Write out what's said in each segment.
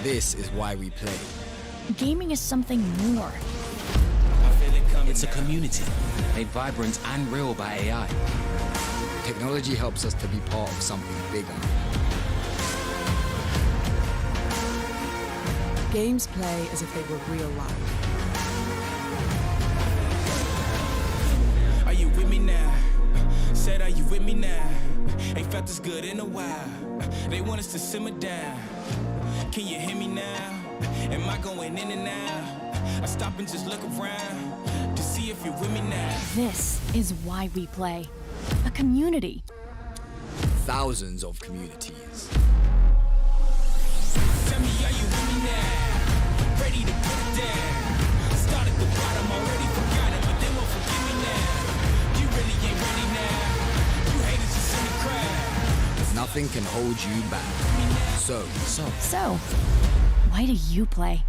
This is why we play. Gaming is something more. It's a community, made vibrant and real by AI. Technology helps us to be part of something bigger. Games play as if they were real life. Are you with me now? Said, are you with me now? Ain't felt this good in a while. They want us to simmer down. Can you hear me now? Am I going in and out? I stop and just look around to see if you're with me now. This is why we play. A community. Thousands of communities. Tell me, are you with me now? Ready to put it down. Start at the bottom, already forgot it, but they won't forgive me now. You really ain't ready now. You haters just in the crowd. Nothing can hold you back. So, why do you play?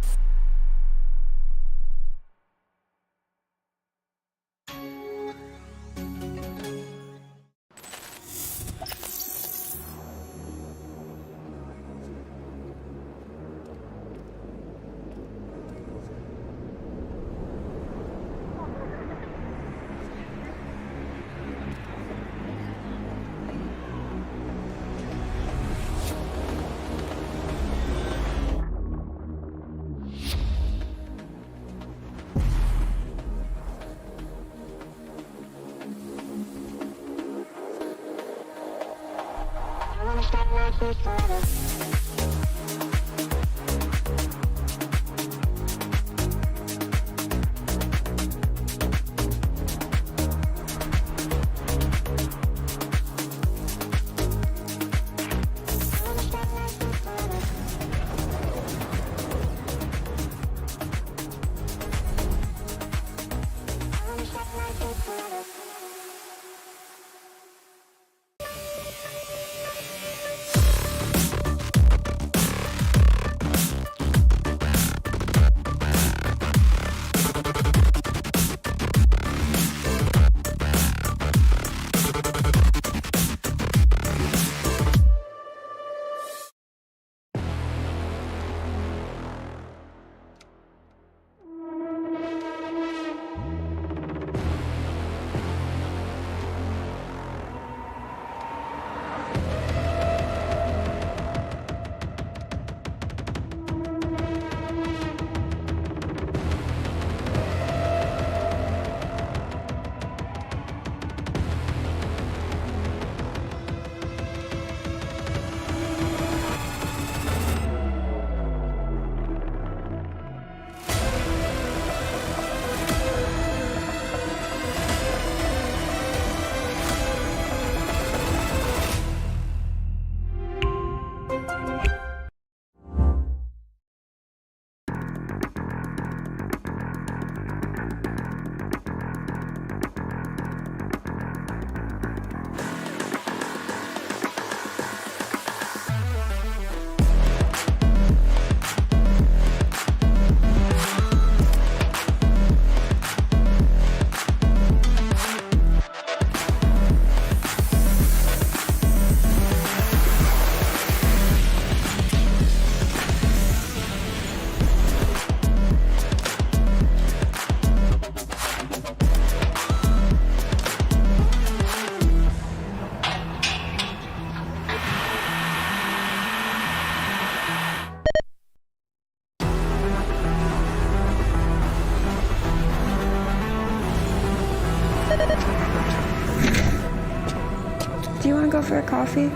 Do you want to go for a coffee?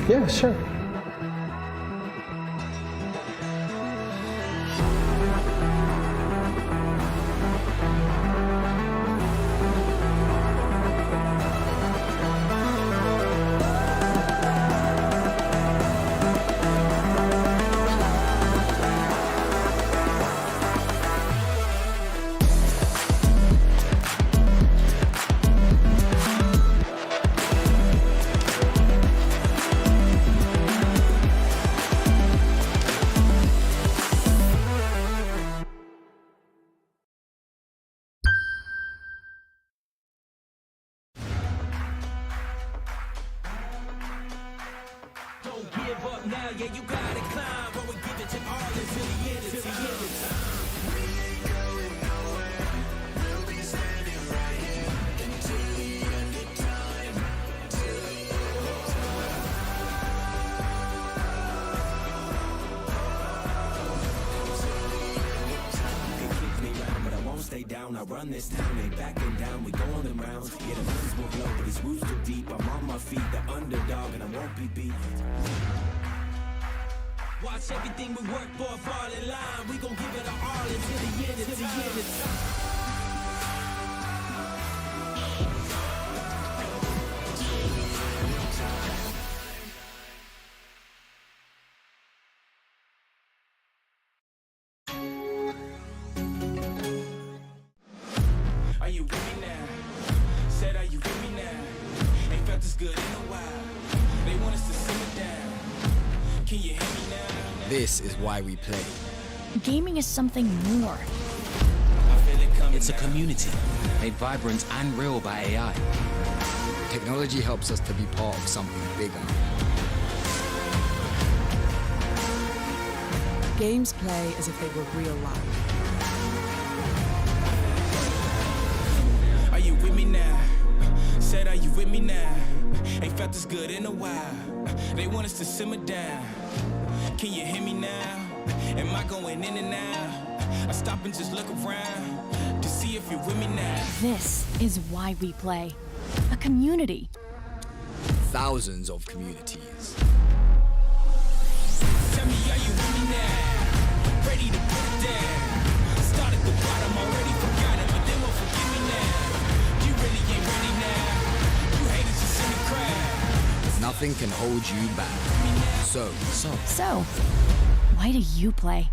Yeah, sure. up now, yeah, you gotta climb. But we give it your all until the end of time. We ain't going nowhere. We'll be standing right here until the end of time. Till the end of time. They kick me round, but I won't stay down. I run this town, ain't backing down. We go on them rounds. Yeah, the moves will blow, but these roots too deep. I'm on my feet, the underdog, and I won't be beat. Watch everything we work for fall in line. We gon' give it our all until the end of time. Are you with me now? Said, are you with me now? Ain't felt this good in a while. They want us to simmer down. Can you hear me now? This is why we play. Gaming is something more. I feel it coming. It's a community made vibrant and real by AI. Technology helps us to be part of something bigger. Games play as if they were real life. Are you with me now? Said, are you with me now? Ain't felt this good in a while. They want us to simmer down. Can you hear me now? Am I going in and out? I stop and just look around to see if you're with me now. This is why we play. A community. Thousands of communities. Tell me, are you with me now? Ready to put it down. Start at the bottom, already forgot it, but they won't forgive me now. You really ain't ready now. You haters just in the crowd. Nothing can hold you back. So, why do you play?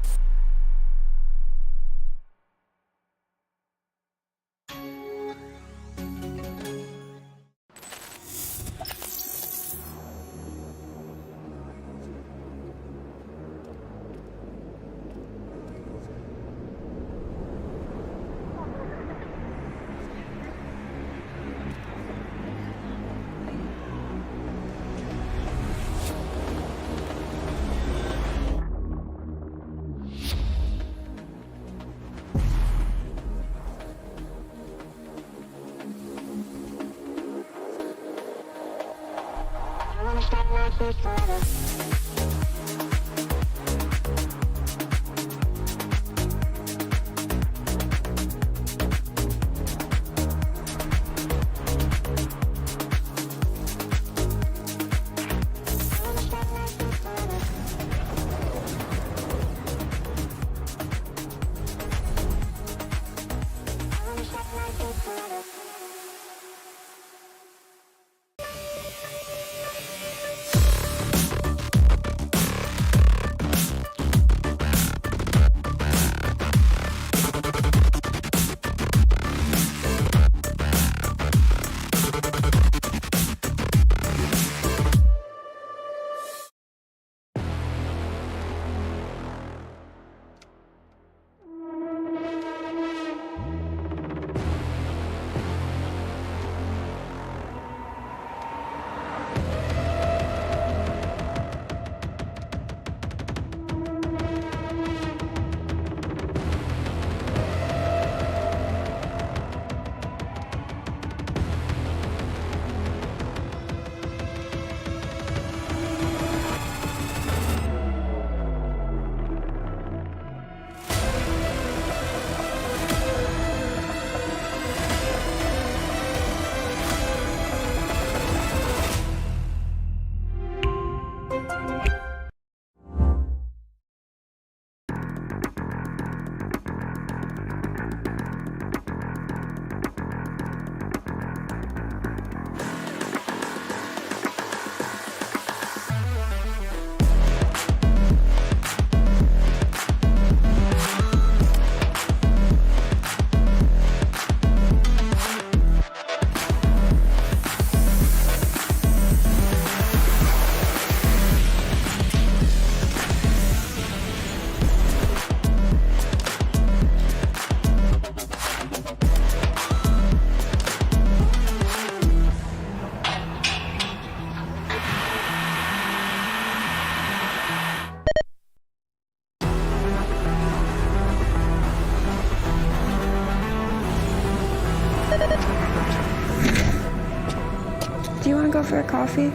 Do you want to go for a coffee?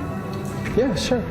Yeah, sure.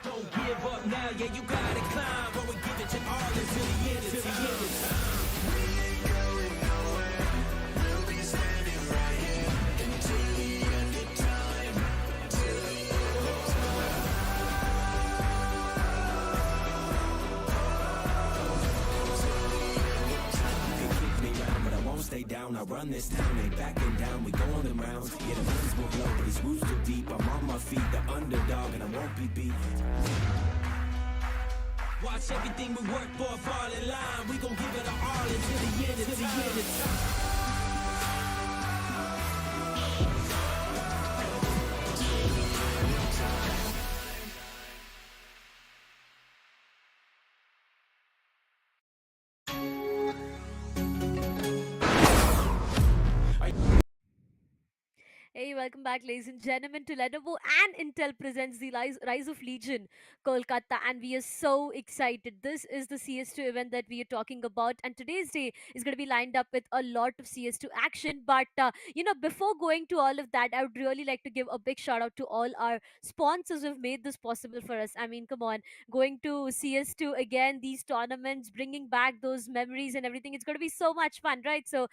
Don't give up now, yeah, you gotta climb. But we give it your all until the end, until the end of time. We ain't going nowhere. We'll be standing right here until the end of time. Till the end of time. They kick me round, but I won't stay down. I run this town, ain't backing down. We going the rounds. Yeah, the winds will blow, but these roots too deep. I'm on my feet, the underdog, and I won't be beat. Watch everything we work for fall in line. We gon' give it our all until the end, until the end of time. Hey, welcome back, ladies and gentlemen, to Lenovo and Intel presents the Rise of Legion, Kolkata, and we are so excited. This is the CS2 event that we are talking about, and today's day is going to be lined up with a lot of CS2 action. But before going to all of that, I would really like to give a big shout out to all our sponsors who've made this possible for us. I mean, come on, going to CS2 again, these tournaments, bringing back those memories and everything. It's going to be so much fun, right? So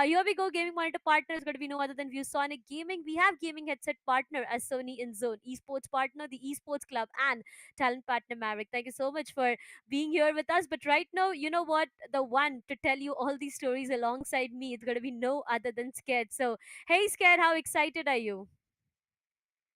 here we go. Gaming monitor partner is going to be no other than ViewSonic Gaming. We have gaming headset partner as Sony InZone, esports partner, the Esports Club, and talent partner Maverick. Thank you so much for being here with us. But right now, you know what? The one to tell you all these stories alongside me, it's going to be no other than Scared. So, hey, Scared, how excited are you?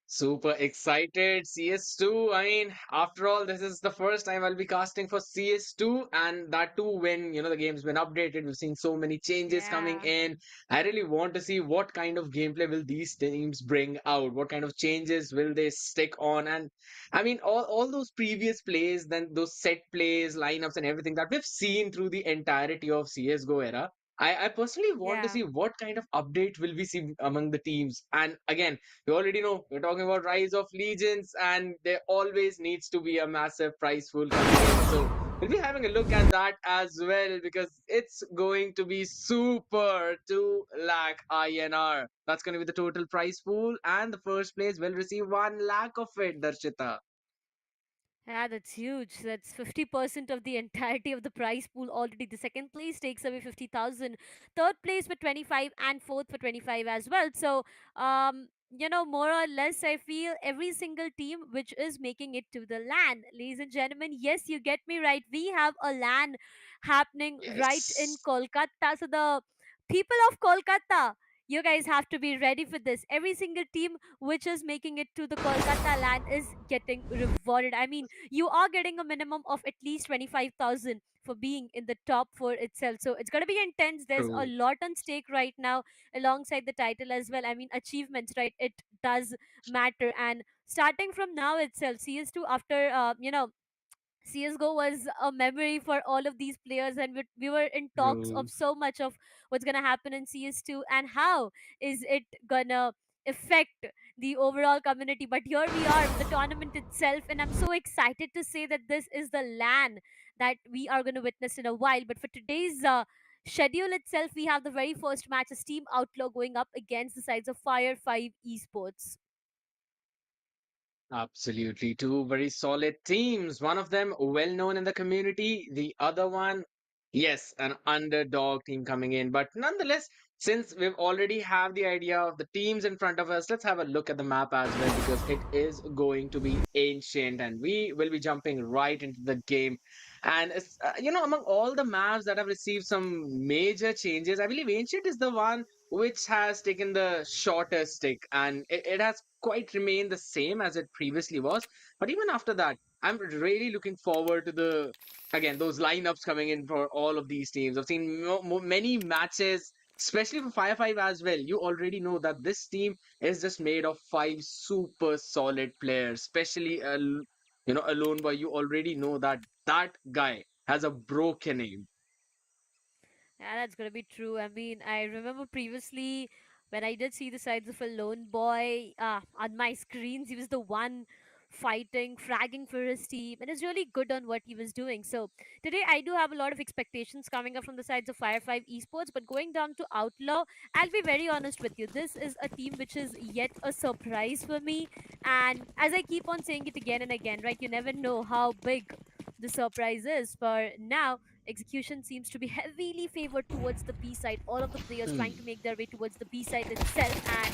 Super excited. CS2. I mean, after all, this is the first time I'll be casting for CS2, and that too when the game's been updated. We've seen so many changes coming Yeah. in. I really want to see what kind of gameplay will these teams bring out. What kind of changes will they stick on? And I mean, all those previous plays, then those set plays, lineups, and everything that we've seen through the entirety of CS:GO era. I personally want to Yeah. see what kind of update will we see among the teams. And again, you already know we're talking about Rise of Legions, and there always needs to be a massive prize pool coming in. So we'll be having a look at that as well because it's going to be super 2 lakh INR. That's going to be the total prize pool, and the first place will receive 1 lakh of it, Darshita. Yeah, that's huge. That's 50% of the entirety of the prize pool already. The second place takes away 50,000. Third place for 25 and fourth for 25 as well. So, more or less, I feel every single team which is making it to the LAN. Ladies and gentlemen, yes, you get me right. We have a LAN happening right in Yes. Kolkata. So, the people of Kolkata, you guys have to be ready for this. Every single team which is making it to the Kolkata LAN is getting rewarded. I mean, you are getting a minimum of at least 25,000 for being in the top 4 itself. So it's going to be intense. There's a True. lot on stake right now alongside the title as well. I mean, achievements, right? It does matter. And starting from now itself, CS2 after, CSGO was a memory for all of these players, and we were in talks True. of so much of what's gonna happen in CS2 and how is it gonna affect the overall community. But here we are with the tournament itself, and I'm so excited to say that this is the LAN that we are gonna witness in a while. But for today's schedule itself, we have the very first match as Team Outlaw going up against the sides of Fire 5 Esports. Absolutely. Two very solid teams. One of them well known in the community. The other one, yes, an underdog team coming in. But nonetheless, since we've already have the idea of the teams in front of us, let's have a look at the map as well because it is going to be ancient and we will be jumping right into the game. And among all the maps that have received some major changes, I believe ancient is the one which has taken the shorter stick, and it has quite remained the same as it previously was. But even after that, I'm really looking forward to the again those lineups coming in for all of these teams. I've seen many matches, especially for Fire 5 as well. You already know that this team is just made of five super solid players, especially alone boy. You already know that that guy has a broken aim. Yeah, that's gonna be true. I mean, I remember previously when I did see the sides of a lone boy on my screens, he was the one fighting, fragging for his team, and is really good on what he was doing. So today I do have a lot of expectations coming up from the sides of Fire 5 Esports, but going down to Outlaw, I'll be very honest with you. This is a team which is yet a surprise for me. And as I keep on saying it again and again, right, you never know how big the surprise is. For now, execution seems to be heavily favored towards the B side. All of the players trying to make their way towards the B side itself, and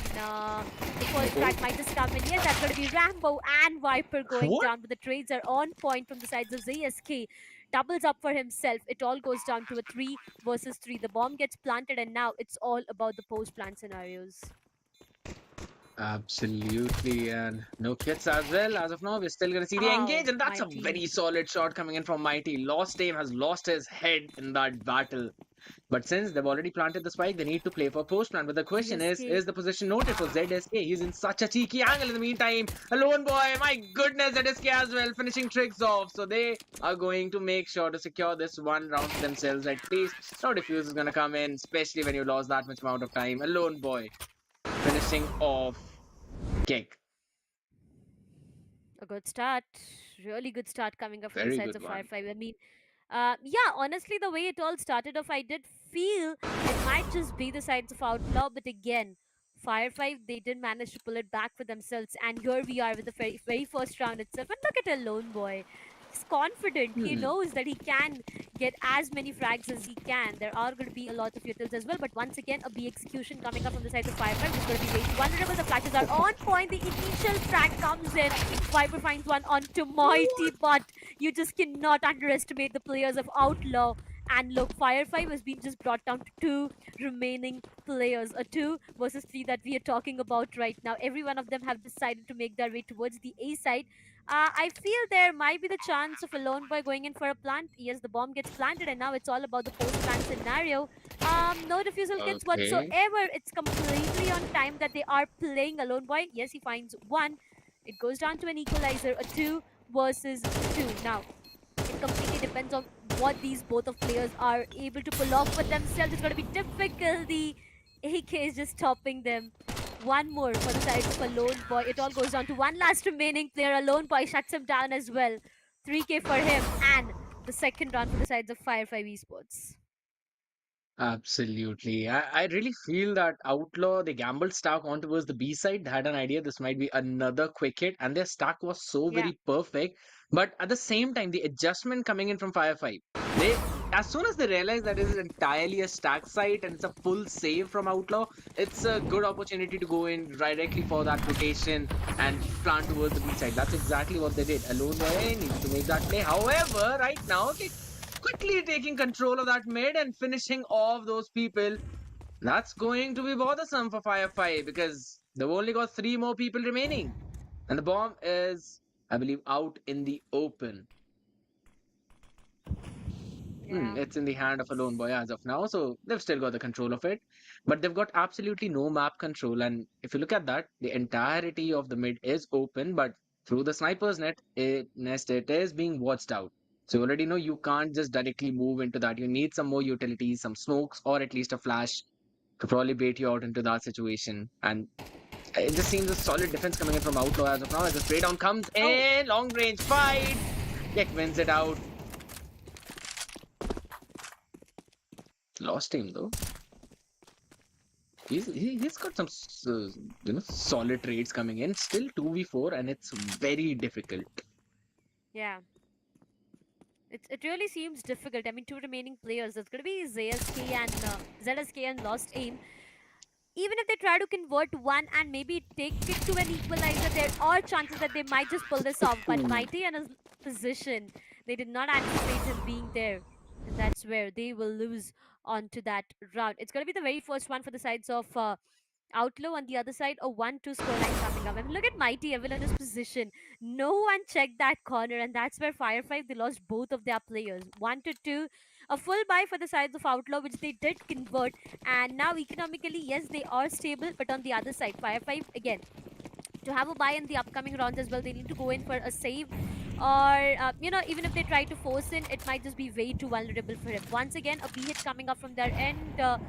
the first Oh, frag might just come in. Yes, that's going to be Rambo and Viper going what? down, but the trades are on point from the sides of ZSK. Doubles up for himself. It all goes down to a 3 versus 3. The bomb gets planted, and now it's all about the post plant scenarios. Absolutely, and no kits as well. As of now, we're still gonna see the Oh, engage, and that's a mighty. very solid shot coming in from Mighty. Lost Aim has lost his head in that battle. But since they've already planted the spike, they need to play for post plant. But the question ZSK. is the position noted for ZSK? He's in such a cheeky angle in the meantime. A lone boy, my goodness, ZSK as well, finishing tricks off. So they are going to make sure to secure this one round for themselves at least. No defuse is gonna come in, especially when you lost that much amount of time. A lone boy finishing off kick. A good start. Really good start coming up from the Very sides good of Fire one. 5. I mean, yeah, honestly, the way it all started off, I did feel it might just be the sides of Outlaw, but again, Fire 5, they did manage to pull it back for themselves, and here we are with the very first round itself. And look at a lone boy. He's confident. He Hmm. knows that he can get as many frags as he can. There are going to be a lot of utils as well, but once again, a B execution coming up from the sides of Fire 5 is going to be very vulnerable. The flashes are on point. The initial frag comes in. Viper finds one onto Mighty, but you just cannot underestimate the players of Outlaw. And look, Fire 5 has been just brought down to 2 remaining players. A 2 versus 3 that we are talking about right now. Every one of them have decided to make their way towards the A side. I feel there might be the chance of a lone boy going in for a plant. Yes, the bomb gets planted, and now it's all about the post-plant scenario. No defusal kits Okay. whatsoever. It's completely on time that they are playing a lone boy. Yes, he finds one. It goes down to an equalizer, a 2 versus 2. Now, it completely depends on what these both of players are able to pull off for themselves. It's going to be difficult. The AK is just stopping them. One more for the side of a lone boy. It all goes down to one last remaining player. A lone boy shuts him down as well. 3K for him, and the second round for the sides of Fire 5 Esports. Absolutely. I really feel that Outlaw, they gambled stack on towards the B side. They had an idea this might be another quick hit, and their stack was so Yeah. very perfect. But at the same time, the adjustment coming in from Fire 5, they as soon as they realize that it is entirely a stack site and it's a full save from Outlaw, it's a good opportunity to go in directly for that rotation and plant towards the B side. That's exactly what they did. Alone Boy needs to make that play. However, right now, quickly taking control of that mid and finishing off those people. That's going to be bothersome for Fire 5 because they've only got 3 more people remaining. And the bomb is, I believe, out in the open. Yeah. It's in the hand of a lone boy as of now, so they've still got the control of it. But they've got absolutely no map control. And if you look at that, the entirety of the mid is open, but through the sniper's nest, it is being watched out. So you already know you can't just directly move into that. You need some more utilities, some smokes, or at least a flash to probably bait you out into that situation. And it just seems a solid defense coming in from Outlaw as of now. As the spray down comes Oh, in, long range fight. Kick wins it out. Lost him though. He's got some solid trades coming in. Still 2v4 and it's very difficult. yeah. It really seems difficult. I mean, 2 remaining players. It's going to be ZSK and Lost Aim. Even if they try to convert one and maybe take it to an equalizer, there are chances that they might just pull this off. But Mighty in his position, they did not anticipate him being there. and that's where they will lose onto that round. It's going to be the very first one for the sides of OutLaw. On the other side, a 1-2 scoreline coming up. I mean, look at Mighty Evil in his position. No one checked that corner, and that's where Fire 5 they lost both of their players. 1-2, a full buy for the sides of OutLaw, which they did convert. And now, economically, yes, they are stable, but on the other side, Fire 5 again to have a buy in the upcoming rounds as well. They need to go in for a save, or even if they try to force in, it might just be way too vulnerable for him. Once again, a B hit coming up from their end, a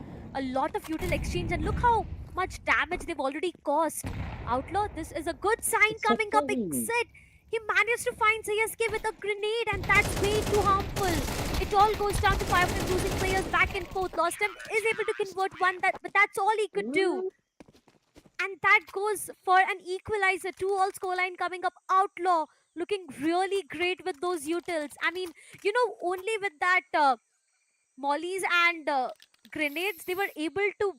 lot of util exchange, and look how much damage they've already caused. OutLaw, this is a good sign coming up. Oh, Exit. He managed to find CSK with a grenade, and that's way too harmful. It all goes down to 5 losing players back and forth. Lost him is able to convert one, but that's all he could do. And that goes for an equalizer. 2-all scoreline coming up. OutLaw looking really great with those utils. I mean, only with that mollies and grenades, they were able to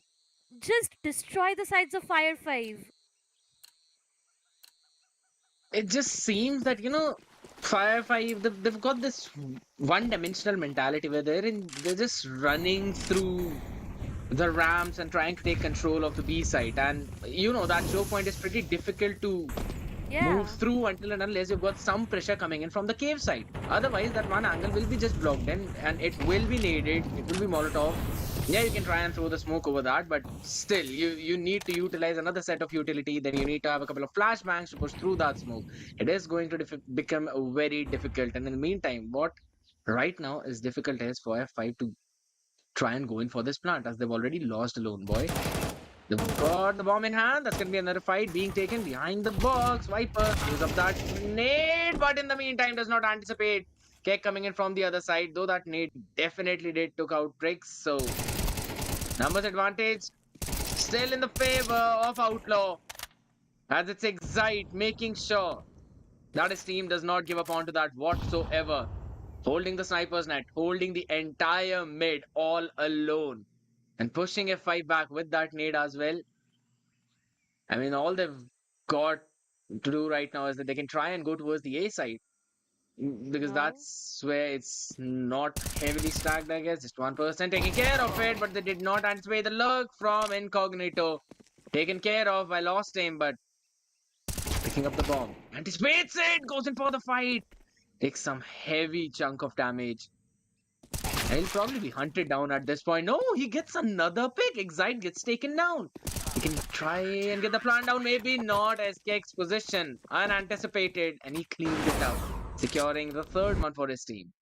just destroy the sides of Fire 5. it just seems that Fire Five they've got this one-dimensional mentality where they're just running through the ramps and trying to take control of the B site, and that choke point is pretty difficult to move Yeah. through until and unless you've got some pressure coming in from the cave side. Otherwise, that one angle will be just blocked in, and it will be naded. It will be Molotov. Yeah, you can try and throw the smoke over that, but still, you need to utilize another set of utility. Then you need to have a couple of flashbangs to push through that smoke. It is going to become very difficult. And in the meantime, what right now is difficult is for F5 to try and go in for this plant, as they've already lost a lone boy. They've got the bomb in hand. That's going to be another fight being taken behind the box. Viper use up that nade, but in the meantime does not anticipate Keck coming in from the other side, though that nade definitely did took out Tricks. So numbers advantage still in the favor of OutLaw, as it's Excite making sure that his team does not give up onto that whatsoever. Holding the sniper's net, holding the entire mid all alone, and pushing F5 back with that nade as well. I mean, all they've got to do right now is that they can try and go towards the A side, because No. that's where it's not heavily stacked, I guess. Just one person taking care of it, but they did not anticipate the lurk from Incognito. Taken care of by Lost Aim, but picking up the bomb. Anticipates it, goes in for the fight. Takes some heavy chunk of damage. And he'll probably be hunted down at this point. No, he gets another pick. Excite gets taken down. He can try and get the plant down. Maybe not, as Kek's position unanticipated, and he cleaned it up, securing the third one for his team.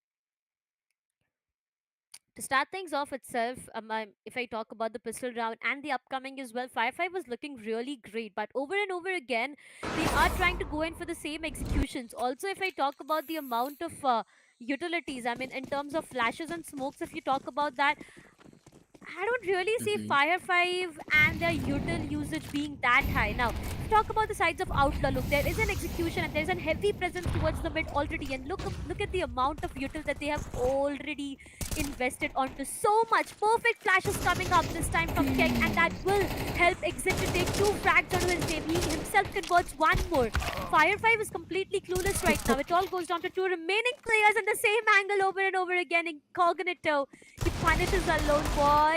To start things off itself, if I talk about the pistol round and the upcoming as well, Fire 5 was looking really great. But over and over again, they are trying to go in for the same executions. Also, if I talk about the amount of utilities, I mean, in terms of flashes and smokes, if you talk about that, I don't really see Hmm. Fire 5 and their util usage being that high. Now, if you talk about the sides of OutLaw, look, there is an execution and there's a heavy presence towards the mid already. And look at the amount of util that they have already invested onto. So much perfect flashes coming up this time from Keck, and that will help Exit to take 2 frags onto his name. He himself converts one more. Fire 5 is completely clueless right now. It all goes down to 2 remaining players in the same angle over and over again. Incognito, he punishes a lone boy.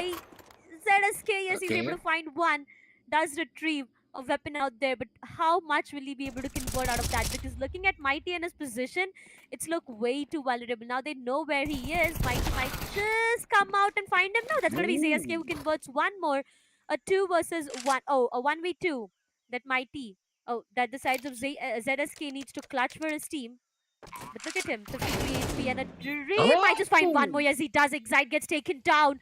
ZSK, yes, he's able Okay. to find one. Does retrieve a weapon out there, but how much will he be able to convert out of that? Because looking at Mighty and his position, it's look way too vulnerable. Now they know where he is. Mighty might just come out and find him. No, that's going to be ZSK who Ooh. converts one more. A 2 versus 1. Oh, a 1v2. That Mighty. Oh, that the sides of ZSK needs to clutch for his team. But look at him, 53 HP and a dream. I just find one Oh! more. Yes, he does. Excite gets taken down.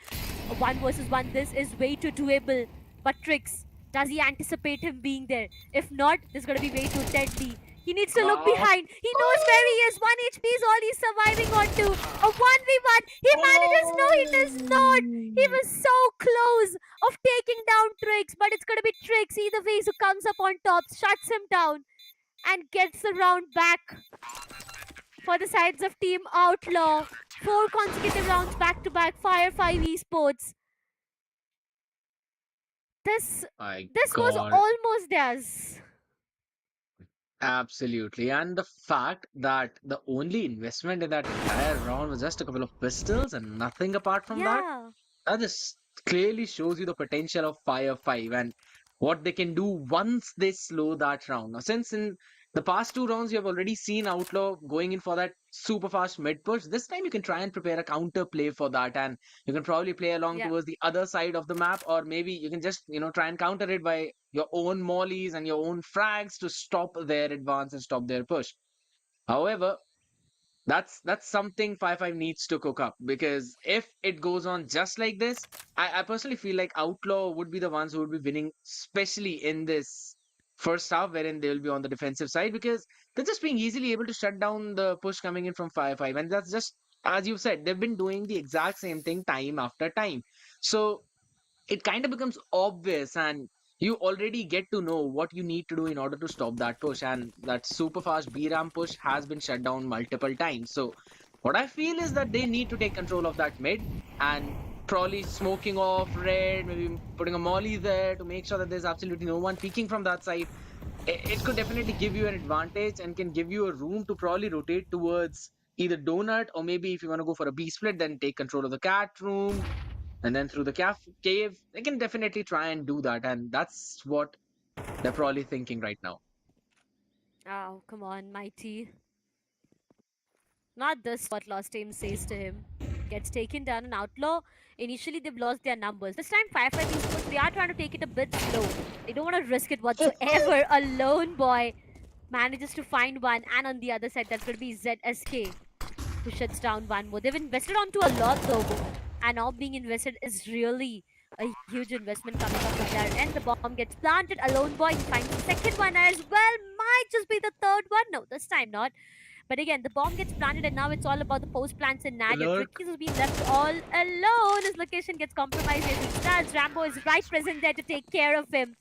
A 1 versus 1. This is way too doable. But Trix, does he anticipate him being there? If not, this is going to be way too deadly. He needs to look Oh! behind. He knows where he is. 1 HP is all he's surviving onto. A 1v1. He manages. No, he does not. He was so close of taking down Trix. But it's going to be Trix either way who comes up on top, shuts him down, and gets the round back for the sides of Team OutLaw. 4 consecutive rounds back to back. Fire 5 Esports. This My this was God. almost theirs. Absolutely. And the fact that the only investment in that entire round was just a couple of pistols and nothing apart from that, Yeah. that just clearly shows you the potential of Fire 5 and what they can do once they slow that round. Now, since in the past two rounds you have already seen Outlaw going in for that super fast mid push, this time you can try and prepare a counter play for that, and you can probably play along Yeah. towards the other side of the map, or maybe you can just try and counter it by your own mollies and your own frags to stop their advance and stop their push. However, that's something 5-5 needs to cook up, because if it goes on just like this, I personally feel like Outlaw would be the ones who would be winning, especially in this first half, wherein they will be on the defensive side, because they're just being easily able to shut down the push coming in from 5-5, and that's just, as you said, they've been doing the exact same thing time after time. So it kind of becomes obvious, and you already get to know what you need to do in order to stop that push, and that super fast BRAM push has been shut down multiple times. So what I feel is that they need to take control of that mid, and probably smoking off red, maybe putting a molly there to make sure that there's absolutely no one peeking from that side. It could definitely give you an advantage and can give you a room to probably rotate towards either donut, or maybe if you want to go for a B split, then take control of the cat room, and then through the cave. They can definitely try and do that, and that's what they're probably thinking right now. Oh, come on, Mighty. Not this, what lost team says to him. Gets taken down an outlaw. Initially, they've lost their numbers. This time, Firefly Esports, they are trying to take it a bit slow. They don't want to risk it whatsoever. A lone boy manages to find one, and on the other side, that's going to be ZSK, who shuts down one more. They've invested onto a lot, though, and now being invested is really a huge investment coming up from there. And the bomb gets planted. A lone boy, he finds the second one as well. Might just be the third one. No, this time not. But again, the bomb gets planted, and now it's all about the post plants in Nadia. Lurk. Trickies has been left all alone. His location gets compromised as he stands. Rambo is right present there to take care of him.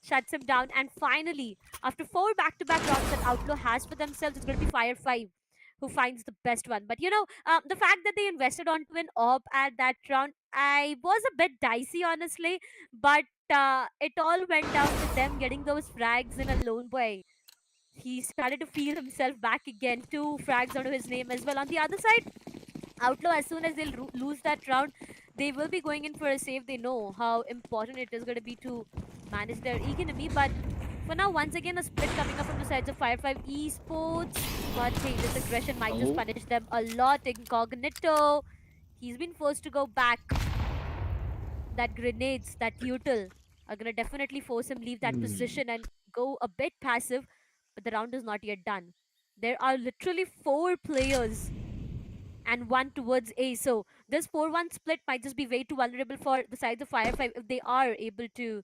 Shuts him down. And finally, after 4 back-to-back rounds that Outlaw has for themselves, it's going to be Fire 5 who finds the best one. But the fact that they invested onto an AWP at that round, I was a bit dicey, honestly. But it all went down to them getting those frags in a lone boy. He started to feel himself back again. 2 frags onto his name as well. On the other side, Outlaw, as soon as they'll lose that round, they will be going in for a save. They know how important it is going to be to manage their economy. But for now, once again, a split coming up from the sides of Fire 5 Esports. But hey, this aggression might just Oh, punish them a lot. Incognito, he's been forced to go back. That grenades, that util, are going to definitely force him leave that hmm. position and go a bit passive. But the round is not yet done. There are literally 4 players and 1 towards A. So this 4-1 split might just be way too vulnerable for the sides of Fire 5 if they are able to,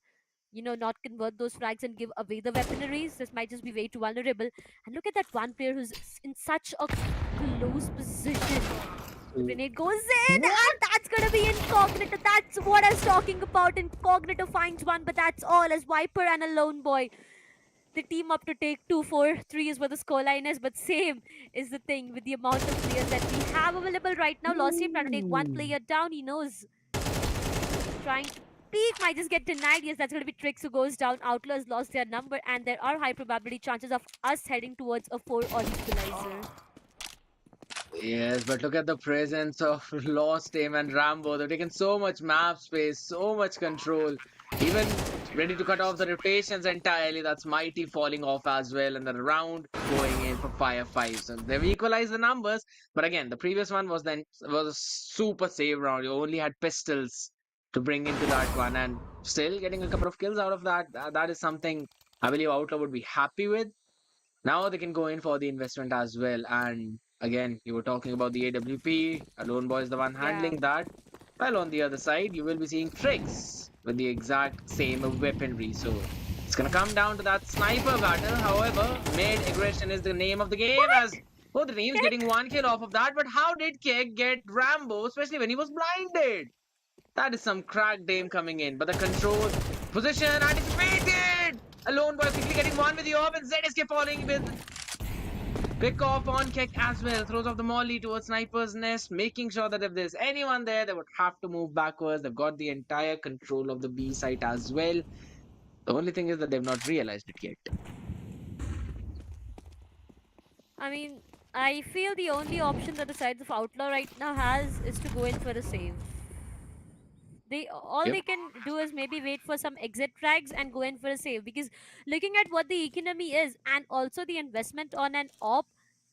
not convert those frags and give away the weaponaries. This might just be way too vulnerable. And look at that one player who's in such a close position. The Oh. grenade goes in, What? and that's gonna be Incognito. That's what I was talking about. Incognito finds one, but that's all, as Viper and a lone boy, they team up to take 2-4-3 is what the scoreline is. But same is the thing with the amount of players that we have available right now. Lost team trying to take one Ooh. player down. He knows trying to peek might just get denied. Yes, that's going to be Tricks who goes down. Outlaws lost their number, and there are high probability chances of us heading towards a 4 or equalizer. Yes, but look at the presence of Lost Aim and Rambo. They've taken so much map space, so much control, even ready to cut off the rotations entirely. That's Mighty falling off as well, and the round going in for Fire 5. So they've equalized the numbers, but again, the previous one was a super save round. You only had pistols to bring into that one, and still getting a couple of kills out of that. That is something I believe Outlaw would be happy with. Now they can go in for the investment as well. And again, you were talking about the AWP. Alone Boy is the one Yeah. handling that. While on the other side, you will be seeing Tricks with the exact same weaponry. So it's gonna come down to that sniper battle. However, mid aggression is the name of the game, as both the teams getting Kick. one kill off of that. But how did Kek get Rambo, especially when he was blinded? That is some cracked aim coming in. But the control position anticipated. A lone boy quickly getting one with the orb, and ZSK falling with pick off on kick as well. Throws off the molly towards Sniper's Nest, making sure that if there's anyone there, they would have to move backwards. They've got the entire control of the B site as well. The only thing is that they've not realized it yet. I mean, I feel the only option that the sides of Outlaw right now has is to go in for a save. They all Yep. they can do is maybe wait for some exit frags and go in for a save, because looking at what the economy is and also the investment on an op,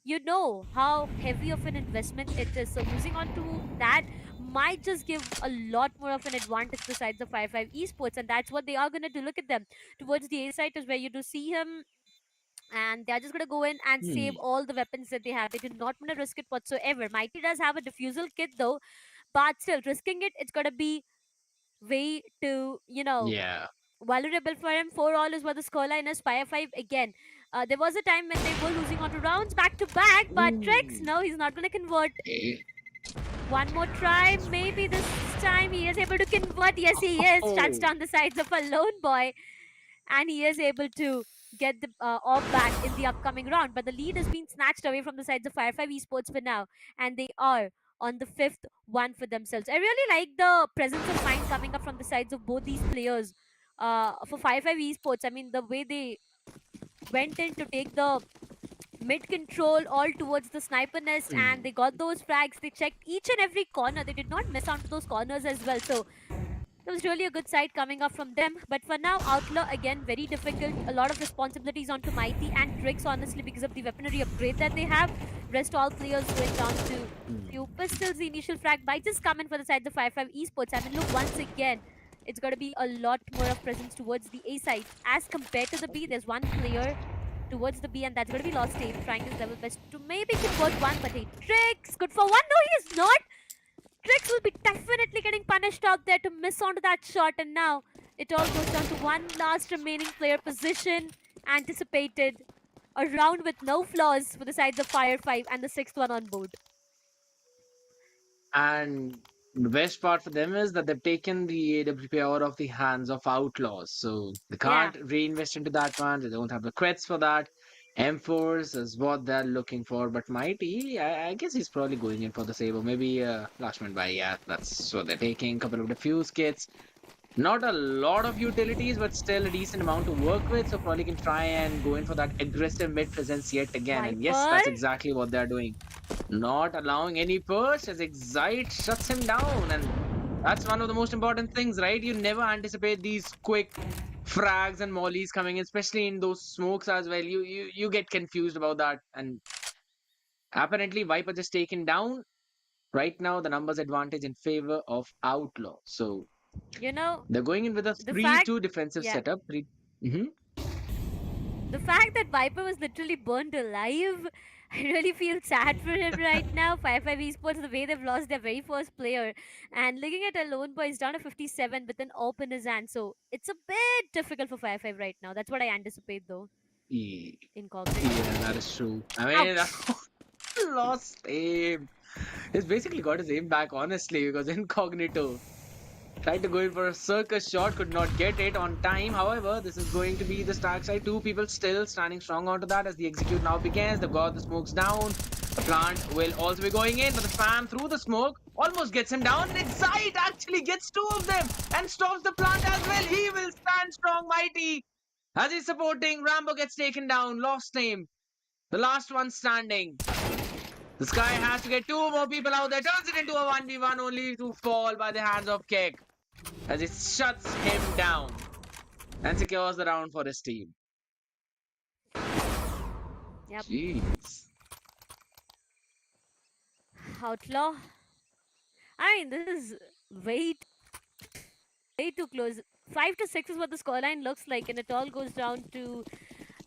you know how heavy of an investment it is. So losing on to that might just give a lot more of an advantage to the sides of 5 Esports, and that's what they are going to do. Look at them towards the A side is where you do see him, and they're just going to go in and save Hmm. all the weapons that they have. They do not want to risk it whatsoever. Mighty does have a diffusal kit though, but still risking it, it's going to be way too, Yeah. vulnerable for him. 4 all is what the scoreline is. Fire 5 again. There was a time when they were losing on to rounds back to back, but Trix, Ooh. no, he's not going to convert. Eh. One more try, maybe this time he is able to convert. Yes, he is. Shuts Oh. down the sides of a lone boy, and he is able to get the off back in the upcoming round. But the lead has been snatched away from the sides of Fire 5 Esports for now, and they are on the fifth one for themselves. I really like the presence of mind coming up from the sides of both these players. For Fire 5 Esports, I mean, the way they went in to take the mid control all towards the sniper nest, and Hmm. they got those frags. They checked each and every corner. They did not miss out to those corners as well. So it was really a good side coming up from them. But for now, Outlaw again, very difficult. A lot of responsibilities onto Mighty and Tricks, honestly, because of the weaponry upgrade that they have. Rest all players going down to Hmm. few pistols. The initial frag might just come in for the sides of 5 Esports. I mean, look, once again, it's got to be a lot more of presence towards the A side. As compared to the B, there's one player towards the B, and that's going to be Lost Aim, trying his level best to maybe convert one, but hey, Tricks, good for one. No, he is not. Trix will be definitely getting punished out there to miss onto that shot, and now it all goes down to one last remaining player position. Anticipated a round with no flaws for the sides of Fire 5 and the sixth one on board. And the best part for them is that they've taken the AWP out of the hands of outlaws. So they Yeah, can't reinvest into that one. They don't have the creds for that. M4s is what they're looking for. But Mighty, I guess he's probably going in for the save. Or maybe last man by. Yeah, that's what they're taking. Couple of diffuse kits. Not a lot of utilities, but still a decent amount to work with. So probably can try and go in for that aggressive mid presence yet again. And yes, Viper. that's exactly what they're doing. Not allowing any push as Excite shuts him down. And that's one of the most important things, right? You never anticipate these quick frags and mollies coming in, especially in those smokes as well. You get confused about that. And apparently Viper just taken down. Right now, the numbers advantage in favor of Outlaw. So You know, they're going in with a the fact, 3-2 defensive yeah, setup. 3. Mhm. the fact that Viper was literally burned alive, I really feel sad for him right now. 5 Esports, the way they've lost their very first player. And looking at a lone boy, he's down to 57 with an AWP in his hand. So it's a bit difficult for 5 right now. That's what I anticipate though. Yeah, Incognito. yeah, that is true. I mean, Ouch. lost aim. He's basically got his aim back, honestly, because incognito tried to go in for a circus shot, could not get it on time. However, this is going to be the Stark side. Two people still standing strong onto that as the execute now begins. They've got the smokes down. The plant will also be going in, but the spam through the smoke almost gets him down. Excite actually gets two of them and stops the plant as well. He will stand strong, Mighty. As he's supporting, Rambo gets taken down. Lost aim. The last one standing. The Sky has to get two more people out there. Turns it into a 1v1 only to fall by the hands of Kek as it shuts him down and secures the round for his team. Yep. Jeez. Outlaw. I mean, this is way, way too close. 5 to 6 is what the scoreline looks like, and it all goes down to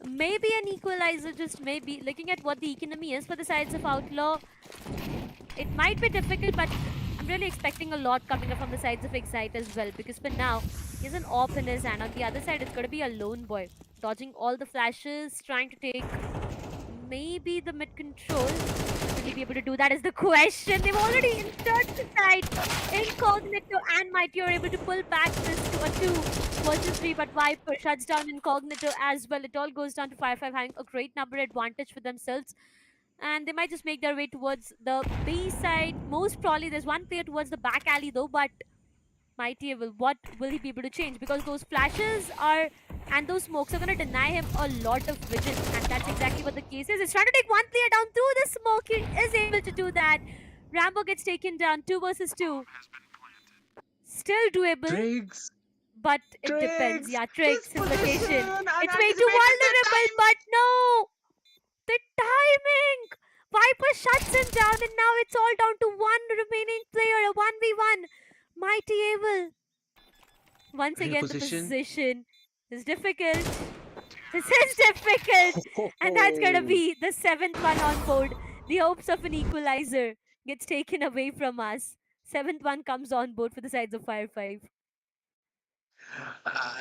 maybe an equalizer, just maybe. Looking at what the economy is for the sides of Outlaw, it might be difficult, but I'm really expecting a lot coming up from the sides of Excite as well, because for now, he has an AWP in his hand. On the other side, it's going to be a lone boy, dodging all the flashes, trying to take maybe the mid control. Will he be able to do that is the question. They've already entered the side. Incognito and Mighty are able to pull back this to a 2 versus 3, but Viper shuts down Incognito as well. It all goes down to 5 having a great number advantage for themselves. And they might just make their way towards the B side. Most probably there's one player towards the back alley though, but Mighty will, what will he be able to change? Because those flashes are And those smokes are going to deny him a lot of vision. And that's exactly what the case is. He's trying to take one player down through the smoke. He is able to do that. Rambo gets taken down 2 versus 2. Still doable, Tricks, but it depends. tricks, Yeah, his tricks, his location. position, and It's way too anticipated the vulnerable, time. but no! The timing! Viper shuts him down, and now it's all down to one remaining player, a 1v1. Mighty Able. Once Real again, the position. position is difficult. This is difficult. And that's going to be the 7th one on board. The hopes of an equalizer gets taken away from us. 7th one comes on board for the sides of Fire 5.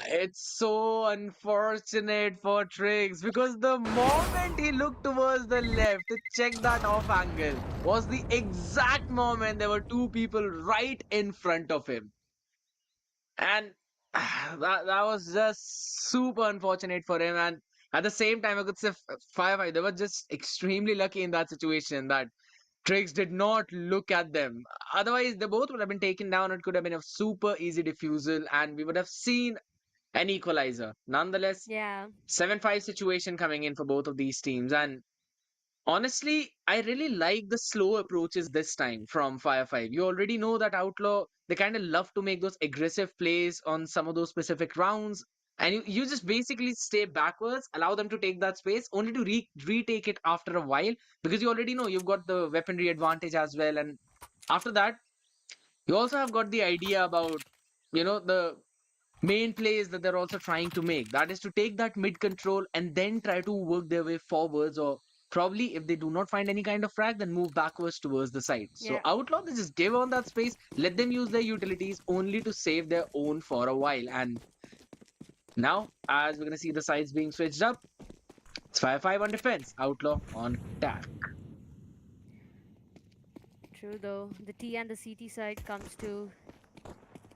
It's so unfortunate for Triggs because the moment he looked towards the left to check that off angle was the exact moment there were two people right in front of him. And that was just super unfortunate for him. And at the same time, I could say Firefly, they were just extremely lucky in that situation that Triggs did not look at them. Otherwise, they both would have been taken down. It could have been a super easy defusal, and we would have seen an equalizer. Nonetheless, Yeah. 7-5 situation coming in for both of these teams. And honestly, I really like the slow approaches this time from Fire 5. You already know that Outlaw, they kind of love to make those aggressive plays on some of those specific rounds. And you just basically stay backwards, allow them to take that space, only to retake it after a while, because you already know you've got the weaponry advantage as well. And after that, you also have got the idea about, the main plays that they're also trying to make. That is to take that mid control and then try to work their way forwards, or probably if they do not find any kind of frag, then move backwards towards the side. So Yeah. Outlaw, they just give on that space, let them use their utilities only to save their own for a while. And now, as we're gonna see the sides being switched up, it's 5-5 on defense, Outlaw on attack. True though. The T and the CT side comes to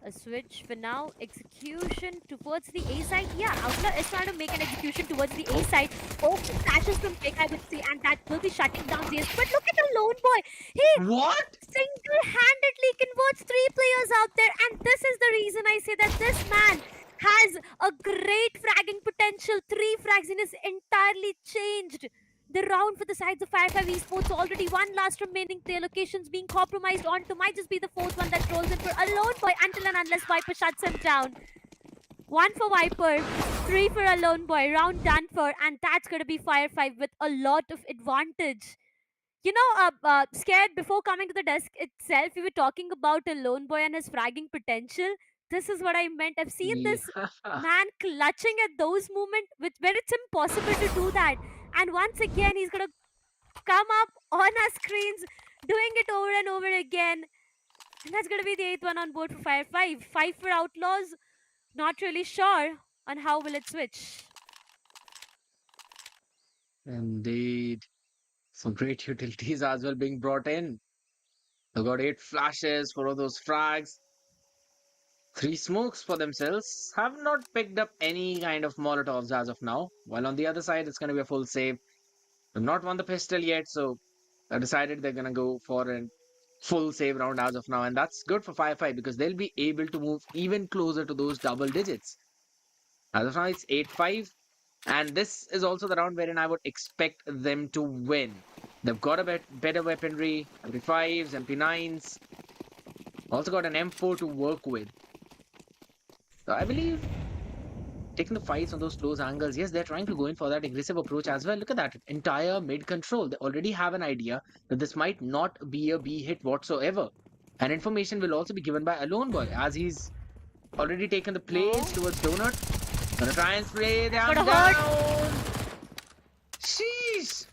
a switch for now. Execution towards the A side. Yeah, Outlaw is trying to make an execution towards the A side. Oh, flashes from Pick, I would say, and that will be shutting down CS. But look at the lone boy. He What? single-handedly converts 3 players out there, and this is the reason I say that this man has a great fragging potential. 3 frags in his entirely changed the round for the sides of Fire 5 Esports. Already one last remaining player, locations being compromised onto, might just be the 4th one that rolls in for a lone boy until and unless Viper shuts him down. 1 for Viper, 3 for a lone boy, round done for, and that's going to be Fire 5 with a lot of advantage. Scared, before coming to the desk itself, we were talking about a lone boy and his fragging potential. This is what I meant. I've seen this Yeah. man clutching at those moments where it's impossible to do that. And once again, he's going to come up on our screens, doing it over and over again. And that's going to be the 8th one on board for Fire 5. 5 for Outlaws. Not really sure on how will it switch. Indeed. Some great utilities as well being brought in. They've got 8 flashes, 4 of those frags, 3 smokes for themselves. Have not picked up any kind of Molotovs as of now. While on the other side, it's going to be a full save. They've not won the pistol yet, so I decided they're going to go for a full save round as of now. And that's good for Fire 5 because they'll be able to move even closer to those double digits. As of now, it's 8-5. And this is also the round wherein I would expect them to win. They've got a better weaponry, MP5s, MP9s. Also got an M4 to work with. So I believe taking the fights on those close angles, yes, they're trying to go in for that aggressive approach as well. Look at that entire mid control. They already have an idea that this might not be a B hit whatsoever. And information will also be given by a lone boy as he's already taken the plays towards Donut. Gonna try and spray them Got a down. Sheesh.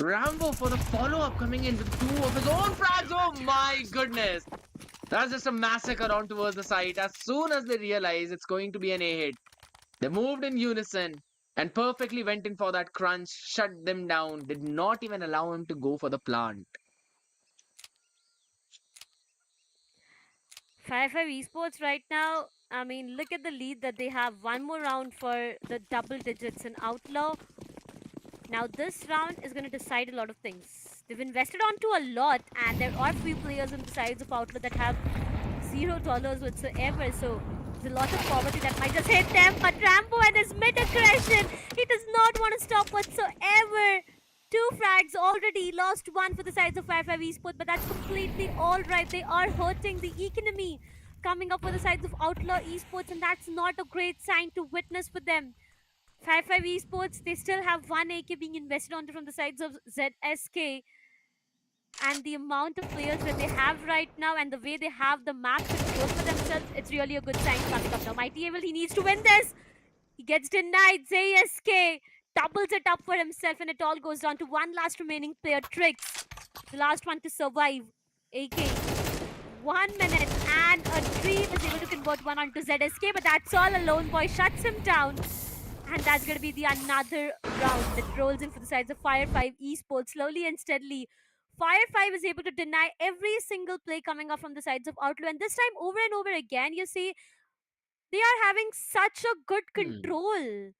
Rambo for the follow-up coming in with 2 of his own frags. Oh my goodness. That's just a massacre on towards the site. As soon as they realize it's going to be an A hit, they moved in unison and perfectly went in for that crunch, shut them down, did not even allow him to go for the plant. Fire 5 Esports right now, I mean, look at the lead that they have. One more round for the double digits in Outlaw. Now this round is going to decide a lot of things. They've invested onto a lot, and there are few players on the sides of Outlaw that have $0 whatsoever. So There's a lot of poverty that might just hit them, but Rambo and his mid-aggression, he does not want to stop whatsoever. 2 frags already, lost 1 for the sides of 5-5 Esports, but that's completely alright. They are hurting the economy coming up for the sides of Outlaw Esports, and that's not a great sign to witness for them. 5-5 Esports, they still have 1 AK being invested onto from the sides of ZSK, and the amount of players that they have right now and the way they have the map control for themselves, it's really a good sign coming up now. Mighty Evil, he needs to win this. He gets denied. ZSK doubles it up for himself, and it all goes down to one last remaining player, Trix. The last one to survive. AK. 1 minute, and a dream is able to convert one onto ZSK, but that's all. A lone boy shuts him down. And that's going to be the another round that rolls in for the sides of Fire 5 Esports. Slowly and steadily, Fire 5 is able to deny every single play coming up from the sides of Outlaw. And this time, over and over again, you see, they are having such a good control.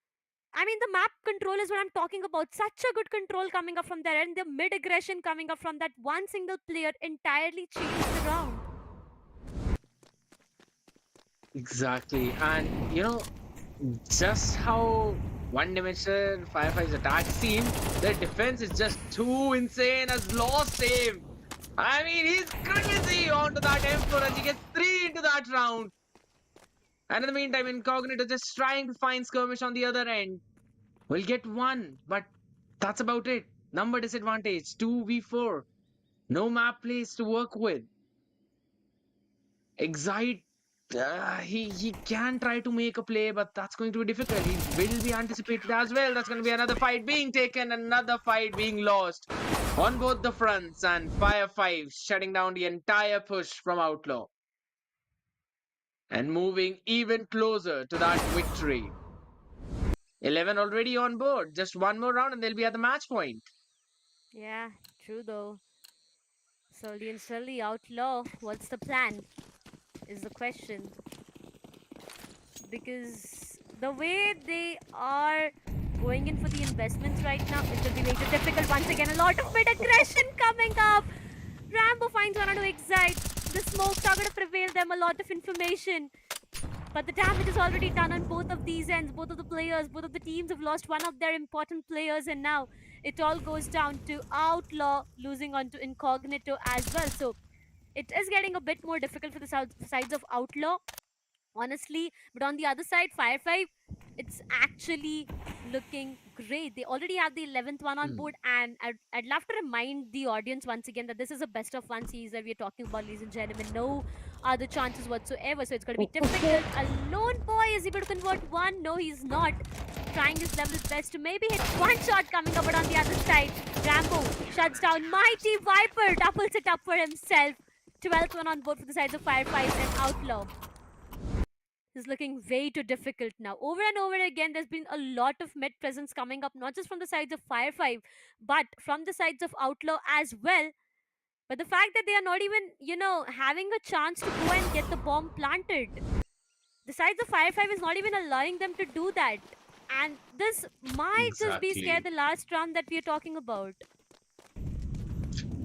I mean, the map control is what I'm talking about. Such a good control coming up from there. And the mid-aggression coming up from that one single player entirely changed the round. Exactly. And just how one-dimensional Firefly's attack seem, their defense is just too insane as Law save. I mean, he's crazy onto that Emperor as he gets 3 into that round. And in the meantime, Incognito just trying to find skirmish on the other end. We'll get 1, but that's about it. Number disadvantage, 2v4. No map place to work with. Excite, he can try to make a play, but that's going to be difficult. He will be anticipated as well. That's going to be another fight being taken, another fight being lost on both the fronts, and Fire 5 shutting down the entire push from Outlaw and moving even closer to that victory. 11 already on board. Just 1 more round and they'll be at the match point. Yeah, true though. Slowly and slowly, Outlaw, what's the plan? Is the question. Because the way they are going in for the investments right now, it will be way too difficult. Once again, a lot of mid-aggression coming up. Rambo finds one to excite. The smokes are going to prevail them a lot of information. But the damage is already done on both of these ends. Both of the players, both of the teams have lost one of their important players, and now it all goes down to Outlaw losing onto Incognito as well. So it is getting a bit more difficult for the sides of Outlaw, honestly. But on the other side, Fire 5, it's actually looking great. They already have the 11th one on board, and I'd love to remind the audience once again that this is a best of 1 series that we're talking about, ladies and gentlemen. No other chances whatsoever, so it's going to be difficult. A lone boy is able to convert 1. No, he's not. Trying his level best to maybe hit 1 shot coming up, but on the other side, Rambo shuts down. Mighty Viper doubles it up for himself. 12th one on board for the sides of Fire 5 and Outlaw. Is looking way too difficult now. Over and over again, there's been a lot of mid presence coming up, not just from the sides of Fire 5, but from the sides of Outlaw as well. But the fact that they are not even, having a chance to go and get the bomb planted. The sides of Fire 5 is not even allowing them to do that. And this might just be scared the last round that we are talking about.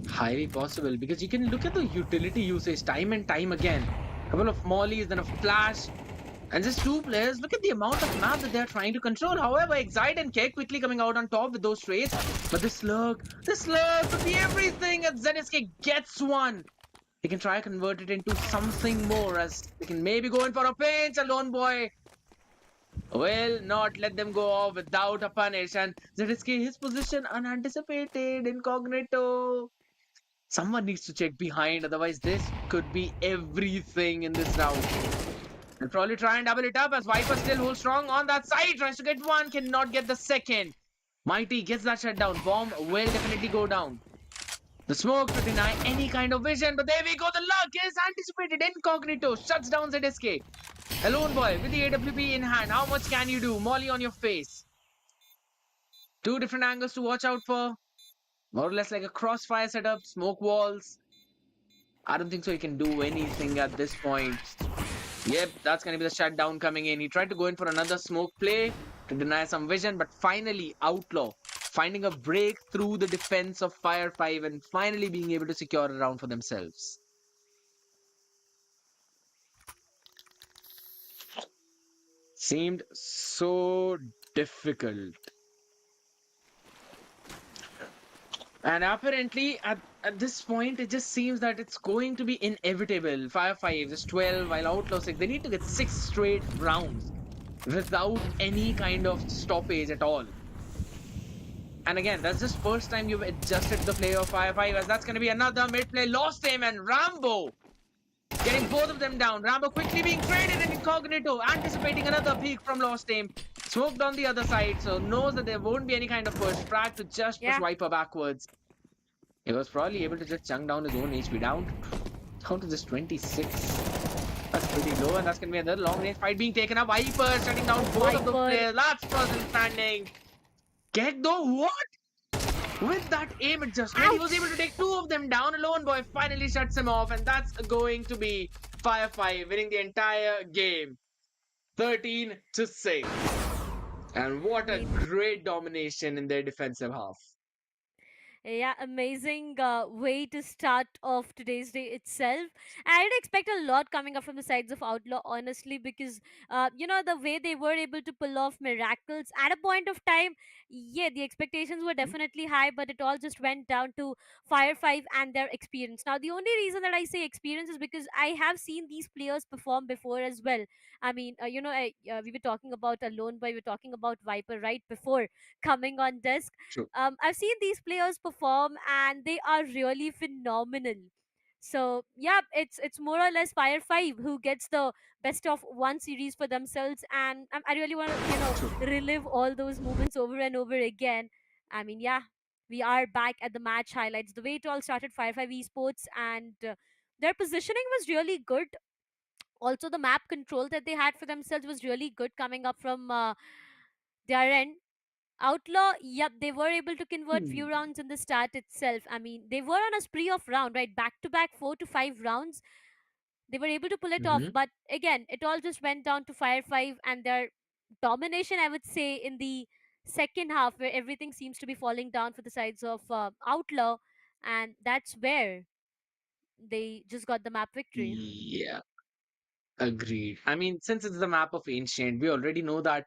Highly possible, because you can look at the utility usage time and time again. A couple of mollies, then a flash, and just 2 players. Look at the amount of map that they're trying to control. However, Excite and K quickly coming out on top with those trades. But the slurk could be everything, and ZSK gets 1. They can try to convert it into something more, as they can maybe go in for a pinch. A lone boy will not let them go off without a punish, and ZSK, his position unanticipated. Incognito, someone needs to check behind, otherwise this could be everything in this round. And probably try and double it up, as Viper still holds strong on that side. Tries to get 1, cannot get the second. Mighty gets that shutdown. Bomb will definitely go down. The smoke to deny any kind of vision, but there we go. The luck is anticipated. Incognito shuts down ZSK. A lone boy with the AWP in hand. How much can you do? Molly on your face. 2 different angles to watch out for. More or less like a crossfire setup. Smoke walls. I don't think so he can do anything at this point. Yep, that's going to be the shutdown coming in. He tried to go in for another smoke play to deny some vision, but finally Outlaw finding a break through the defense of Fire 5 and finally being able to secure a round for themselves. seemed so difficult. And apparently, at this point, it just seems that it's going to be inevitable. Fire 5 is 12, while Outlaw 6, they need to get 6 straight rounds without any kind of stoppage at all. And again, that's just first time you've adjusted to the play of Fire 5, as that's going to be another mid play. Lost him, and Rambo getting both of them down. Rambo quickly being traded in incognito, anticipating another peek from Lost Aim. Smoked on the other side, so knows that there won't be any kind of push. Frag to just push Yeah. Viper backwards. He was probably able to just chunk down his own HP down to just 26. That's pretty low, and that's going to be another long range fight being taken up. Viper shutting down both of the Viper. players. Last person standing. Get the what? With that aim adjustment, he was able to take 2 of them down. Alone Boy finally shuts him off, and that's going to be Fire 5 winning the entire game 13-6. And what a great domination in their defensive half. Yeah, amazing way to start off today's day itself. I did expect a lot coming up from the sides of Outlaw, honestly, because the way they were able to pull off miracles at a point of time. Yeah, the expectations were definitely high, but it all just went down to Fire Five and their experience. Now, the only reason that I say experience is because I have seen these players perform before as well. I mean, we were talking about Alone Boy, we were talking about Viper right before coming on desk. True. I've seen these players perform and they are really phenomenal. So yeah, it's more or less Fire Five who gets the best of one series for themselves, and I really want to True. relive all those moments over and over again. I mean, yeah, we are back at the match highlights. The way it all started, Fire Five Esports, and their positioning was really good. Also, the map control that they had for themselves was really good coming up from their end. Outlaw, yep, they were able to convert few Hmm. rounds in the start itself. I mean, they were on a spree of round, right? Back to back 4 to 5 rounds. They were able to pull it off. Mhm. But again, it all just went down to Fire 5 and their domination, I would say, in the second half, where everything seems to be falling down for the sides of Outlaw. And that's where they just got the map victory. Yeah. Agreed. I mean, since it's the map of Ancient, we already know that,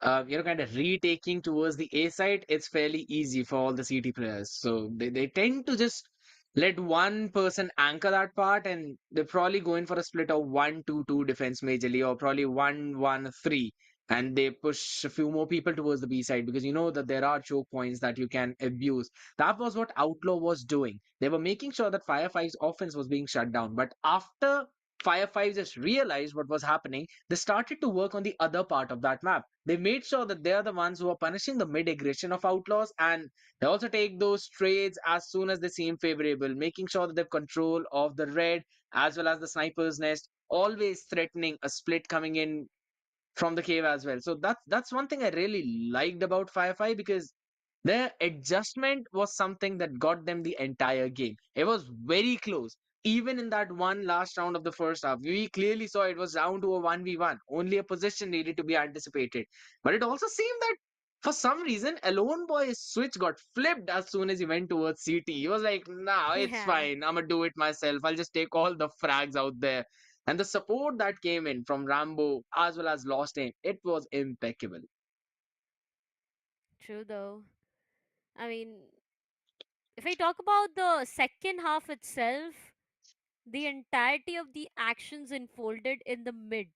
kind of retaking towards the A side, it's fairly easy for all the CT players. So they tend to just let one person anchor that part, and they're probably going for a split of 1-2-2 defense majorly, or probably 1-1-3. And they push a few more people towards the B side because you know that there are choke points that you can abuse. That was what Outlaw was doing. They were making sure that Fire 5's offense was being shut down. But after Fire 5 just realized what was happening, they started to work on the other part of that map. They made sure that they are the ones who are punishing the mid aggression of Outlaws, and they also take those trades as soon as they seem favorable, making sure that they have control of the red as well as the sniper's nest, always threatening a split coming in from the cave as well. So that's one thing I really liked about Firefly, because their adjustment was something that got them the entire game. It was very close. Even in that one last round of the first half, we clearly saw it was down to a 1v1. Only a position needed to be anticipated. But it also seemed that for some reason, Alone Boy's switch got flipped as soon as he went towards CT. He was like, nah, it's Yeah. fine. I'm gonna do it myself. I'll just take all the frags out there. And the support that came in from Rambo as well as Lost Aim, it was impeccable. True, though. I mean, if I talk about the second half itself, the entirety of the actions unfolded in the mid.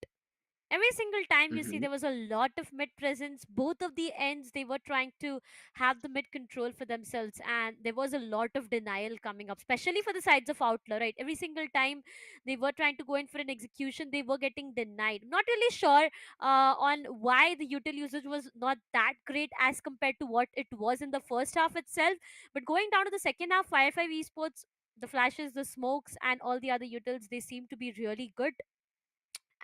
Every single time you see Hmm. there was a lot of mid presence. Both of the ends, they were trying to have the mid control for themselves, and there was a lot of denial coming up, especially for the sides of Outlaw, right? Every single time they were trying to go in for an execution, they were getting denied. I'm not really sure on why the util usage was not that great as compared to what it was in the first half itself, but going down to the second half, Fire 5 Esports, the flashes, the smokes, and all the other utils, they seem to be really good.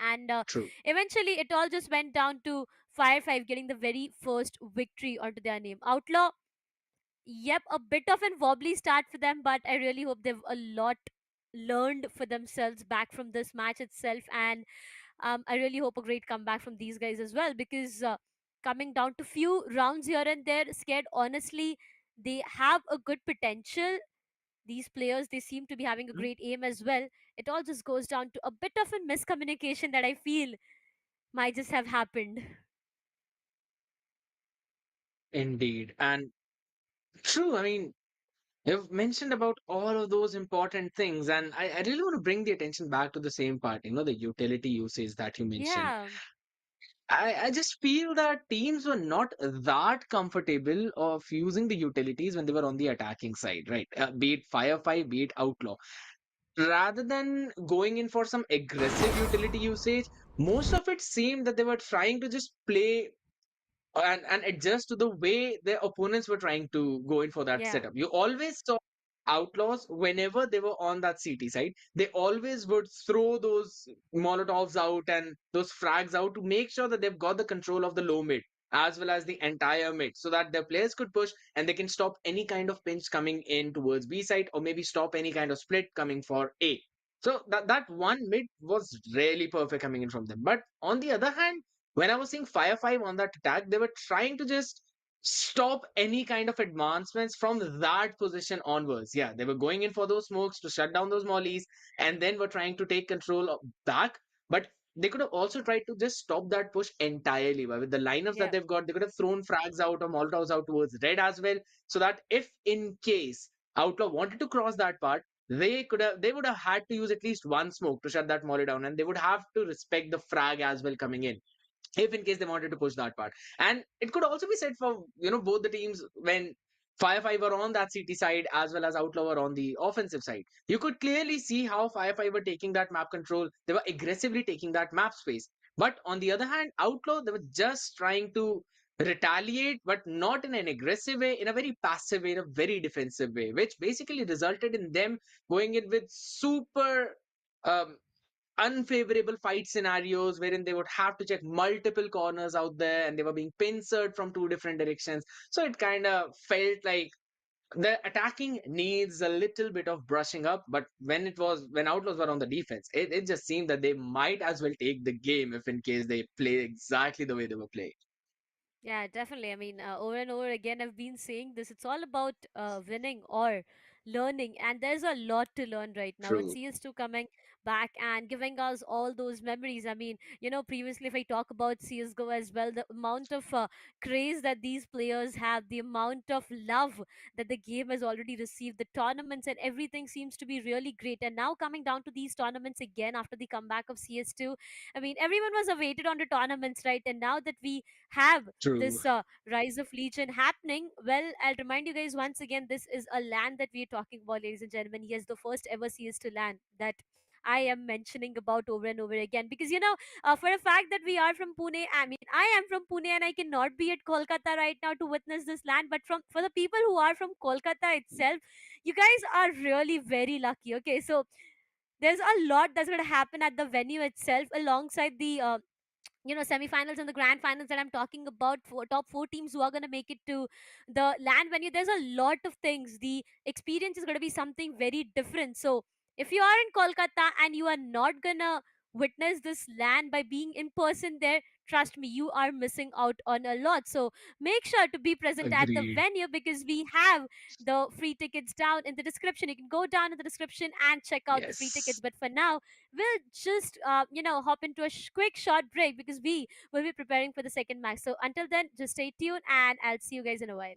And True. eventually it all just went down to Fire 5 getting the very first victory onto their name. Outlaw, yep, a bit of an wobbly start for them, but I really hope they've a lot learned for themselves back from this match itself. And I really hope a great comeback from these guys as well, because coming down to few rounds here and there, scared, honestly, they have a good potential. These players, they seem to be having a Mhm. great aim as well. It all just goes down to a bit of a miscommunication that I feel Might just have happened. Indeed. And true, I mean, you've mentioned about all of those important things, and I really want to bring the attention back to the same part, the utility usage that you mentioned. Yeah, I just feel that teams were not that comfortable of using the utilities when they were on the attacking side, right? Be it Firefight, be it Outlaw. Rather than going in for some aggressive utility usage, most of it seemed that they were trying to just play and adjust to the way their opponents were trying to go in for that yeah, setup. You always saw outlaws whenever they were on that CT side, they always would throw those molotovs out and those frags out to make sure that they've got the control of the low mid as well as the entire mid so that their players could push and they can stop any kind of pinch coming in towards B side or maybe stop any kind of split coming for A. So that one mid was really perfect coming in from them. But on the other hand, when I was seeing Fire 5 on that attack, they were trying to just stop any kind of advancements from that position onwards. Yeah, they were going in for those smokes to shut down those mollies and then were trying to take control of back. But they could have also tried to just stop that push entirely. But with the lineups that yeah, they've got, they could have thrown frags out or molotovs out towards red as well. So that if in case Outlaw wanted to cross that part, they would have had to use at least one smoke to shut that molly down, and they would have to respect the frag as well coming in if in case they wanted to push that part. And it could also be said for both the teams when Firefive were on that CT side as well as Outlaw were on the offensive side. You could clearly see how Firefive were taking that map control. They were aggressively taking that map space. But on the other hand, Outlaw, they were just trying to retaliate, but not in an aggressive way, in a very passive way, in a very defensive way, which basically resulted in them going in with super um, unfavorable fight scenarios wherein they would have to check multiple corners out there and they were being pincered from two different directions. So it kind of felt like the attacking needs a little bit of brushing up. But when Outlaws were on the defense, it just seemed that they might as well take the game if in case they play exactly the way they were playing. yeah, definitely. I mean, over and over again, I've been saying this. It's all about winning or learning, and there's a lot to learn right now. With True. CS2 coming back and giving us all those memories. I mean, previously, if I talk about CSGO as well, the amount of craze that these players have, the amount of love that the game has already received, the tournaments and everything seems to be really great. And now coming down to these tournaments again after the comeback of CS2, I mean, everyone was awaited on the tournaments, right? And now that we have True. this rise of legion happening, well, I'll remind you guys once again, this is a land that we are talking about, ladies and gentlemen. Yes, the first ever CS2 land that I am mentioning about over and over again, because for a fact that we are from Pune, I mean, I am from Pune and I cannot be at Kolkata right now to witness this land, but for the people who are from Kolkata itself, you guys are really very lucky. Okay, so there's a lot that's going to happen at the venue itself alongside the semifinals and the grand finals that I'm talking about, for top four teams who are going to make it to the land venue. There's a lot of things. The experience is going to be something very different. So if you are in Kolkata and you are not going to witness this land by being in person there, trust me, you are missing out on a lot. So make sure to be present at the Agreed. venue, because we have the free tickets down in the description. You can go down in the description and check out the free tickets. Yes. But for now, we'll just hop into a quick short break, because we will be preparing for the second match. So until then, just stay tuned and I'll see you guys in a while.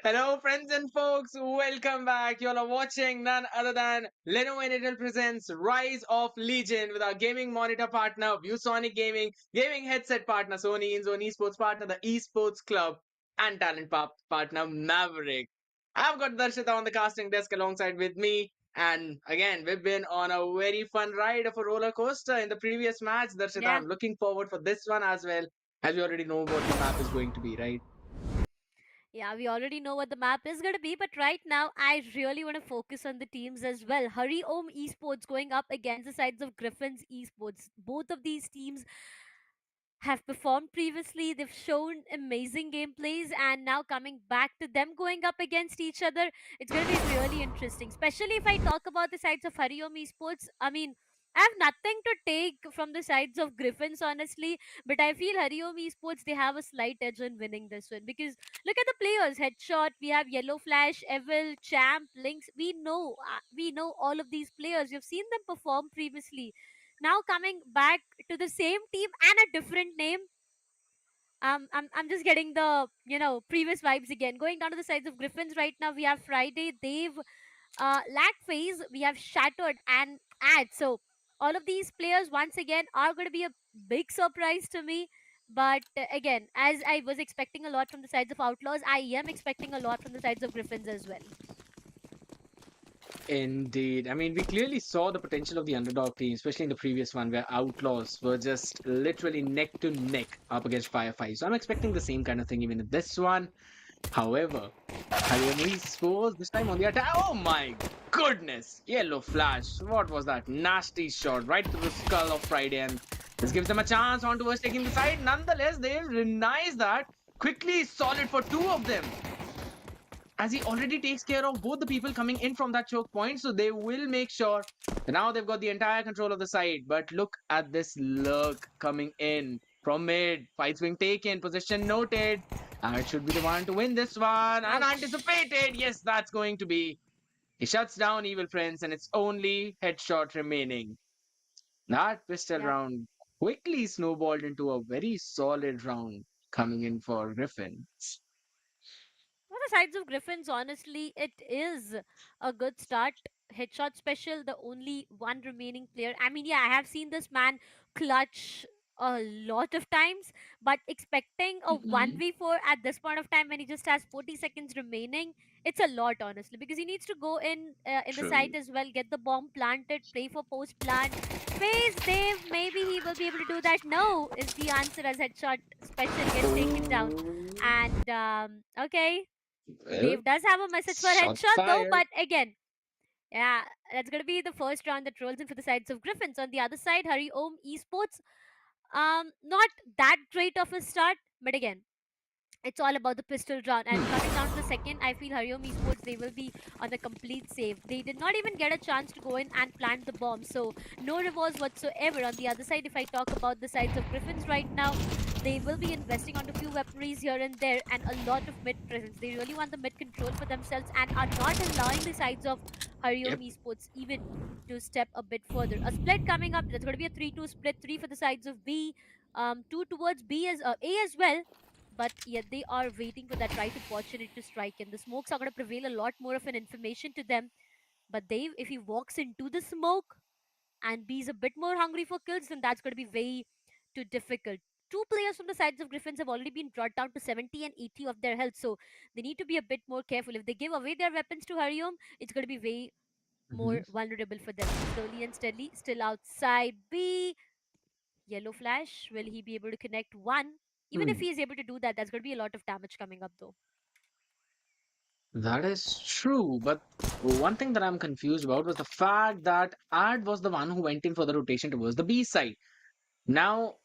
Hello, friends and folks. Welcome back. You all are watching none other than Lenovo Intel presents Rise of Legion with our gaming monitor partner, ViewSonic Gaming, gaming headset partner, Sony InZone Esports partner, the Esports Club, and talent partner, Maverick. I've got Darshita on the casting desk alongside with me. And again, we've been on a very fun ride of a roller coaster in the previous match. Darshita, Yeah. I'm looking forward for this one as well, as we already know what the map is going to be, right? Yeah, we already know what the map is going to be, but right now I really want to focus on the teams as well. Hurry Om Esports going up against the sides of Griffins Esports. Both of these teams have performed previously. They've shown amazing gameplays, and now coming back to them going up against each other, it's going to be really interesting. Especially if I talk about the sides of Hariom Esports. I mean, I have nothing to take from the sides of Griffins, honestly, but I feel Hariom Esports they have a slight edge in winning this one because look at the players. Headshot, we have Yellow Flash, Evil, Champ, Lynx. We know all of these players. You've seen them perform previously. Now coming back to the same team and a different name. I'm just getting the previous vibes again. Going down to the sides of Griffins right now, we have Friday, Dave, Lack Phase, we have Shattered and Ad. So all of these players once again are going to be a big surprise to me. But again, as I was expecting a lot from the sides of Outlaws, I am expecting a lot from the sides of Griffins as well. Indeed. I mean, we clearly saw the potential of the underdog team, especially in the previous one where Outlaws were just literally neck to neck up against Fireflies. So I'm expecting the same kind of thing even in this one. However, Hayami scores this time on the attack. Oh my goodness! Yellow Flash. What was that? Nasty shot right through the skull of Friday. And this gives them a chance on towards taking the side. Nonetheless, they denies that. Quickly solid for two of them, as he already takes care of both the people coming in from that choke point. So they will make sure that now they've got the entire control of the side. But look at this lurk coming in from mid. Fight swing taken, position noted. It should be the one to win this one. And Ouch. anticipated. Yes, that's going to be. He shuts down Evil Prince, and it's only headshot remaining. That pistol Yep. round quickly snowballed into a very solid round coming in for Griffin. For the sides of Griffins, honestly, it is a good start. Headshot special, the only one remaining player. I mean, yeah, I have seen this man clutch a lot of times, but expecting a Mhm. 1v4 at this point of time when he just has 40 seconds remaining, it's a lot, honestly, because he needs to go in the site True. as well, get the bomb planted, pray for post plant. Phase Dave, maybe he will be able to do that. No, is the answer as headshot special gets taken down. Oh, And okay, well, Dave does have a message for shots headshot though, fired. but again, yeah, that's gonna be the first round that rolls in for the sides of Griffins. On the other side, Hari Om Esports, not that great of a start, but again, It's all about the pistol round. And coming down to the second, I feel Hariom Esports, they will be on the complete save. They did not even get a chance to go in and plant the bomb. So no rewards whatsoever. On the other side, if I talk about the sides of Griffins right now, they will be investing onto few weaponries here and there and a lot of mid presence. They really want the mid control for themselves and are not allowing the sides of Yep. Hariom Esports even to step a bit further. A split coming up. There's going to be a 3-2 split, 3 for the sides of B, 2 towards B as A as well, but yet they are waiting for that right opportunity to strike in. The smokes are going to prevail a lot more of an information to them. But Dave, if he walks into the smoke and be a bit more hungry for kills, then that's going to be very too difficult. Two players from the sides of Griffins have already been brought down to 70 and 80 of their health, so they need to be a bit more careful. If they give away their weapons to Hariom, it's going to be way Hmm. more vulnerable for them. Slowly and steadily, still outside B. Yellow flash. Will he be able to connect one? Even if Hmm. he is able to do that, that's going to be a lot of damage coming up though. That is true, but one thing that I'm confused about was the fact that Ad was the one who went in for the rotation towards the B side. Now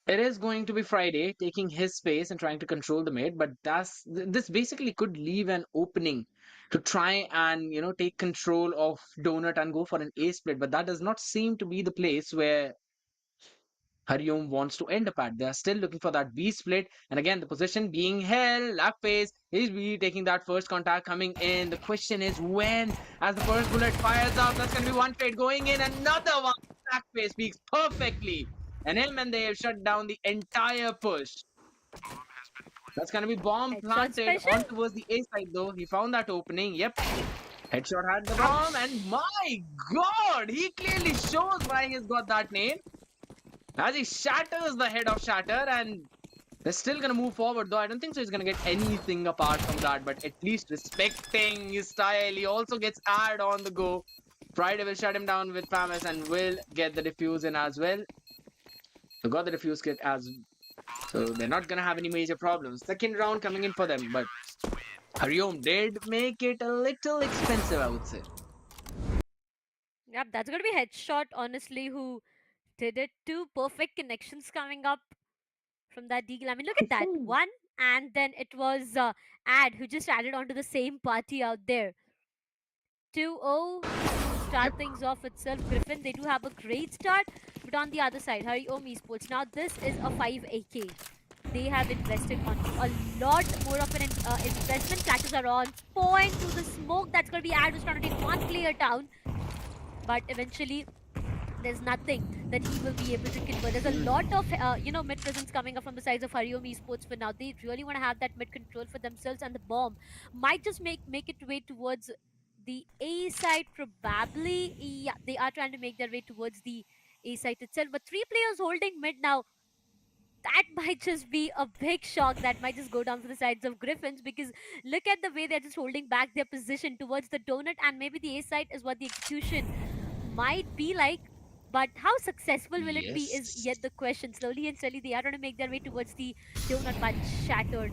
it is going to be Friday, taking his space and trying to control the mid, but this basically could leave an opening to try and take control of Donut and go for an A split, but that does not seem to be the place where Hariom wants to end up at. They are still looking for that B split. And again, the position being held, left phase, is B taking that first contact coming in. The question is when, as the first bullet fires up, that's going to be one trade going in, another one. Back phase speaks perfectly. And him and they have shut down the entire push. That's going to be bomb Headshot planted special? on towards the A side though. He found that opening. Yep. Headshot had the bomb, and Ouch! my god, he clearly shows why he's got that name as he shatters the head of Shatter, and they're still gonna move forward though. I don't think so he's gonna get anything apart from that, but at least respecting his style. He also gets ad on the go. Friday will shut him down with Famis and will get the defuse in as well. So got the defuse kit as, so they're not gonna have any major problems. Second round coming in for them, but Hariom did make it a little expensive, I would say. Yep, that's gonna be headshot, honestly, who did it too. Perfect connections coming up from that deagle. I mean, look at that. One, and then it was Ad who just added onto the same party out there. 2-0 to start Yep. things off itself. Griffin, they do have a great start, but on the other side, Hariom Esports. Now, this is a 5 AK. They have invested onto a lot more of an investment. Flashes are on point to the smoke. That's going to be Ad who's trying to take one player down, but eventually there's nothing that he will be able to convert. There's a lot of mid presence coming up from the sides of Hariom Esports for now. They really want to have that mid control for themselves, and the bomb might just make it way towards the A side probably. Yeah, they are trying to make their way towards the A side itself, but three players holding mid now. That might just be a big shock. That might just go down for the sides of Griffins, because look at the way they're just holding back their position towards the donut, and maybe the A side is what the execution might be like. But how successful will it be is Yes. yet the question. Slowly and steadily, they are trying to make their way towards the donut, but shattered.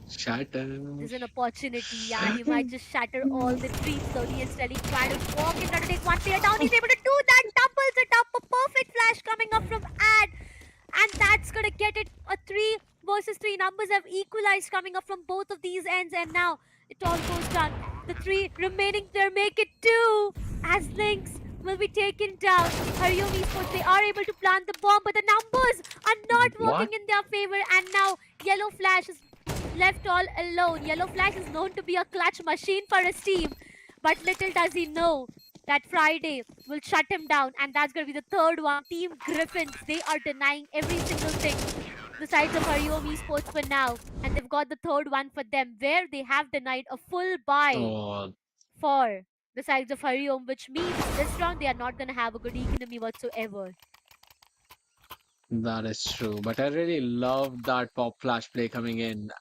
Shatter. There's an opportunity. Yeah, he might just shatter all the trees slowly and steadily. Trying to walk in, trying to take one player down. He's able to do that. Doubles it up. A perfect flash coming up from Ad. And that's going to get it. A 3 versus 3. Numbers have equalized coming up from both of these ends. And now it all goes down. The 3 remaining there make it 2. As Lynx will be taken down. Hariom Esports, they are able to plant the bomb, but the numbers are not What? working in their favor. And now Yellow Flash is left all alone. Yellow Flash is known to be a clutch machine for his team, but little does he know that Friday will shut him down, and that's going to be the third one. Team Griffins, they are denying every single thing. The sides of Hariom Esports for now, and they've got the third one for them, where they have denied a full buy Oh, for the sides of Hariom, which means this round they are not going to have a good economy whatsoever. that is true, but I really love that pop flash play coming in,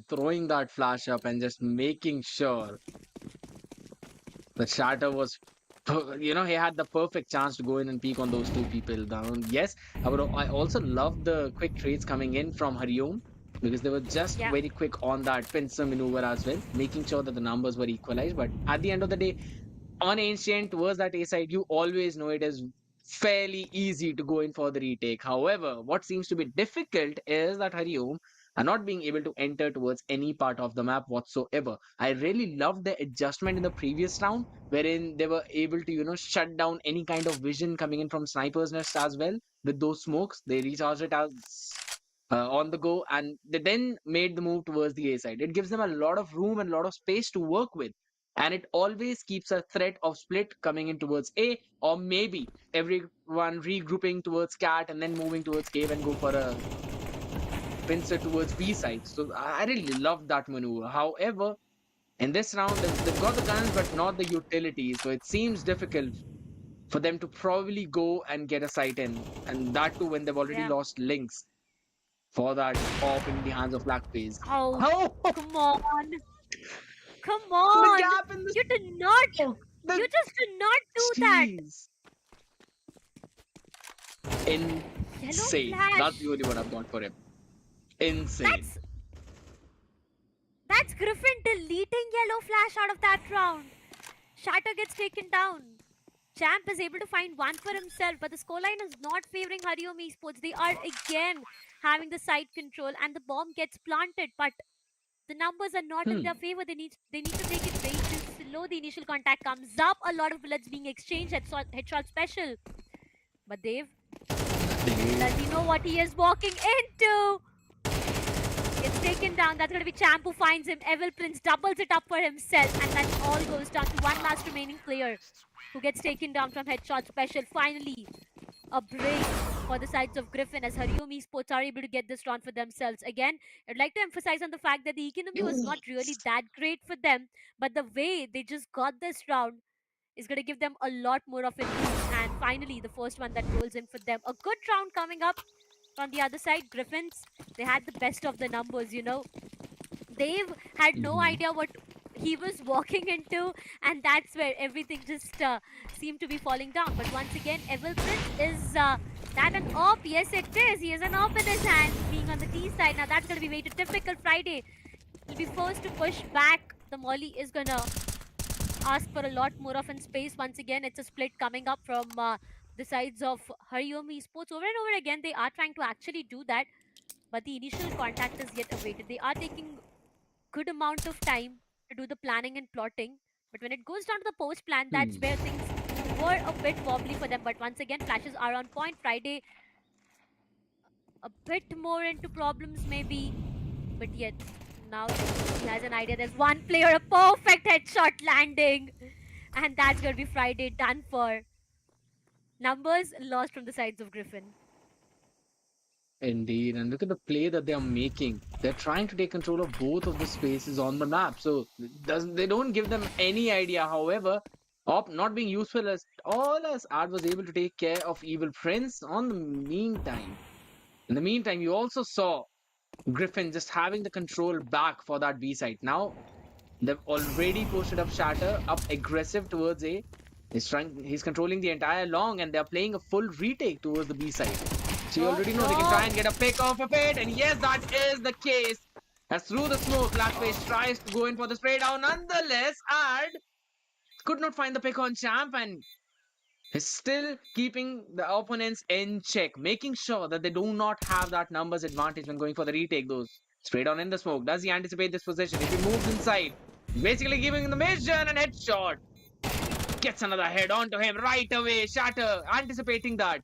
throwing that flash up and just making sure the shatter was, he had the perfect chance to go in and peek on those two people down. Yes, I also love the quick trades coming in from Hariom because they were just Yeah. very quick on that pincer maneuver as well, making sure that the numbers were equalized. But at the end of the day, on Ancient towards that A side, you always know it is fairly easy to go in for the retake. However, what seems to be difficult is that Hariom and not being able to enter towards any part of the map whatsoever. I really loved the adjustment in the previous round, wherein they were able to, shut down any kind of vision coming in from snipers' nests as well. With those smokes, they recharged it as on the go, and they then made the move towards the A side. It gives them a lot of room and a lot of space to work with, and it always keeps a threat of split coming in towards A, or maybe everyone regrouping towards cat and then moving towards cave and go for a pincer towards B side. So I really love that maneuver. However, in this round, they've got the guns but not the utility, so it seems difficult for them to probably go and get a sight in, and that too when they've already Yeah. lost links for that off in the hands of Blackface. Oh, Oh, come on. Come the on. gap in the You did not. smoke. The You just did not do that. jeez. Yellow Insane. flash. That's the only word I've got for him. Insane. That's Griffin deleting yellow flash out of that round. Shatter gets taken down. Champ is able to find one for himself, but the scoreline is not favoring Hariom Esports. They are again having the side control, and the bomb gets planted, but the numbers are not in their favor. They need to take it way too slow. The initial contact comes up, a lot of bullets being exchanged, headshot special. But Dave, does he know what he is walking into? Gets taken down. That's going to be Champ who finds him. Evil Prince doubles it up for himself, and that all goes down to one last remaining player who gets taken down from headshot special. Finally, a break for the sides of Griffin as Hariom Esports are able to get this round for themselves. Again, I'd like to emphasize on the fact that the economy was not really that great for them, but the way they just got this round is going to give them a lot more of a boost. And finally, the first one that rolls in for them. A good round coming up from the other side. Griffins, they had the best of the numbers, They've had no idea what he was walking into, and that's where everything just seemed to be falling down. But once again, Evil Prince is that an op? Yes, it is. He has an op in his hand, being on the T side. Now that's going to be way too difficult. Friday, he'll be forced to push back. The Molly is going to ask for a lot more of in space. Once again, it's a split coming up from the sides of Hariom Esports. Over and over again, they are trying to actually do that, but the initial contact is yet awaited. They are taking good amount of time to do the planning and plotting, but when it goes down to the post plan, that's where things were a bit wobbly for them. But once again, flashes are on point. Friday a bit more into problems maybe, but yet now he has an idea. There's one player, a perfect headshot landing, and that's going to be Friday done for. Numbers lost from the sides of Griffin. Indeed, and look at the play that they are making. They're trying to take control of both of the spaces on the map, so they don't give them any idea. However, Op not being useful as all as Art was able to take care of Evil Prince on the meantime. In the meantime, you also saw Griffin just having the control back for that B side. Now they've already posted up Shatter up aggressive towards A. He's controlling the entire long, and they're playing a full retake towards the B side. So you already know they can try and get a pick off of it, and yes, that is the case. As through the smoke, Blackface tries to go in for the spray down. Nonetheless, Ad could not find the pick on Champ, and is still keeping the opponents in check, making sure that they do not have that numbers advantage when going for the retake. Those spray down in the smoke. Does he anticipate this position? If he moves inside, he's basically giving him the mission and headshot. Gets another head onto him right away. Shatter anticipating that.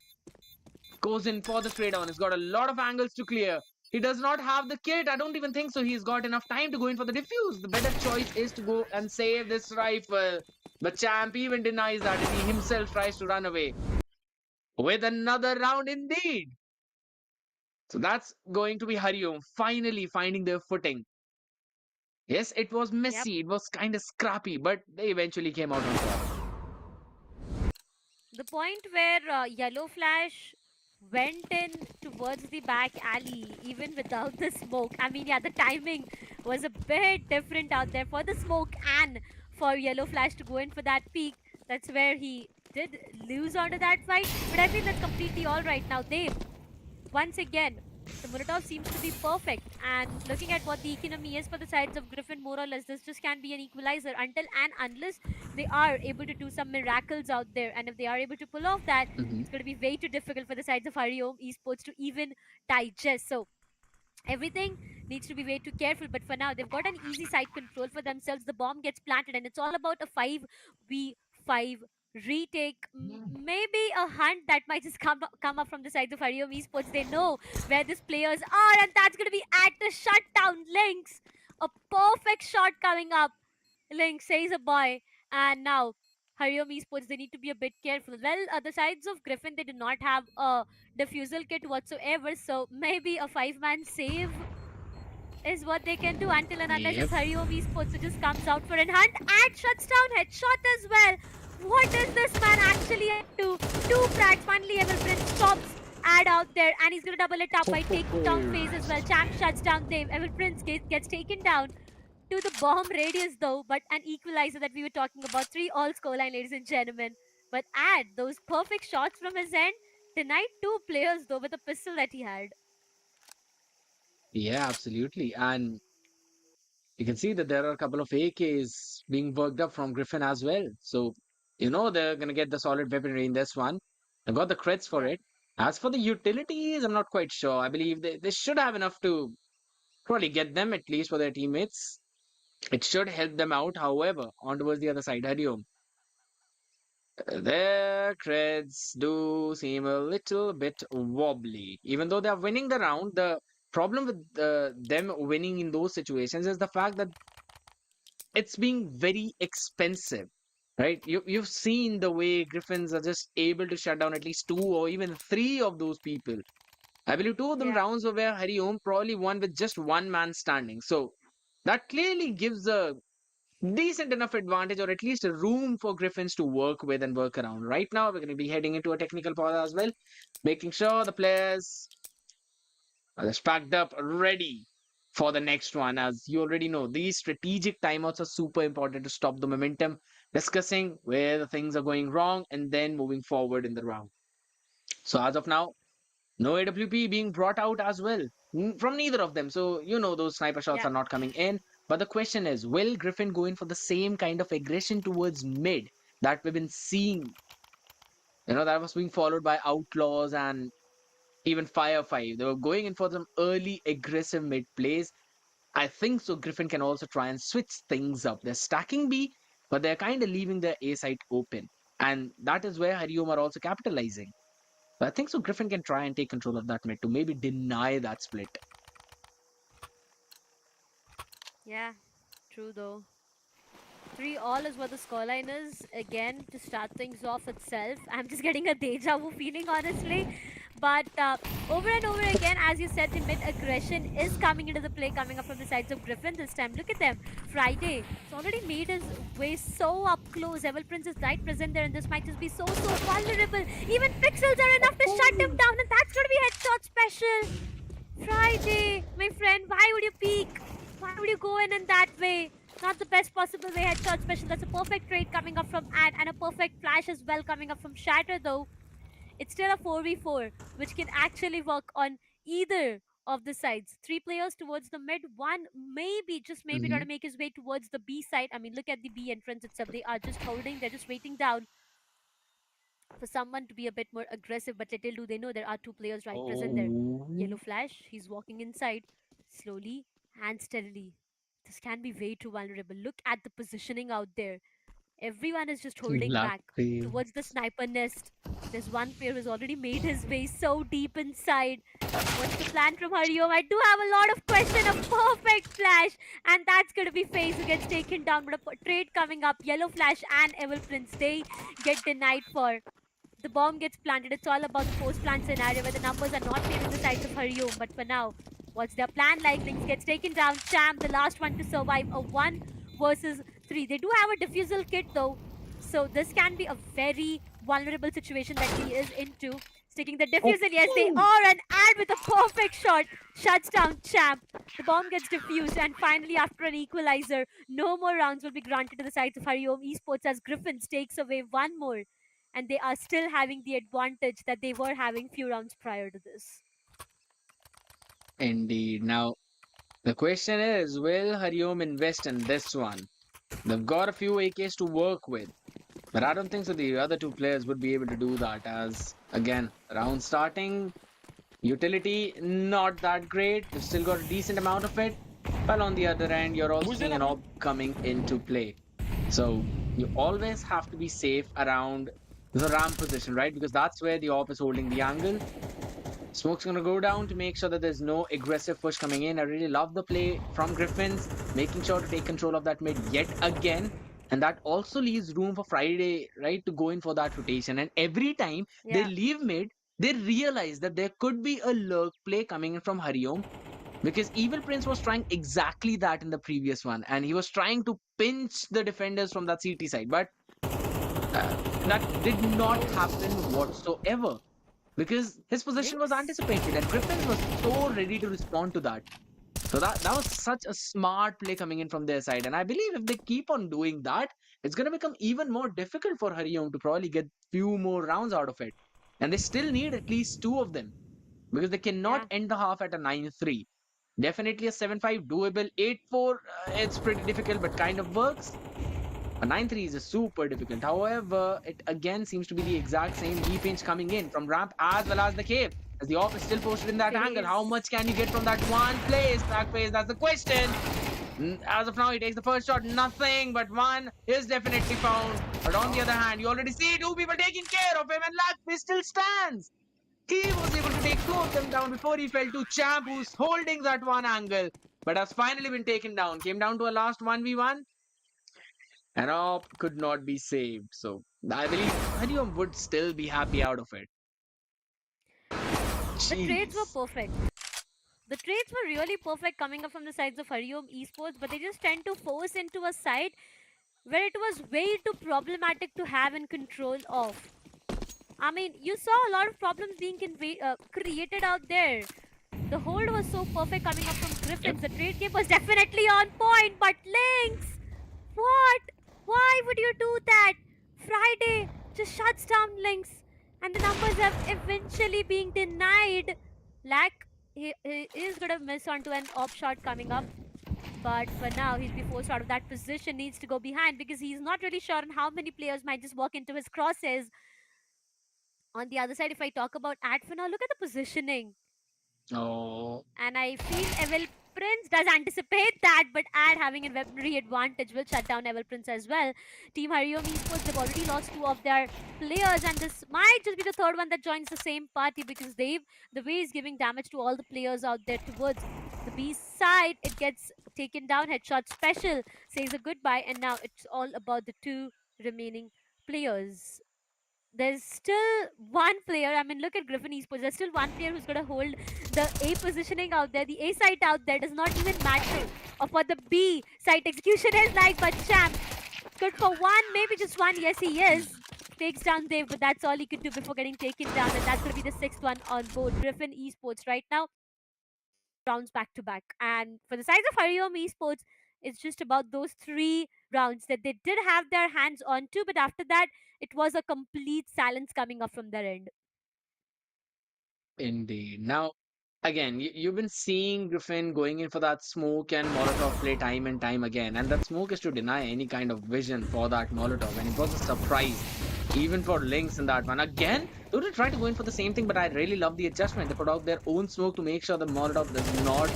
Goes in for the spray down. He's got a lot of angles to clear. He does not have the kit. I don't even think so. He's got enough time to go in for the defuse. The better choice is to go and save this rifle. But Champ even denies that as he himself tries to run away. With another round indeed. So that's going to be Hariom finally finding their footing. Yes, it was messy. It was kind of scrappy, but they eventually came out on top. The point where Yellow Flash went in towards the back alley even without the smoke. I mean, yeah, the timing was a bit different out there for the smoke and for Yellow Flash to go in for that peak. That's where he did lose onto that fight, but I think that's completely alright now. Once again, the Molotov seems to be perfect, and looking at what the economy is for the sides of Griffin, more or less, this just can't be an equalizer until and unless they are able to do some miracles out there. And if they are able to pull off that, it's going to be way too difficult for the sides of Hariom Esports to even digest. So everything needs to be way too careful. But for now, they've got an easy side control for themselves. The bomb gets planted, and it's all about a 5v5 retake. Maybe a hunt that might just come up from the sides of Hariom Esports. They know where these players are, and that's going to be at the shutdown. Links, a perfect shot coming up. Link says a boy, and now Hariom Esports, they need to be a bit careful. Well, the sides of Griffin, they do not have a defusal kit whatsoever, so maybe a 5-man save is what they can do until and unless Yep. it's Hariom Esports who just comes out for a hunt and shuts down headshot as well. What is this man actually up to? Two frags, finally Evil Prince stops Ad out there, and he's gonna double it up by taking down FaZe as well. Champ shuts down Dave. Evil Prince gets taken down to the bomb radius though, but an equalizer that we were talking about. 3-all scoreline, ladies and gentlemen. But Ad, those perfect shots from his end, denied two players though with the pistol that he had. Yeah, absolutely. And you can see that there are a couple of AKs being worked up from Griffin as well. So, they're going to get the solid weaponry in this one. I got the crits for Yeah. it. As for the utilities, I'm not quite sure. I believe they should have enough to probably get them, at least for their teammates. It should help them out. However, on towards the other side, Hariom. Their creds do seem a little bit wobbly. Even though they are winning the round, the problem with them winning in those situations is the fact that it's being very expensive, right? You've seen the way Griffins are just able to shut down at least two or even three of those people. I believe two of them Yeah. rounds were where Hariom probably won with just one man standing. So that clearly gives a decent enough advantage, or at least a room for Griffins to work with and work around. Right now, we're going to be heading into a technical pause as well, making sure the players are just packed up, ready for the next one. As you already know, these strategic timeouts are super important to stop the momentum, discussing where the things are going wrong, and then moving forward in the round. So, as of now, no AWP being brought out as well from neither of them. So, those sniper shots Yeah. are not coming in. But the question is, will Griffin go in for the same kind of aggression towards mid that we've been seeing? That was being followed by Outlaws and even Fire 5. They were going in for some early aggressive mid plays. I think so. Griffin can also try and switch things up. They're stacking B, but they're kind of leaving their A site open. And that is where Hariom are also capitalizing. But I think so. Griffin can try and take control of that mid to maybe deny that split. Yeah. True though. 3-all is what the scoreline is. Again, to start things off itself. I'm just getting a deja vu feeling, honestly. But over and over again, as you said, the mid aggression is coming into the play, coming up from the sides of Griffin this time. Look at them. Friday, it's already made his way so up close. Evil Prince is right present there, and this might just be so vulnerable. Even pixels are enough to shut him down, and that's going to be headshot special. Friday, my friend, why would you peek? Why would you go in that way? Not the best possible way. Headshot special. That's a perfect trade coming up from Ad, and a perfect flash as well coming up from Shatter though. It's still a 4v4, which can actually work on either of the sides. Three players towards the mid, one maybe, just maybe, try Hmm. to make his way towards the B side. I mean, look at the B entrance itself. They are just holding, they're just waiting down for someone to be a bit more aggressive, but little do they know there are two players right present there. Oh. Yellow flash, he's walking inside slowly and steadily. This can be way too vulnerable. Look at the positioning out there. Everyone is just holding Luck back towards the fails. sniper nest. There's one player who's already made his way so deep inside. What's the plan from Hariom? I do have a lot of question. A perfect flash, and that's gonna be FaZe who gets taken down. But a trade coming up. Yellow flash and Evil Prince, they get denied for. The bomb gets planted. It's all about the post-plant scenario where the numbers are not favoring the sides of Hariom. But for now, what's their plan like? Lynx gets taken down. Champ, the last one to survive. A 1 versus 3. They do have a diffusal kit though. So this can be a very vulnerable situation that he is into. Sticking the diffusal, yes they are, and Ad with a perfect shot shuts down Champ. The bomb gets diffused, and finally after an equalizer, no more rounds will be granted to the sides of Hariom Esports as Griffins takes away one more, and they are still having the advantage that they were having few rounds prior to this. Indeed. Now, the question is, will Hariom invest in this one? They've got a few AKs to work with, but I don't think so the other two players would be able to do that as, again, round starting, Utility, not that great. You've still got a decent amount of it. But on the other end, you're also seeing an orb coming into play. So you always have to be safe around the ramp position, right? Because that's where the orb is holding the angle. Smoke's going to go down to make sure that there's no aggressive push coming in. I really love the play from Griffins, making sure to take control of that mid yet again. And that also leaves room for Friday, right, to go in for that rotation. And every time they Yeah. leave mid, they realize that there could be a lurk play coming in from Hariom, because Evil Prince was trying exactly that in the previous one. And he was trying to pinch the defenders from that CT side. But that did not happen whatsoever, because his position was Links? anticipated and Griffins was so ready to respond to that. So that was such a smart play coming in from their side. And I believe if they keep on doing that, it's going to become even more difficult for Hariom to probably get few more rounds out of it. And they still need at least two of them, because they cannot Yeah. end the half at a 9-3. Definitely a 7-5 doable. 8-4, it's pretty difficult, but kind of works. A 9-3 is a super difficult. However, it again seems to be the exact same B pinch coming in from ramp as well as the cave. As the off is still posted in that angle, how Phase. much can you get from that one place? Back phase, that's the question. As of now, he takes the first shot, nothing, but one is definitely found. But on the other hand, you already see two people taking care of him, and Lakfish still stands. He was able to take two of them down before he fell to Champ, who's holding that one angle, but has finally been taken down. Came down to a last 1v1. And Op could not be saved. So I believe Hariom would still be happy out of it. The trades were Jeez. perfect. The trades were really perfect coming up from the sides of Hariom Esports, but they just tend to force into a side where it was way too problematic to have in control of. I mean, you saw a lot of problems being created out there. The hold was so perfect coming up from Yep. Griffins. The trade game was definitely on point, but Lynx! What? Why would you do that? Friday just shuts down Lynx, and the numbers have eventually been denied. Lack, he is going to miss onto an op shot coming up. But for now, he's be forced out of that position, needs to go behind because he's not really sure on how many players might just walk into his crosses. On the other side, if I talk about Ad for now, look at the positioning. Oh, And I feel Evil Prince does anticipate that, but Ad having a weaponry advantage will shut down Evil Prince as well. Team Hariom Esports, they've already lost two of their players, and this might just be the third one that joins the same party because Dave, the way he's giving damage to all the players out there towards the B side, it gets taken down. Headshot special says a goodbye, and now it's all about the two remaining players. There's still one player. I mean, look at Griffin Esports. There's still one player who's going to hold the A positioning out there. The A site out there does not even matter of what the B site execution is like. But Champ, good for one, maybe just one. Yes, he is. Takes down Dave, but that's all he could do before getting taken down. And that's going to be the sixth one on board. Griffin Esports right now rounds back to back. And for the size of Hariom Esports, it's just about those three rounds that they did have their hands on to, but after that, it was a complete silence coming up from their end. indeed. Now, again, you've been seeing Griffin going in for that smoke and Molotov play time and time again. And that smoke is to deny any kind of vision for that Molotov. And it was a surprise, even for Lynx in that one. Again, they would try to go in for the same thing, but I really love the adjustment. They put out their own smoke to make sure the Molotov does not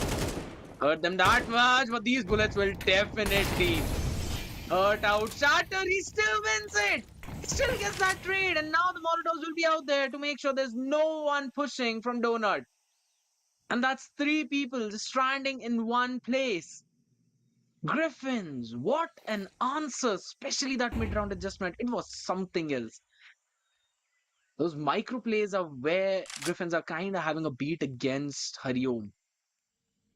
hurt them that much. But these bullets will definitely hurt out. Shatter, he still wins it. He still gets that trade, and now the Molotovs will be out there to make sure there's no one pushing from Donut. And that's three people just stranding in one place. Griffins, what an answer, especially that mid-round adjustment. It was something else. Those micro plays are where Griffins are kind of having a beat against Hariom.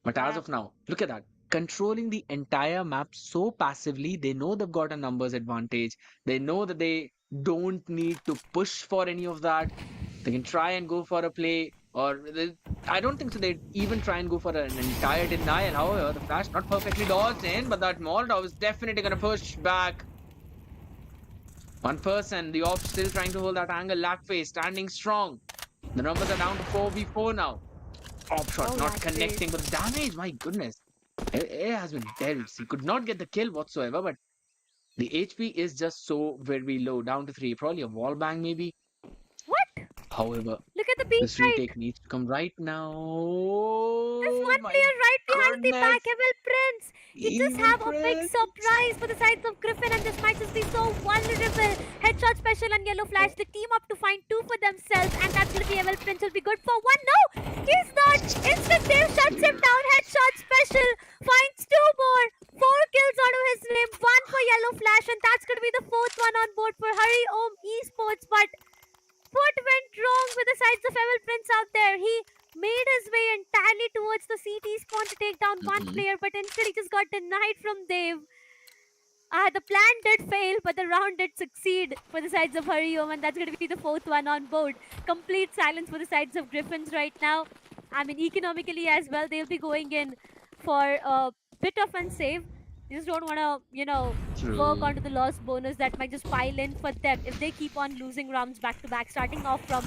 But as Yeah. of now, look at that. Controlling the entire map so passively, they know they've got a numbers advantage. They know that they don't need to push for any of that. They can try and go for a play, or I don't think so. They'd even try and go for an entire denial. However, the flash not perfectly dodged in, but that Molotov is definitely going to push back. One person, the off still trying to hold that angle. Lackface standing strong. The numbers are down to 4v4 now. Op shot Oh, not that connecting, face. but the damage, my goodness. It has been dealt. He could not get the kill whatsoever, but the HP is just so very low, down to 3. Probably a wall bang, maybe. What? However, Look at the B this side. retake needs to come right now. There's Oh one my player right behind the goodness. back, Evil Prince. He just Evil have a big Prince. surprise for the sides of Griffin, and this might just be so vulnerable. Headshot special and yellow flash. They team up to find two for themselves, and that's gonna be Evil Prince. Will be good for one. No, he's not. Instant Dave shuts him down. Headshot special finds two more. Four kills out of his name. One for yellow flash, and that's gonna be the fourth one on board for Hurry Om Esports. But what went wrong with the sides of Evil Prince out there? He made his way entirely towards the CT spawn to take down one Mhm. player, but instead he just got denied from Dave. The plan did fail, but the round did succeed for the sides of Hariom, and that's going to be the fourth one on board. Complete silence for the sides of Griffins right now. I mean, economically as well, they'll be going in for a bit of unsave. They just don't want to, work True. onto the loss bonus that might just pile in for them if they keep on losing rounds back to back, starting off from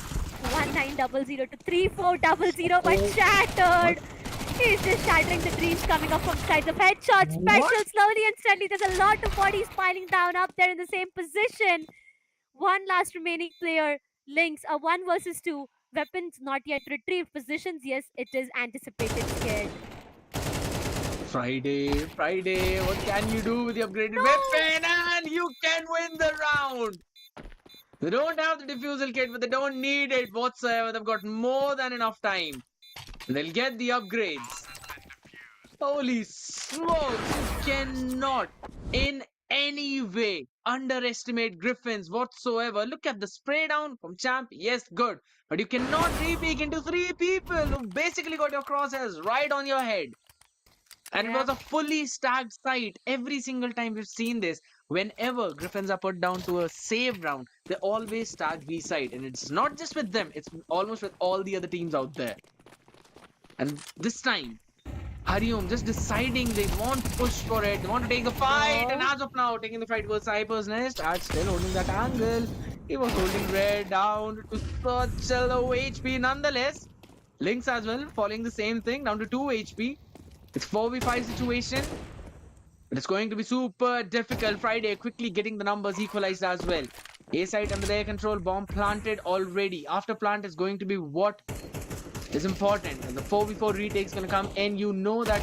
1900 to 3400, but Oh, shattered. what? He's just shattering the dreams coming up from sides of headshot special What? slowly and steadily. There's a lot of bodies piling down up there in the same position. One last remaining player. Lynx, a 1 versus 2. Weapons not yet retrieved. Positions, yes, it is anticipated. Scared. Friday, what can you do with the upgraded No! weapon? And you can win the round. They don't have the diffusal kit, but they don't need it whatsoever. They've got more than enough time. They'll get the upgrades. Holy smokes, you cannot in any way underestimate Griffins whatsoever. Look at the spray down from Champ. Yes, good. But you cannot re-peek into three people who basically got your crosshairs right on your head. And it Yeah. was a fully stacked site. Every single time we've seen this, whenever Griffins are put down to a save round, they always stack B side. And it's not just with them, it's almost with all the other teams out there. And this time, Hariom just deciding they want to push for it, they want to take the fight, and No. as of now, taking the fight towards Cypher's Nest, and still holding that angle. He was holding red down to such a low HP nonetheless. Lynx as well, following the same thing, down to 2 HP. It's 4v5 situation, but it's going to be super difficult. Friday quickly getting the numbers equalized as well. A site under their control, bomb planted already. After plant is going to be what is important. And the 4v4 retake is going to come in. You know that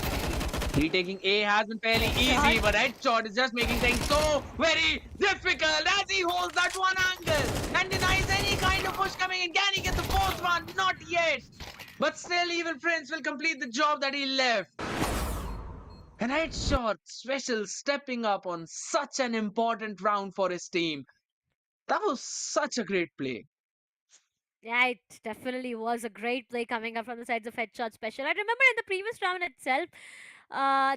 retaking A has been fairly easy, but headshot is just making things so very difficult as he holds that one angle and denies any kind of push coming in. Can he get the fourth one? Not yet. But still, Evil Prince will complete the job that he left. And headshot special stepping up on such an important round for his team. That was such a great play. Yeah, it definitely was a great play coming up from the sides of Headshot Special. I remember in the previous round itself,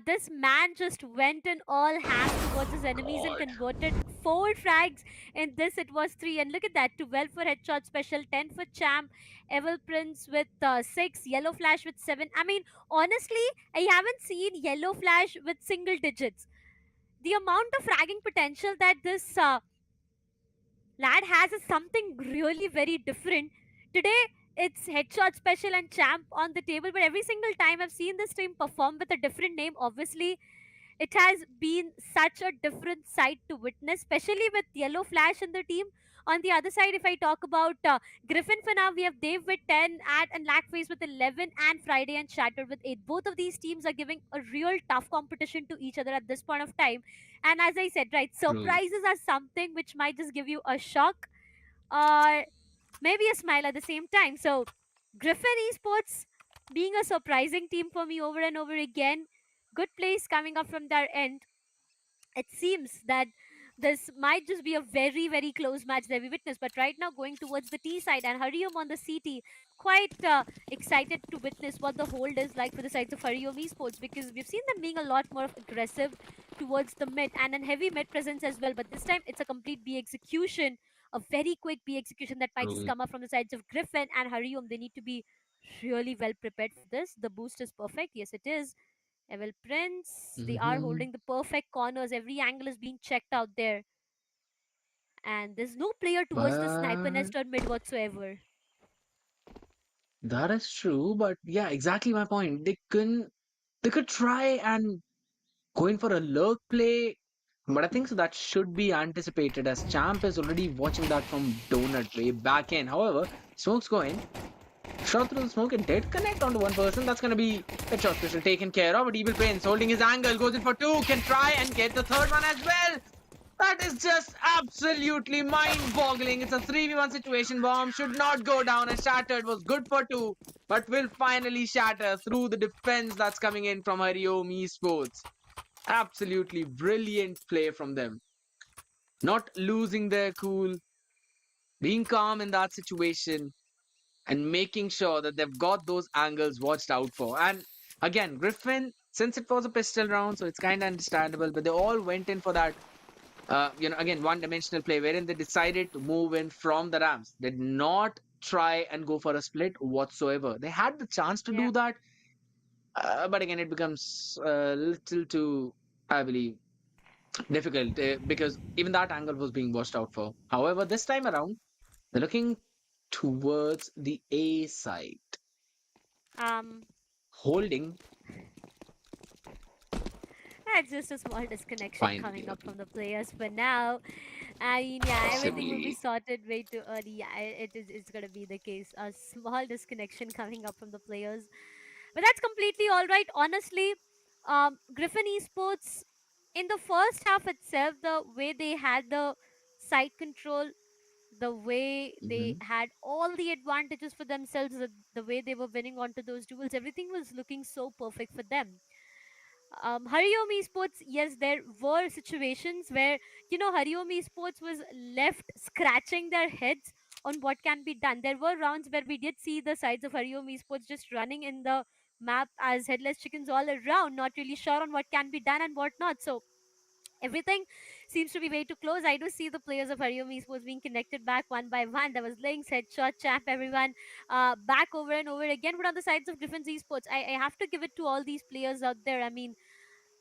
this man just went in all hands towards his enemies and God. converted 4 frags. In this, it was 3. And look at that, 12 for Headshot Special, 10 for Champ, Evil Prince with 6, Yellow Flash with 7. I mean, honestly, I haven't seen Yellow Flash with single digits. The amount of fragging potential that this lad has is something really very different. Today, it's Headshot Special and Champ on the table, but every single time I've seen this team perform with a different name, obviously, it has been such a different sight to witness, especially with Yellow Flash in the team. On the other side, if I talk about Griffin for now, we have Dave with 10, and Lackface with 11, and Friday and Shattered with 8. Both of these teams are giving a real tough competition to each other at this point of time. And as I said, right, True. surprises are something which might just give you a shock or maybe a smile at the same time. So, Griffin Esports being a surprising team for me over and over again. Good plays coming up from their end. It seems that this might just be a very, very close match that we witnessed. But right now, going towards the T side and Hariom on the CT, quite excited to witness what the hold is like for the sides of Hariom Esports, because we've seen them being a lot more aggressive towards the mid and an heavy mid presence as well. But this time, it's a complete B execution, a very quick B execution that might just True. come up from the sides of Griffin and Hariom. They need to be really well prepared for this. The boost is perfect. Yes, it is. Evil Prince, they are Mhm. holding the perfect corners. Every angle is being checked out there. And there's no player towards the sniper But nest or mid whatsoever. that is true. But yeah, exactly my point. They could try and go in for a lurk play. But I think so that should be anticipated as Champ is already watching that from Donut way back in. However, Smokes go in. Shot through the smoke. It did connect onto one person. That's going to be headshot special taken care of. But Evil Prince holding his angle. Goes in for two. Can try and get the third one as well. That is just absolutely mind-boggling. It's a 3v1 situation. Bomb should not go down and shattered. Was good for two. But will finally shatter through the defense that's coming in from Hariom Esports. Absolutely brilliant play from them. Not losing their cool, being calm in that situation, and making sure that they've got those angles watched out for. And again, Griffin, since it was a pistol round, so it's kind of understandable, but they all went in for that, again, one dimensional play wherein they decided to move in from the ramps. They did not try and go for a split whatsoever. They had the chance to Yeah. do that, but again, it becomes a little too, I believe, difficult because even that angle was being watched out for. However, this time around, they're looking towards the A side, Um, holding it's just a small disconnection finally coming up early. from the players for now. I mean, yeah, everything will be Possibly. sorted way too early. Yeah, it's gonna be the case. A small disconnection coming up from the players, but that's completely all right. Honestly, Griffin Esports in the first half itself, the way they had the side control, the way they Hmm. had all the advantages for themselves, the way they were winning onto those duels, everything was looking so perfect for them. Hariom Esports, yes, there were situations where, Hariom Esports was left scratching their heads on what can be done. There were rounds where we did see the sides of Hariom Esports just running in the map as headless chickens all around, not really sure on what can be done and what not. So everything seems to be way too close. I do see the players of Hariom Esports being connected back one by one. There was links, headshot, champ, everyone back over and over again. But on the sides of Griffins Esports, I have to give it to all these players out there. I mean,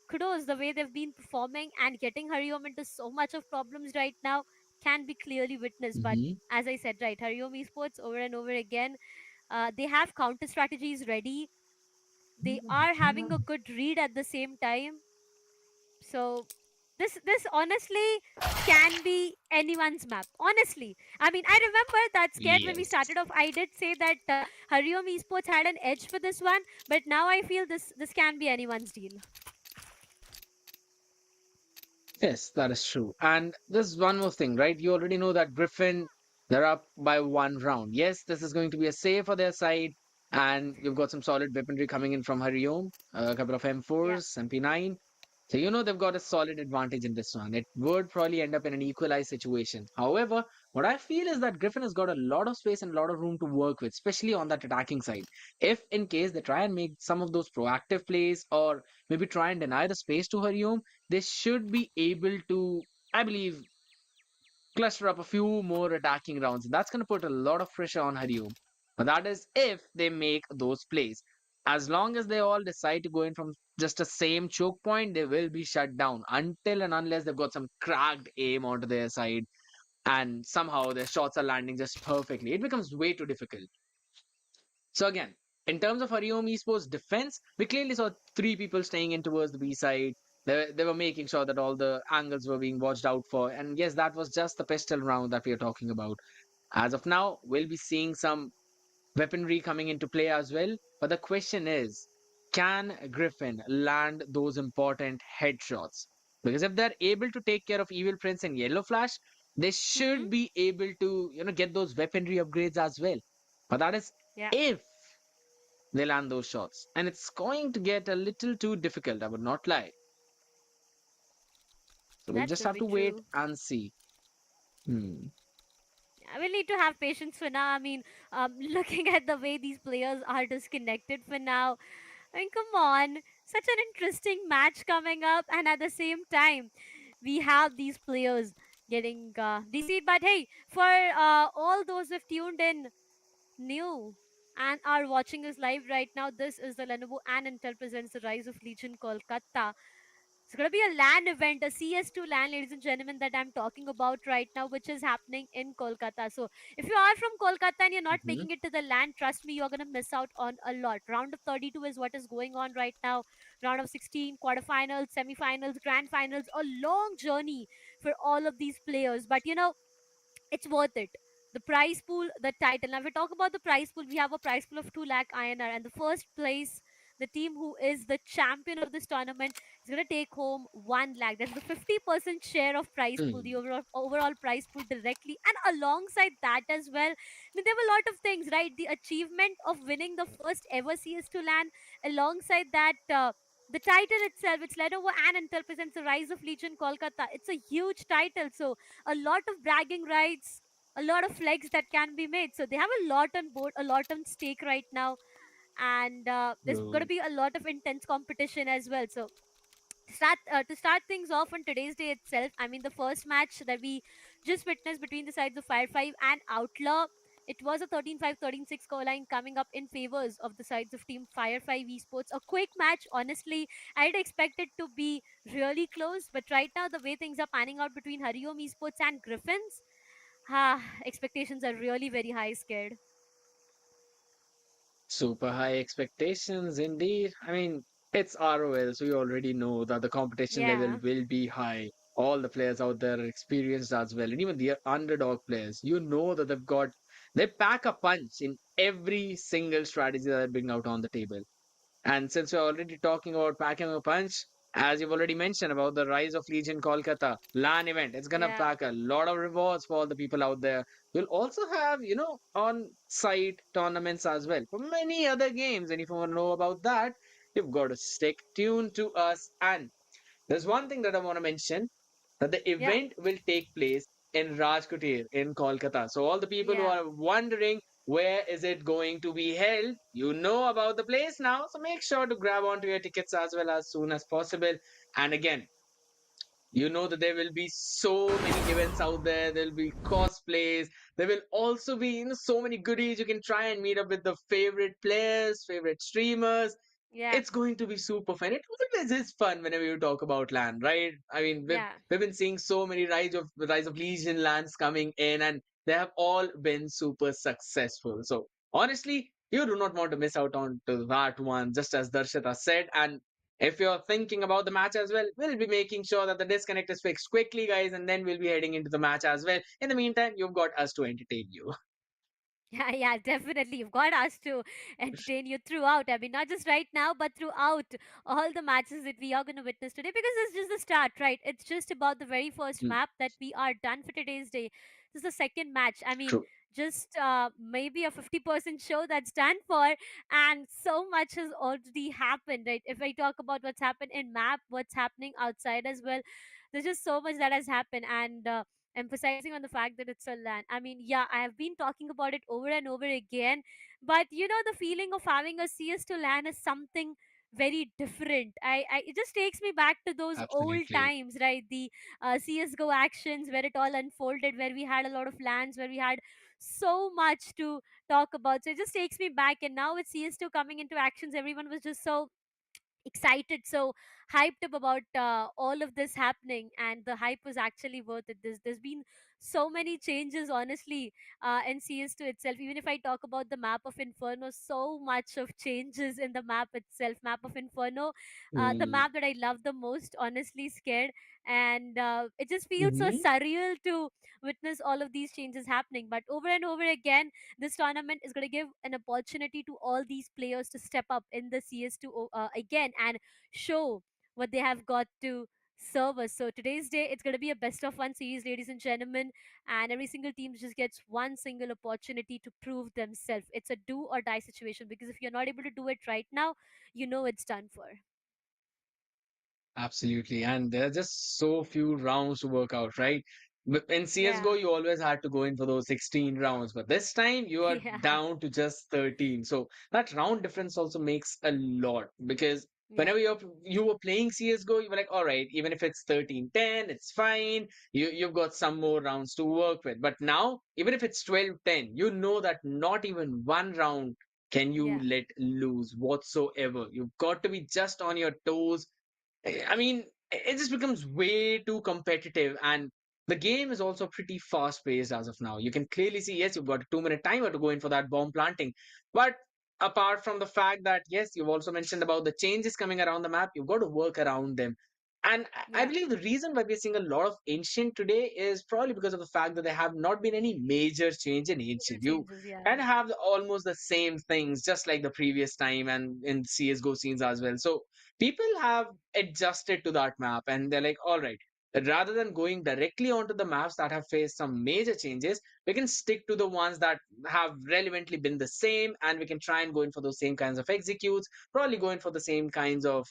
kudos the way they've been performing and getting Hariom into so much of problems right now can be clearly witnessed. But Hmm. as I said, right, Hariom Esports over and over again, they have counter strategies ready. They are having a good read at the same time. So this honestly can be anyone's map. Honestly, I mean, I remember that scared when we Yes. started off. I did say that Hariom Esports had an edge for this one, but now I feel this can be anyone's deal. Yes, that is true. And there's one more thing, right? You already know that Griffin, they're up by one round. Yes, this is going to be a save for their side. And you've got some solid weaponry coming in from Hariom, a couple of Yeah. M4s, MP9. So you know they've got a solid advantage in this one. It would probably end up in an equalized situation. However, what I feel is that Griffin has got a lot of space and a lot of room to work with, especially on that attacking side. If in case they try and make some of those proactive plays or maybe try and deny the space to Hariom, they should be able to, I believe, cluster up a few more attacking rounds. That's going to put a lot of pressure on Hariom. But that is if they make those plays. As long as they all decide to go in from just a same choke point, they will be shut down until and unless they've got some cracked aim onto their side and somehow their shots are landing just perfectly. It becomes way too difficult. So again, in terms of Hariom Esports defense, we clearly saw three people staying in towards the B side. They were making sure that all the angles were being watched out for. And yes, that was just the pistol round that we are talking about. As of now, we'll be seeing some weaponry coming into play as well. But the question is, can Griffin land those important headshots? Because if they're able to take care of Evil Prince and Yellow Flash, they Mm-hmm. should be able to, get those weaponry upgrades as well. But that is Yeah, if they land those shots. And it's going to get a little too difficult, I would not lie. So we'll that's just gonna have be to wait true. and see. Hmm. I will need to have patience for now. I mean, looking at the way these players are disconnected for now, I mean, come on, such an interesting match coming up, and at the same time, we have these players getting DC'd. But hey, for all those who've tuned in new and are watching us live right now, this is the Lenovo and Intel presents the Rise of Legion Kolkata. It's going to be a LAN event, a CS2 LAN, ladies and gentlemen, that I'm talking about right now, which is happening in Kolkata. So, if you are from Kolkata and you're not Hmm. making it to the LAN, trust me, you're going to miss out on a lot. Round of 32 is what is going on right now. Round of 16, quarterfinals, semifinals, grand finals, a long journey for all of these players. But, it's worth it. the prize pool, the title. Now, if we talk about the prize pool, we have a prize pool of 2 lakh INR, and the first place, the team who is the champion of this tournament, is going to take home 1 lakh. That's the 50% share of prize pool, the Hmm. overall prize pool directly. And alongside that as well, I mean, there were a lot of things, right? The achievement of winning the first ever CS2 LAN, alongside that, the title itself, it's Lenovo and Intel presents the Rise of Legion Kolkata. It's a huge title, so a lot of bragging rights, a lot of flex that can be made. So they have a lot on board, a lot on stake right now, and there's going to True. be a lot of intense competition as well. So to start things off on today's day itself, I mean, the first match that we just witnessed between the sides of Fire 5 and Outlaw, it was a 13-5, 13-6 scoreline coming up in favors of the sides of Team Fire 5 Esports. A quick match, honestly. I'd expect it to be really close, but right now, the way things are panning out between Hariom Esports and Griffins, expectations are really very high, scared. Super high expectations indeed. I mean, it's ROL, so you already know that the competition level Yeah, will be high. All the players out there are experienced as well, and even the underdog players, you know that they pack a punch in every single strategy that they bring out on the table. And since we're already talking about packing a punch, as you've already mentioned about the Rise of Legion Kolkata LAN event, it's gonna yeah, pack a lot of rewards for all the people out there. We'll also have, on-site tournaments as well for many other games. And if you want to know about that, you've got to stick tuned to us. And there's one thing that I want to mention, that the yeah, event will take place in Rajkotir in Kolkata. So all the people who yeah, are wondering where is it going to be held, you know about the place now. So make sure to grab onto your tickets as well as soon as possible. And again, you know that there will be so many events out there. There'll be cosplays. There will also be, so many goodies. You can try and meet up with the favorite players, favorite streamers. yeah, It's going to be super fun. It always is fun whenever you talk about land, right? I mean, we've yeah. we've been seeing so many rise of Legion lands coming in, and they have all been super successful. So honestly, you do not want to miss out on to that one, just as Darshita said. And if you're thinking about the match as well, we'll be making sure that the disconnect is fixed quickly, guys, and then we'll be heading into the match as well. In the meantime, you've got us to entertain you. Yeah, yeah, definitely. You've got us to entertain you throughout. I mean, not just right now, but throughout all the matches that we are going to witness today, because it's just the start, right? It's just about the very first Mm, map that we are done for today's day. This is the second match. I mean, true. just maybe a 50% show that's done for, and so much has already happened, right? If I talk about what's happened in map, what's happening outside as well, there's just so much that has happened. And emphasizing on the fact that it's a land. I mean, yeah, I have been talking about it over and over again, but the feeling of having a CS to LAN is something very different. It just takes me back to those old Absolutely. times, right? The CS:GO actions where it all unfolded, where we had a lot of LANs, where we had so much to talk about. So it just takes me back, and now with CS2 coming into actions, everyone was just so excited, so hyped up about all of this happening, and the hype was actually worth it. There's been so many changes, honestly, in CS2 itself. Even if I talk about the map of Inferno, so much of changes in the map itself. Map of Inferno, the Mm. map that I love the most, honestly, scared. And it just feels so Mhm. surreal to witness all of these changes happening. But over and over again, this tournament is going to give an opportunity to all these players to step up in the CS2 again and show what they have got to serve us. So today's day, it's going to be a best of one series, ladies and gentlemen, and every single team just gets one single opportunity to prove themselves. It's a do or die situation, because if you're not able to do it right now, you know it's done for. Absolutely. And there are just so few rounds to work out, right? In CSGO, Yeah, you always had to go in for those 16 rounds, but this time you are yeah, down to just 13. So that round difference also makes a lot, because yeah, whenever you were playing CSGO, you were like, all right, even if it's 13-10, it's fine. You've got some more rounds to work with. But now, even if it's 12-10, you know that not even one round can you yeah, let lose whatsoever. You've got to be just on your toes. I mean, it just becomes way too competitive, and the game is also pretty fast paced as of now. You can clearly see, yes, you've got a 2 minute timer to go in for that bomb planting. But apart from the fact that, yes, you've also mentioned about the changes coming around the map, you've got to work around them. And I Yeah, believe the reason why we're seeing a lot of ancient today is probably because of the fact that there have not been any major change in little ancient. You changes. Yeah, kind of have almost the same things, just like the previous time and in CSGO scenes as well. So people have adjusted to that map and they're like, all right, rather than going directly onto the maps that have faced some major changes, we can stick to the ones that have relevantly been the same, and we can try and go in for those same kinds of executes, probably going for the same kinds of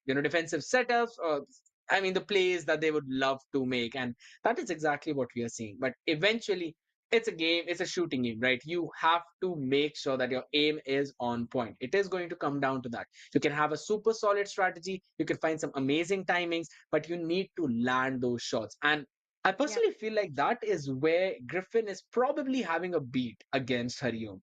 defensive setups, or I mean the plays that they would love to make. And that is exactly what we are seeing. But eventually it's a game, it's a shooting game, right? You have to make sure that your aim is on point. It is going to come down to that. You can have a super solid strategy, you can find some amazing timings, but you need to land those shots. And I yeah, personally feel like that is where Griffin is probably having a beat against Hariom.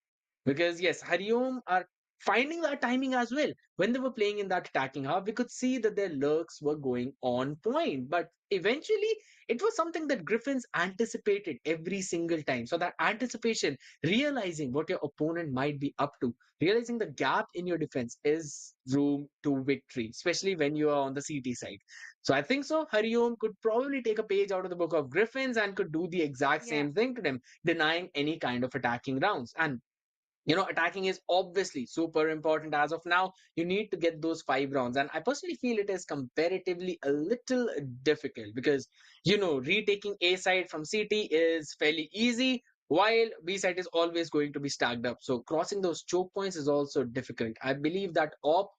Because yes, Hariom are finding that timing as well. When they were playing in that attacking half, we could see that their lurks were going on point. But eventually, it was something that Griffins anticipated every single time. So that anticipation, realizing what your opponent might be up to, realizing the gap in your defense is room to victory, especially when you are on the CT side. So I think so. Hariom could probably take a page out of the book of Griffins and could do the exact yeah, same thing to them, denying any kind of attacking rounds. And attacking is obviously super important as of now. You need to get those 5 rounds, and I personally feel it is comparatively a little difficult because retaking A side from CT is fairly easy, while B side is always going to be stacked up. So crossing those choke points is also difficult. I believe that op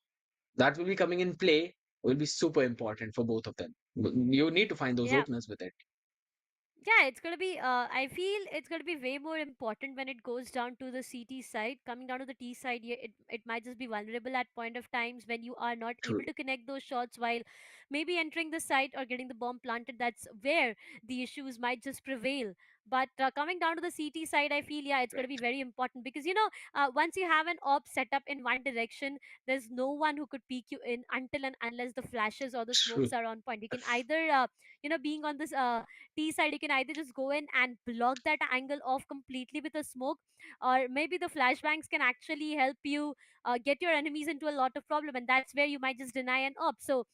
that will be coming in play will be super important for both of them. You need to find those yeah. openers with it. Yeah, it's gonna be. I feel it's gonna be way more important when it goes down to the CT side. Coming down to the T side, yeah, it might just be vulnerable at point of times when you are not able True. to connect those shots while maybe entering the site or getting the bomb planted. That's where the issues might just prevail. But coming down to the CT side, I feel yeah, it's gonna Right. be very important because once you have an op set up in one direction, there's no one who could peek you in until and unless the flashes or the True. smokes are on point. You can either being on this T side, you can either just go in and block that angle off completely with a smoke, or maybe the flashbangs can actually help you get your enemies into a lot of problem, and that's where you might just deny an op. So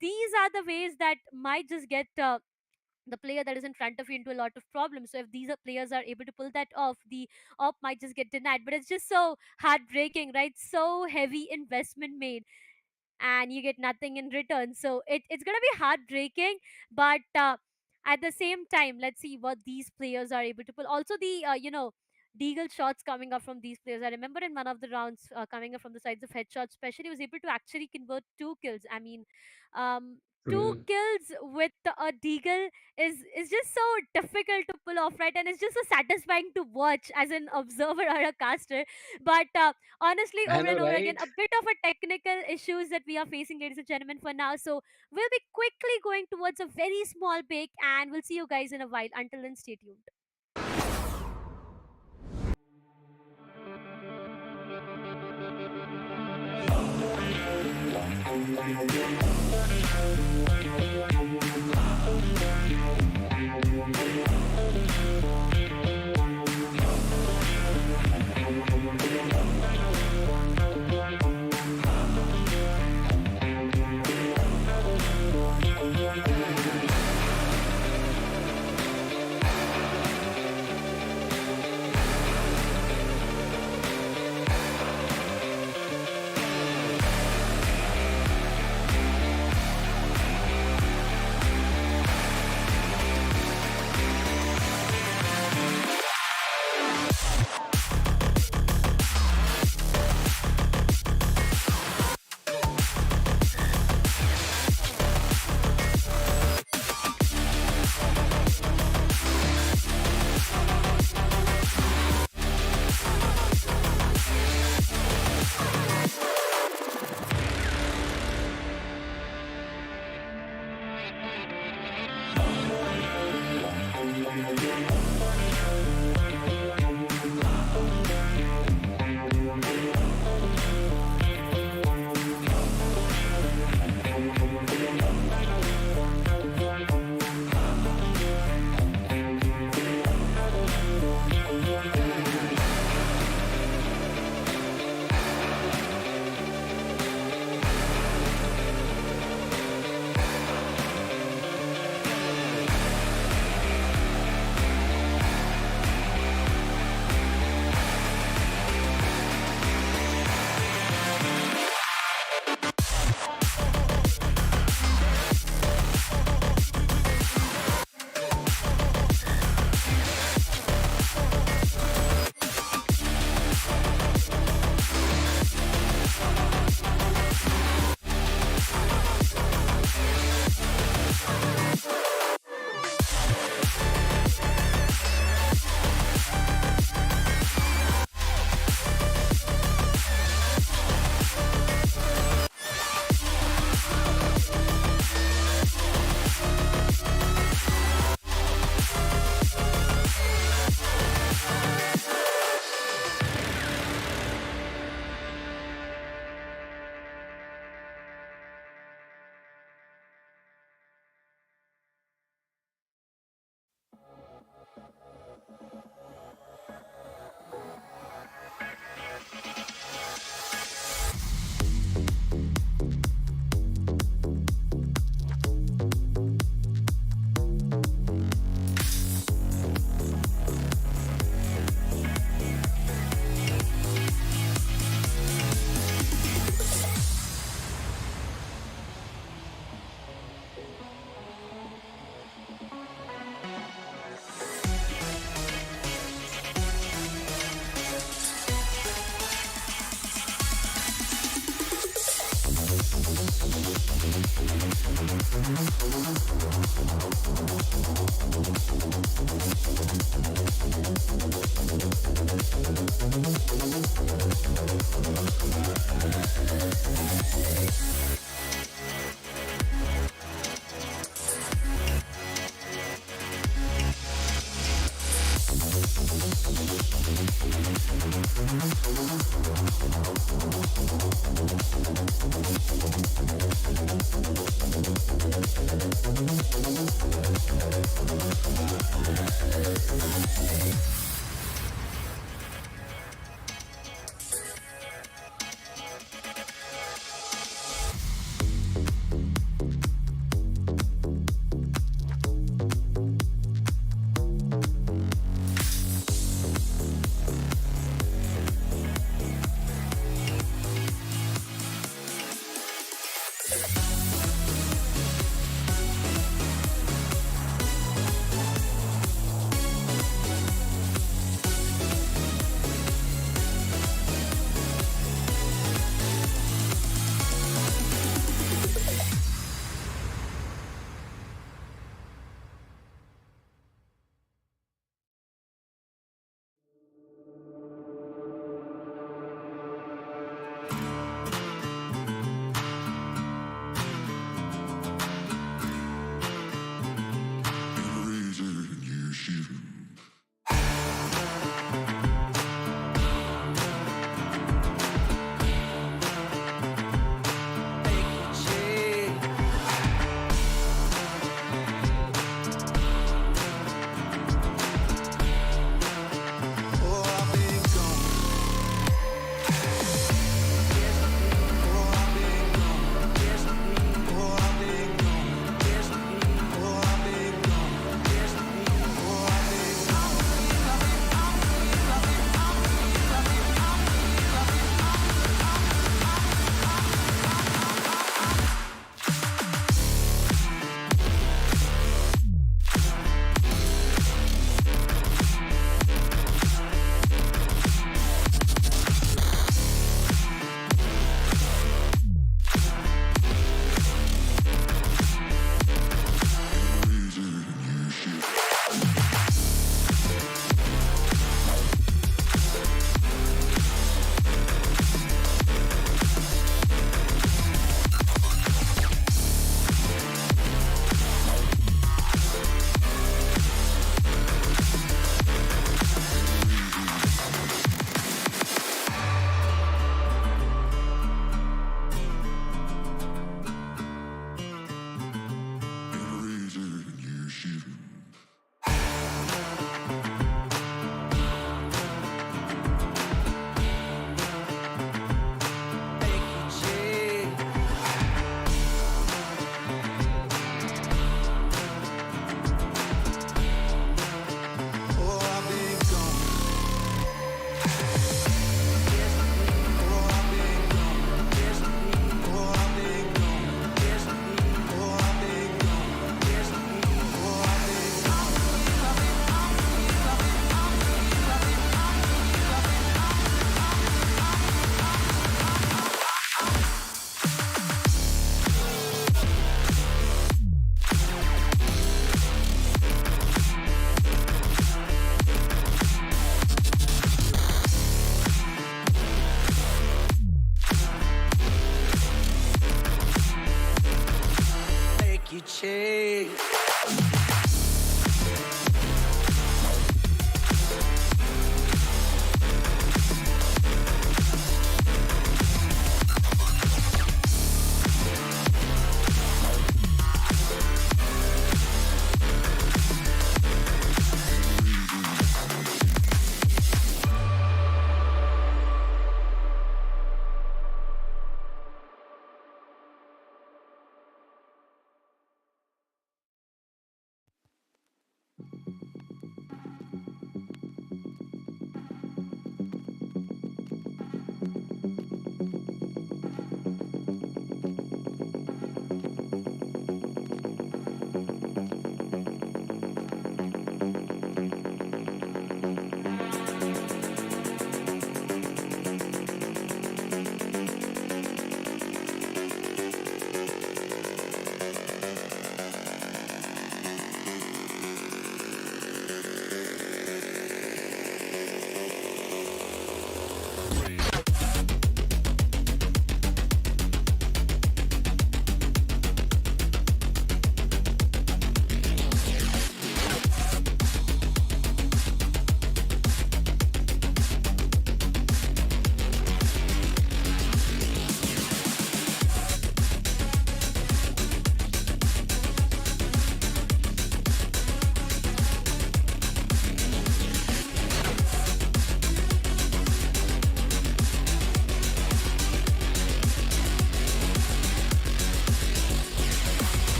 these are the ways that might just get the player that is in front of you into a lot of problems. So if these are players are able to pull that off, the op might just get denied. But it's just so heartbreaking, right? So heavy investment made and you get nothing in return. So it's going to be heartbreaking, but at the same time, let's see what these players are able to pull. Also, the, deagle shots coming up from these players. I remember in one of the rounds coming up from the sides of headshots, especially was able to actually convert 2 kills. I mean, um, two True. kills with a deagle is just so difficult to pull off, right? And it's just so satisfying to watch as an observer or a caster. But honestly, I over know, and over again, right? a bit of a technical issues that we are facing, ladies and gentlemen, for now. So we'll be quickly going towards a very small break, and we'll see you guys in a while. Until then, stay tuned.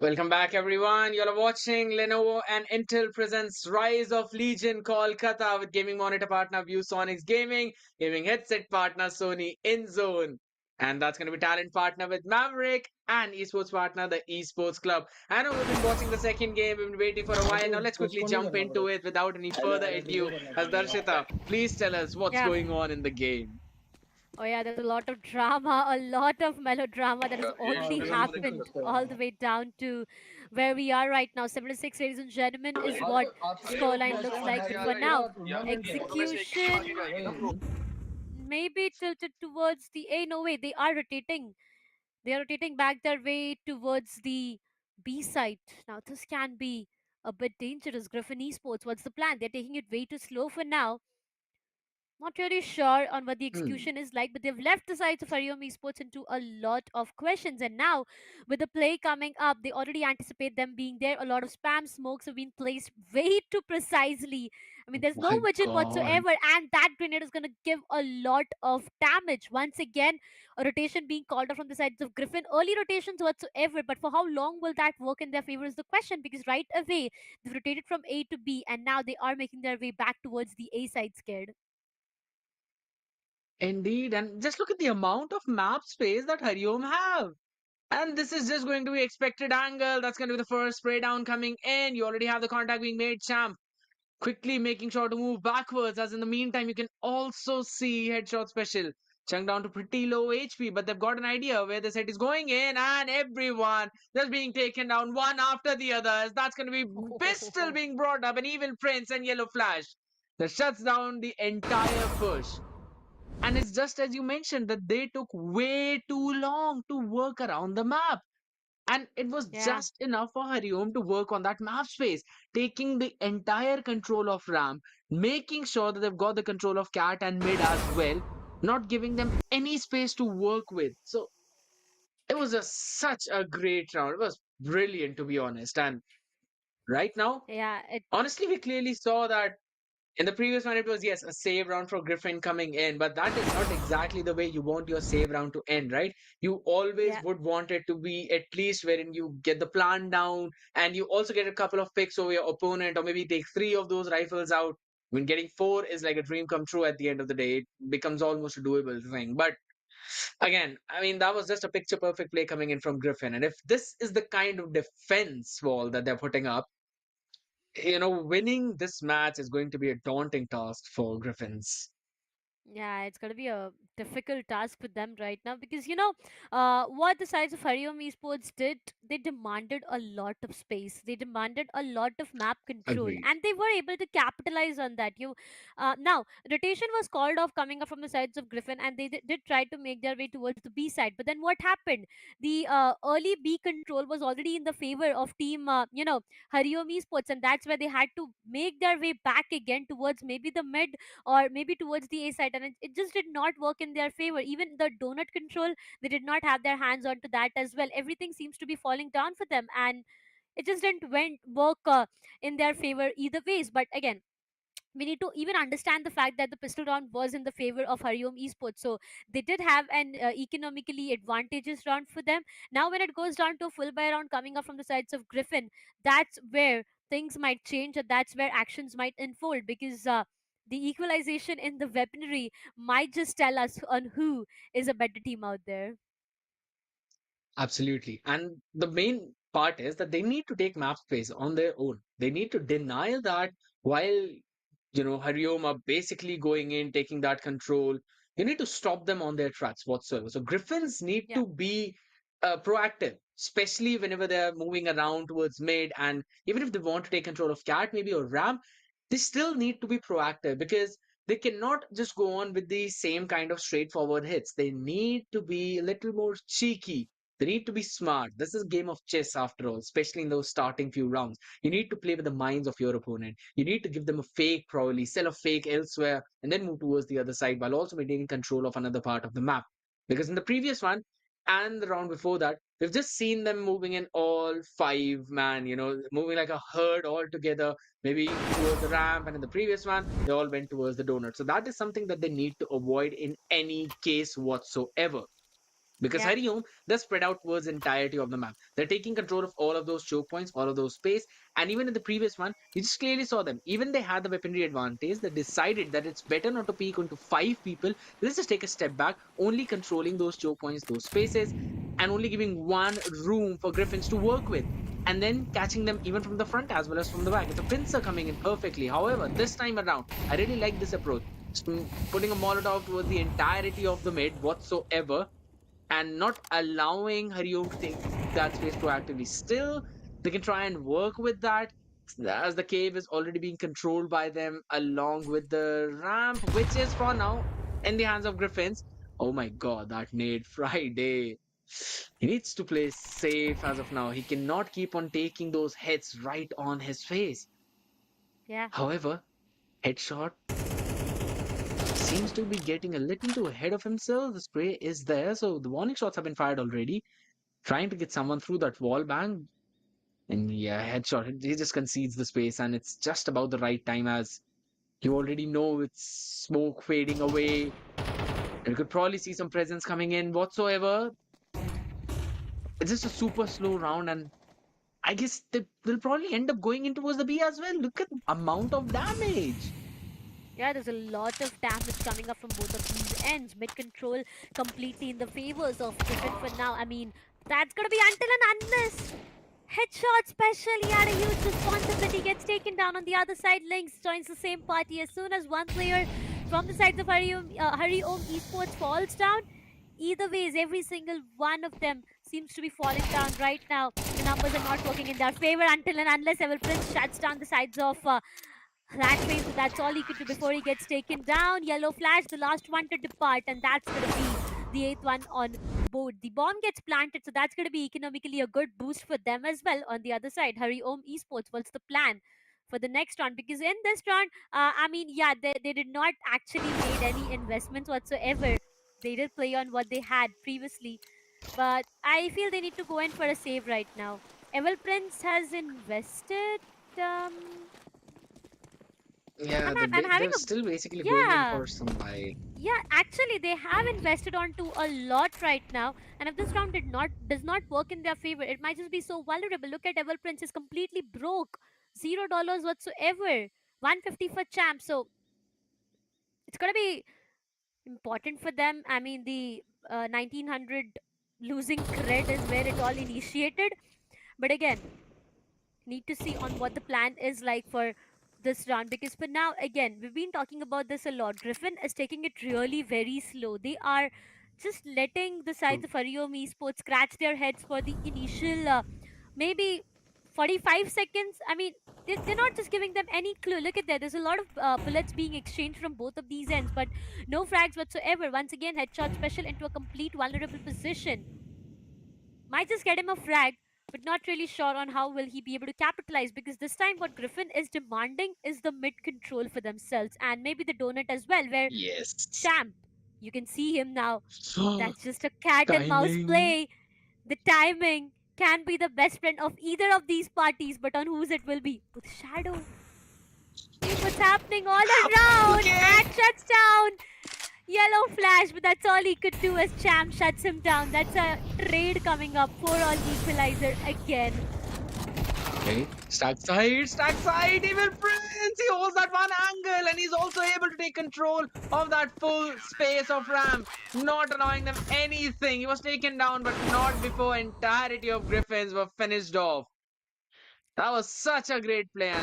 Welcome back, everyone. You're watching Lenovo and Intel presents Rise of Legion Kolkata with gaming monitor partner ViewSonics Gaming, gaming headset partner Sony InZone. And that's going to be talent partner with Maverick and esports partner, the Esports Club. I know we've been watching the second game, we've been waiting for a while. Now let's quickly jump into it without any further ado. As Darshita, please tell us what's Yeah. going on in the game. Oh yeah, there's a lot of drama, a lot of melodrama that has already happened all the way down to where we are right now. 76, ladies and gentlemen, is what the scoreline looks like. But for now, execution maybe tilted towards the A. No way, they are rotating. They are rotating back their way towards the B side. Now this can be a bit dangerous. Griffin Esports, what's the plan? They're taking it way too slow for now. Not really sure on what the Hmm. execution is like, but they've left the sides of Ariom Esports into a lot of questions. And now, with the play coming up, they already anticipate them being there. A lot of spam smokes have been placed way too precisely. I mean, there's no My vision God. whatsoever, and that grenade is going to give a lot of damage. Once again, a rotation being called out from the sides of Griffin. Early rotations whatsoever, but for how long will that work in their favor is the question, because right away, they've rotated from A to B, and now they are making their way back towards the A side scared. Indeed, and just look at the amount of map space that Hariom have. And this is just going to be expected angle. That's going to be the first spray down coming in. You already have the contact being made, champ. Quickly making sure to move backwards. As in the meantime, you can also see headshot special. Chunk down to pretty low HP, but they've got an idea where the set is going in, and everyone just being taken down one after the others. That's going to be Pistol being brought up, an Evil Prince and Yellow Flash that shuts down the entire push. And it's just as you mentioned that they took way too long to work around the map. And it was Yeah. just enough for Hariom to work on that map space, taking the entire control of Ram, making sure that they've got the control of Cat and Mid as well, not giving them any space to work with. So it was just such a great round. It was brilliant, to be honest. And right now, Yeah, it honestly, we clearly saw that in the previous one, it was yes, a save round for Griffin coming in, but that is not exactly the way you want your save round to end, right? You always yeah. would want it to be at least wherein you get the plan down and you also get a couple of picks over your opponent, or maybe take three of those rifles out. When getting four is like a dream come true at the end of the day, it becomes almost a doable thing. But again, I mean, that was just a picture perfect play coming in from Griffin. And if this is the kind of defense wall that they're putting up, winning this match is going to be a daunting task for Griffins. Yeah, it's going to be a difficult task for them right now because what the sides of Hariom Esports did, they demanded a lot of space, they demanded a lot of map control, Agreed. and they were able to capitalize on that. Now rotation was called off coming up from the sides of Griffin, and they did try to make their way towards the B side. But then what happened? The early B control was already in the favor of team, Hariom Esports, and that's where they had to make their way back again towards maybe the mid or maybe towards the A side, and it just did not work in their favor. Even the donut control, they did not have their hands onto that as well. Everything seems to be falling down for them, and it just didn't work in their favor either ways. But again, we need to even understand the fact that the pistol round was in the favor of Hariom Esports. So they did have an economically advantageous round for them. Now, when it goes down to a full buy round coming up from the sides of Griffin, that's where things might change, and that's where actions might unfold because the equalization in the weaponry might just tell us on who is a better team out there. Absolutely. And the main part is that they need to take map space on their own. They need to deny that while, Hariom are basically going in, taking that control. You need to stop them on their tracks whatsoever. So Griffins need Yeah. to be proactive, especially whenever they're moving around towards mid. And even if they want to take control of Cat, maybe or Ram, they still need to be proactive because they cannot just go on with the same kind of straightforward hits. They need to be a little more cheeky. They need to be smart. This is a game of chess after all, especially in those starting few rounds. You need to play with the minds of your opponent. You need to give them a fake, probably sell a fake elsewhere, and then move towards the other side while also maintaining control of another part of the map. Because in the previous one and the round before that, we've just seen them moving in all five man, moving like a herd all together, maybe towards the ramp. And in the previous one, they all went towards the donut. So that is something that they need to avoid in any case whatsoever. Because Yeah. Hariom, they're spread out towards the entirety of the map. They're taking control of all of those choke points, all of those space. And even in the previous one, you just clearly saw them. Even they had the weaponry advantage. They decided that it's better not to peek onto five people. Let's just take a step back, only controlling those choke points, those spaces, and only giving one room for Griffins to work with. And then catching them even from the front as well as from the back. It's a pincer coming in perfectly. However, this time around, I really like this approach. Putting a Molotov towards the entirety of the mid whatsoever and not allowing Hariom to take that space proactively. Still, they can try and work with that as the cave is already being controlled by them along with the ramp, which is for now in the hands of Griffins. Oh my god, that nade Friday. He needs to play safe as of now. He cannot keep on taking those hits right on his face. Yeah. However, headshot seems to be getting a little too ahead of himself. The spray is there, so the warning shots have been fired already, trying to get someone through that wall bang. And yeah, headshot. He just concedes the space, and it's just about the right time as you already know it's smoke fading away. You could probably see some presence coming in whatsoever. It's just a super slow round, and I guess they will probably end up going in towards the B as well. Look at the amount of damage. Yeah, there's a lot of damage coming up from both of these ends. Mid control completely in the favors of Griffin for now. I mean, that's gonna be until and unless headshot special. He had a huge responsibility. Gets taken down on the other side. Lynx joins the same party as soon as one player from the sides of Hurry Om Esports falls down. Either ways, every single one of them seems to be falling down right now. The numbers are not working in their favor until and unless Evil Prince shuts down the sides of that phase. That's all he could do before he gets taken down. Yellow flash, the last one to depart, and that's going to be the eighth one on board. The bomb gets planted, so that's going to be economically a good boost for them as well. On the other side, Hurry Om Esports, what's the plan for the next round? Because in this round, I mean, yeah, they did not actually made any investments whatsoever. They did play on what they had previously, but I feel they need to go in for a save right now. Evil Prince has invested. Um, Yeah, I'm having they're a still basically going in yeah. for some buy. Yeah, actually they have invested onto a lot right now, and if this round does not work in their favor, it might just be so vulnerable. Look at Devil Prince is completely broke, $0 whatsoever, 150 for champ. So it's gonna be important for them. I mean, the 1900 losing cred is where it all initiated, but again, need to see on what the plan is like for this round, because for now, again, we've been talking about this a lot. Griffin is taking it really very slow. They are just letting the sides of Hariom Esports scratch their heads for the initial maybe 45 seconds. I mean, they're not just giving them any clue. Look at that. There's a lot of bullets being exchanged from both of these ends, but no frags whatsoever. Once again, headshot special into a complete vulnerable position. Might just get him a frag, but not really sure on how will he be able to capitalize, because this time what Griffin is demanding is the mid control for themselves and maybe the donut as well, where Yes. Champ, you can see him now. That's just a cat and mouse Timing. play. The timing can be the best friend of either of these parties, but on whose it will be. With Shadow. See what's happening all around. Okay. And shuts down. Yellow flash, but that's all he could do as Champ shuts him down. That's a trade coming up for all equalizer again. Okay, stack side, Evil Prince! He holds that one angle and he's also able to take control of that full space of ramp, not allowing them anything. He was taken down, but not before entirety of Griffins were finished off. That was such a great play,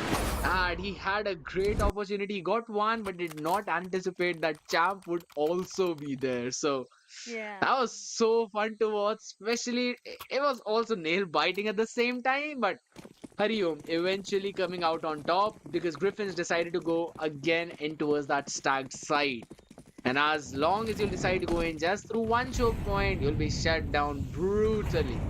and he had a great opportunity. He got one, but did not anticipate that Champ would also be there. So Yeah. that was so fun to watch, especially it was also nail biting at the same time, but Hariom eventually coming out on top because Griffins decided to go again in towards that stacked side. And as long as you'll decide to go in just through one choke point, you'll be shut down brutally.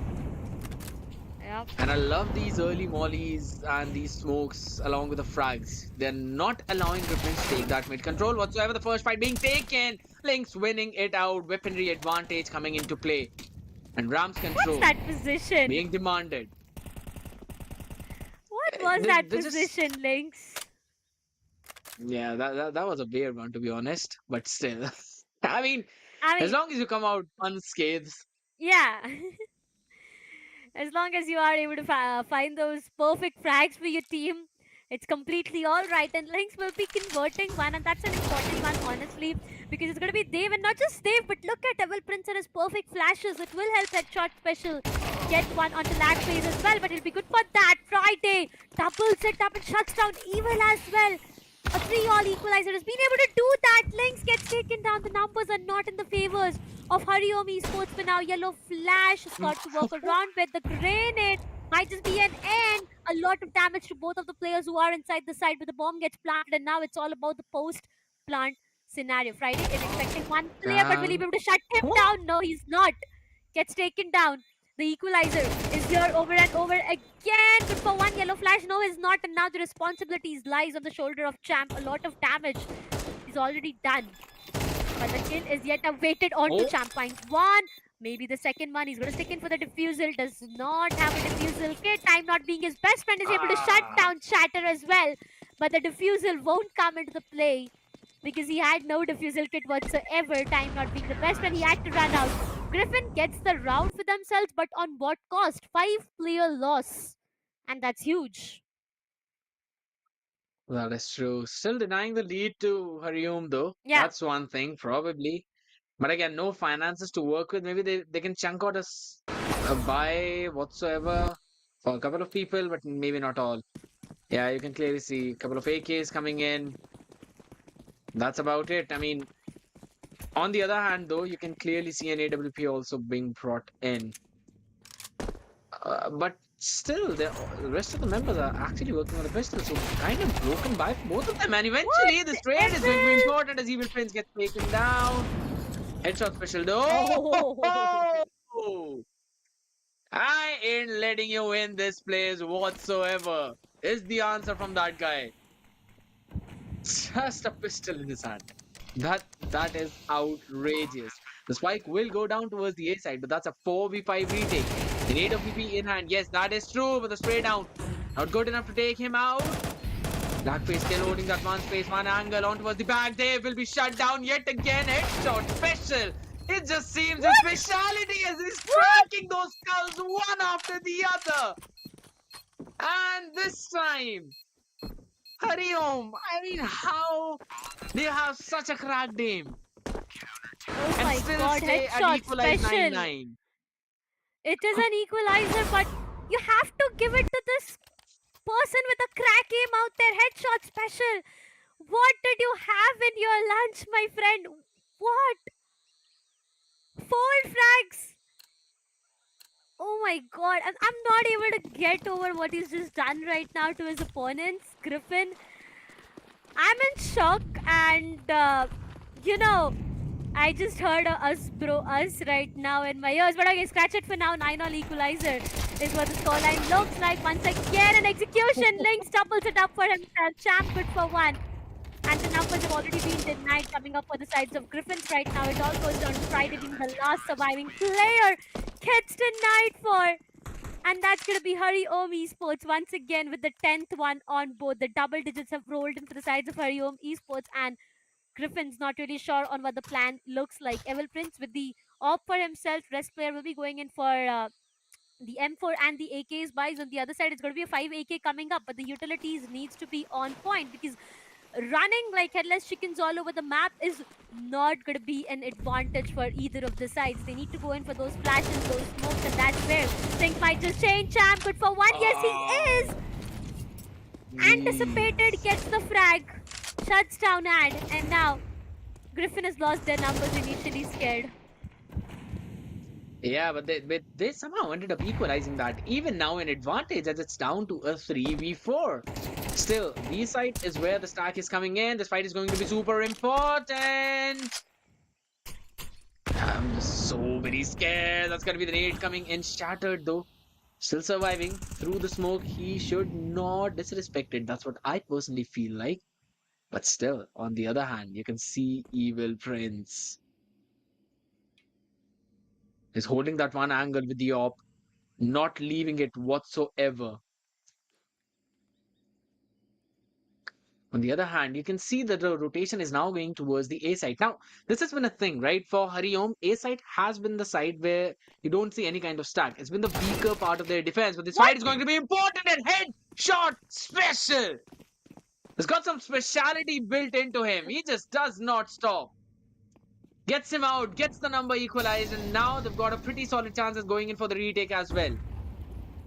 Yep. And I love these early mollies and these smokes along with the frags. They're not allowing Griffins to take that mid control whatsoever. The first fight being taken, Lynx winning it out, weaponry advantage coming into play. And Ram's control What's that position? being demanded. What was They- that they just- position, Lynx? Yeah, that was a weird one to be honest, but still. I mean, I as mean, long as you come out unscathed, yeah. As long as you are able to find those perfect frags for your team, it's completely all right. And Lynx will be converting one, and that's an important one, honestly, because it's going to be Dave, and not just Dave, but look at Devil Prince and his perfect flashes. It will help Headshot Special get one onto lag phase as well, but it'll be good for that. Friday doubles it up and shuts down Evil as well. A 3-all equalizer has been able to do that. Lynx gets taken down. The numbers are not in the favors of Hariom Esports for now. Yellow flash has got to work around with the grenade. Might just be an end. A lot of damage to both of the players who are inside the side, but the bomb gets planted, and now it's all about the post-plant scenario. Friday is expecting one player, but will he be able to shut him down? No, he's not. Gets taken down. The equalizer is here over and over again. Good for one. Yellow flash. No, he's not. And now the responsibilities lies on the shoulder of Champ. A lot of damage is already done. But the kill is yet awaited onto Champ. Finds one. Maybe the second one. He's going to stick in for the defusal. Does not have a defusal kit. Time not being his best friend is able to shut down Shatter as well. But the defusal won't come into the play because he had no defusal kit whatsoever. Time not being the best friend. He had to run out. Griffin gets the round for themselves, but on what cost? 5-player loss. And that's huge. that is true. Still denying the lead to Hariom though. Yeah. That's one thing, probably. But again, no finances to work with. Maybe they can chunk out a buy whatsoever for a couple of people, but maybe not all. Yeah, you can clearly see a couple of AKs coming in. That's about it. I mean, on the other hand, though, you can clearly see an AWP also being brought in. But still, the rest of the members are actually working on the pistol, so kind of broken by both of them. And eventually, this trade is going to be important as Evil Prince gets taken down. Headshot special, though. Oh. I ain't letting you win this place whatsoever. Is the answer from that guy. Just a pistol in his hand. That is outrageous. The spike will go down towards the A side, but that's a 4v5 retake. An AWP in hand. Yes, that is true, but the spray down. Not good enough to take him out. Blackface still holding that one space, one angle on towards the back. Dave will be shut down yet again. Headshot special. It just seems his speciality as he's tracking those skulls one after the other. And this time, Hariom, I mean, how they have such a cracked aim Oh and my still god, stay at headshot equalized special. 9-9. It is an equalizer, but you have to give it to this person with a crack aim out there. Headshot special. What did you have in your lunch, my friend? What? 4 frags. Oh my god. I'm not able to get over what he's just done right now to his opponents. Griffin. I'm in shock and I just heard us right now in my ears. But okay, scratch it for now. 9-all equalizer is what the scoreline looks like. Once again, an execution. Lynx doubles it up for himself. Champ good for 1. And the numbers have already been denied coming up for the sides of Griffins right now. It all goes down to Friday being the last surviving player. Gets denied for. And that's going to be Hari Om Esports once again with the 10th one on board. The double digits have rolled in for the sides of Hari Om Esports and Griffins not really sure on what the plan looks like. Evil Prince with the op for himself. Rest player will be going in for the M4 and the AKs buys. On the other side, it's going to be a 5 AK coming up, but the utilities needs to be on point because running like headless chickens all over the map is not going to be an advantage for either of the sides. They need to go in for those flashes, those smokes, and that's where things might just change. Champ good for 1. Yes, he is. Anticipated, gets the frag, shuts down ad, and now Griffin has lost their numbers, initially scared. Yeah, but they somehow ended up equalizing that. Even now an advantage as it's down to a 3v4. Still, B side is where the stack is coming in. This fight is going to be super important. I'm just so very scared. That's going to be the nade coming in. Shattered though. Still surviving through the smoke. He should not disrespect it. That's what I personally feel like. But still, on the other hand, you can see Evil Prince is holding that one angle with the op, not leaving it whatsoever. On the other hand, you can see that the rotation is now going towards the A side. Now, this has been a thing, right? For Hari Om, A side has been the side where you don't see any kind of stack. It's been the weaker part of their defense, but this fight is going to be important and headshot special. It's got some speciality built into him. He just does not stop. Gets him out, gets the number equalized, and now they've got a pretty solid chance of going in for the retake as well.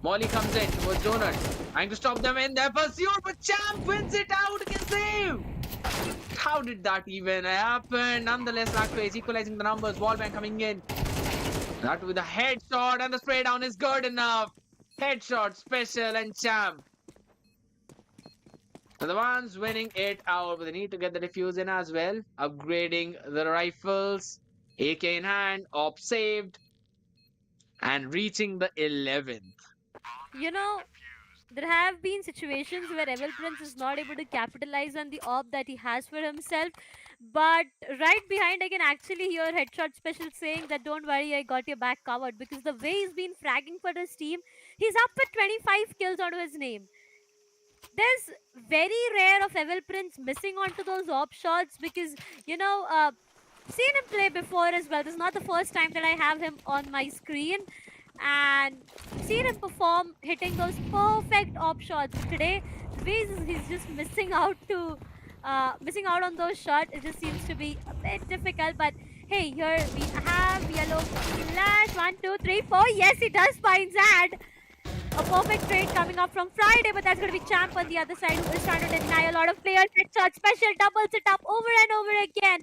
Molly comes in towards Donut, trying to stop them in their pursuit, but Champ wins it out against save. How did that even happen? Nonetheless, Lakwe is equalizing the numbers. Wallbang coming in. That with a headshot, and the spray down is good enough. Headshot special and Champ. So the ones winning it out, but they need to get the defuse in as well. Upgrading the rifles. AK in hand, op saved. And reaching the 11th. You know, there have been situations where Evil Prince is not able to capitalize on the op that he has for himself. But right behind, I can actually hear Headshot Special saying that don't worry, I got your back covered. Because the way he's been fragging for his team, he's up with 25 kills out of his name. There's very rare of Evil Prince missing onto those op shots because, seen him play before as well. This is not the first time that I have him on my screen. And seen him perform, hitting those perfect op shots. Today, the way he's just missing out on those shots. It just seems to be a bit difficult. But hey, here we have yellow flash. 1, 2, 3, 4. Yes, he does find Zad. A perfect trade coming up from Friday, but that's going to be Champ on the other side who is trying to deny a lot of players. Headshot special doubles it up over and over again.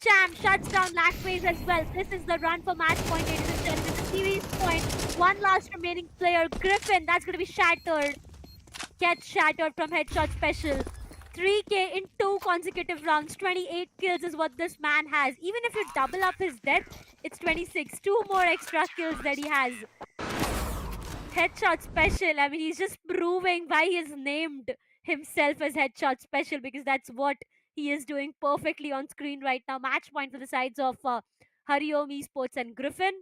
Champ shuts down Lackways as well. This is the run for match point, ladies and gentlemen. The series point. One last remaining player, Griffin. That's going to be shattered. Gets shattered from Headshot Special. 3K in 2 consecutive rounds. 28 kills is what this man has. Even if you double up his death, it's 26. 2 more extra kills that he has. Headshot Special. I mean, he's just proving why he's named himself as Headshot Special because that's what he is doing perfectly on screen right now. Match point for the sides of Hari Om Esports and Griffin.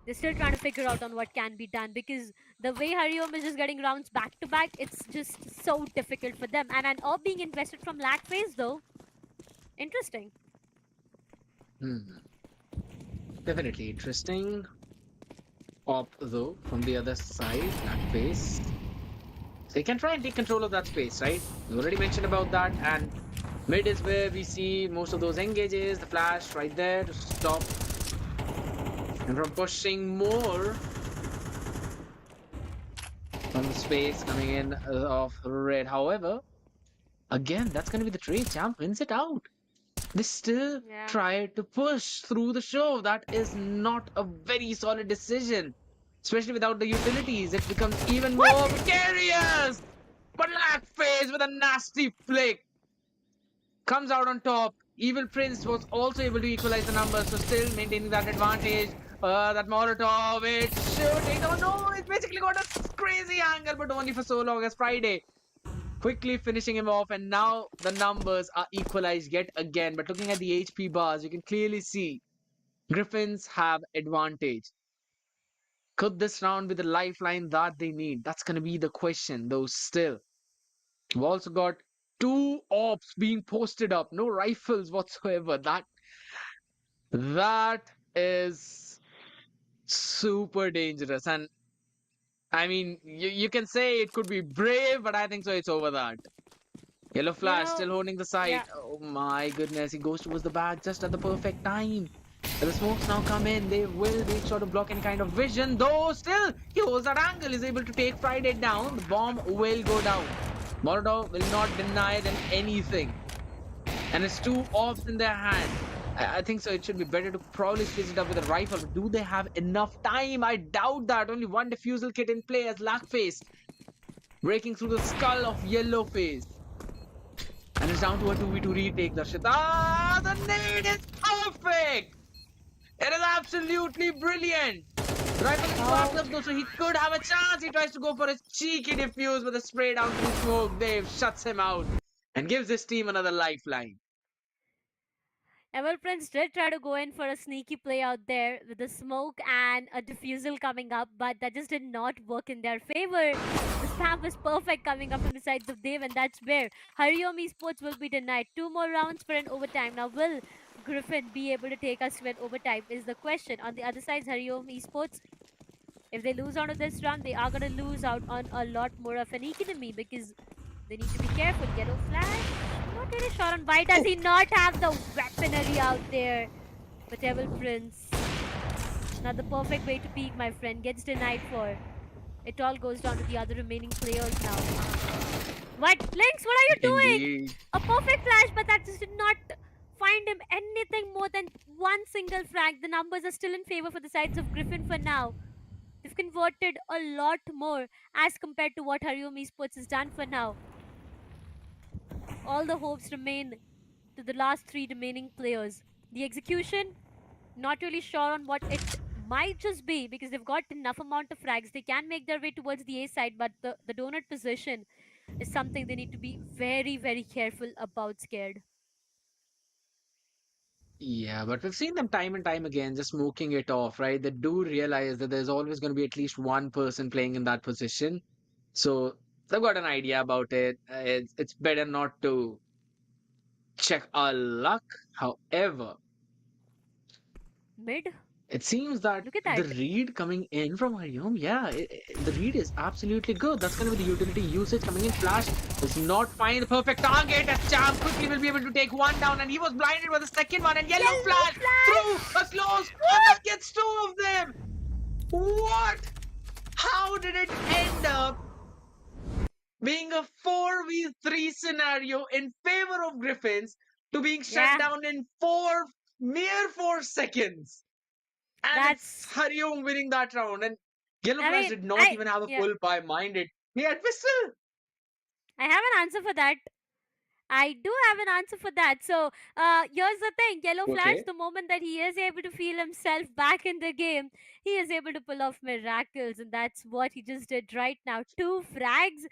They're still trying to figure out on what can be done because the way Hari Om is just getting rounds back to back, it's just so difficult for them. And an op being invested from lag phase though. Interesting. Definitely interesting. Op though from the other side, lag phase. They can try and take control of that space, right? We already mentioned about that, and mid is where we see most of those engages, the flash right there to stop and from pushing more. from the space coming in of red. However, again, that's going to be the trade. Champ wins it out. They still Yeah. try to push through the show. That is not a very solid decision, especially without the utilities. It becomes even more What? precarious. Black face with a nasty flick comes out on top. Evil Prince was also able to equalize the numbers, so still maintaining that advantage. That Molotov, it shooting. Oh no, it basically got a crazy angle, but only for so long as Friday. Quickly finishing him off, and now the numbers are equalized yet again. But looking at the HP bars, you can clearly see Griffins have advantage. Could this round be the lifeline that they need? That's going to be the question, though. Still, we've also got two ops being posted up, no rifles whatsoever. That is super dangerous. And I mean, you can say it could be brave, but I think so. It's over that. Yellow You Flash know, still holding the site. yeah. Oh my goodness, he goes towards the back just at the perfect time. The smokes now come in. They will make sure to block any kind of vision, though still he holds that angle, is able to take Friday down. The bomb will go down. Molotov will not deny them anything. And it's two offs in their hand. I think so. It should be better to probably switch it up with a rifle. But do they have enough time? I doubt that. Only one defusal kit in play as Lackface breaking through the skull of Yellowface. And it's down to a 2v2 retake, Darshit. Ah, the nade is perfect! It is absolutely brilliant! The rifle is sparked up though, so he could have a chance. He tries to go for his cheeky defuse with a spray down through smoke. Dave shuts him out and gives his team another lifeline. Ever Prince did try to go in for a sneaky play out there with the smoke and a diffusal coming up, but that just did not work in their favor. The spam was perfect coming up from the sides of Dave, and that's where Hariom Esports will be denied. Two more rounds for an overtime. Now, will Griffin be able to take us to an overtime? Is the question. On the other side, Hariom Esports, if they lose out of this round, they are going to lose out on a lot more of an economy because they need to be careful. Yellow flash. Not really sure on why does he not have the weaponry out there. But Devil Prince. Not the perfect way to peek, my friend. Gets denied for. It all goes down to the other remaining players now. What? Lynx, what are you doing? Indeed. A perfect flash, but that just did not find him anything more than one single frag. The numbers are still in favor for the sides of Griffin for now. They've converted a lot more as compared to what Hariom Esports has done for now. All the hopes remain to the last three remaining players. The execution, not really sure on what it might just be because they've got enough amount of frags. They can make their way towards the A side, but the donut position is something they need to be very, very careful about, scared. Yeah, but we've seen them time and time again just smoking it off, right? They do realize that there's always going to be at least one person playing in that position. So they've got an idea about it. It's better not to check our luck. However, Mid, it seems that look at the that. read coming in from Hariom, yeah, the read is absolutely good. That's going to be the utility usage coming in. Flash does not find the perfect target as Champ quickly will be able to take one down, and he was blinded by the second one. And Yellow Flash through a close, and that gets two of them. What? How did it end up being a 4v3 scenario in favor of Griffins to being shut Yeah, down in mere 4 seconds? And it's that's. Hariom winning that round. And Yellow I Flash mean, did not even have a yeah, full pie minded. He had whistle. I have an answer for that. I do have an answer for that. So, here's the thing: Yellow Flash. Okay. The moment that he is able to feel himself back in the game, he is able to pull off miracles, and that's what he just did right now. Two frags,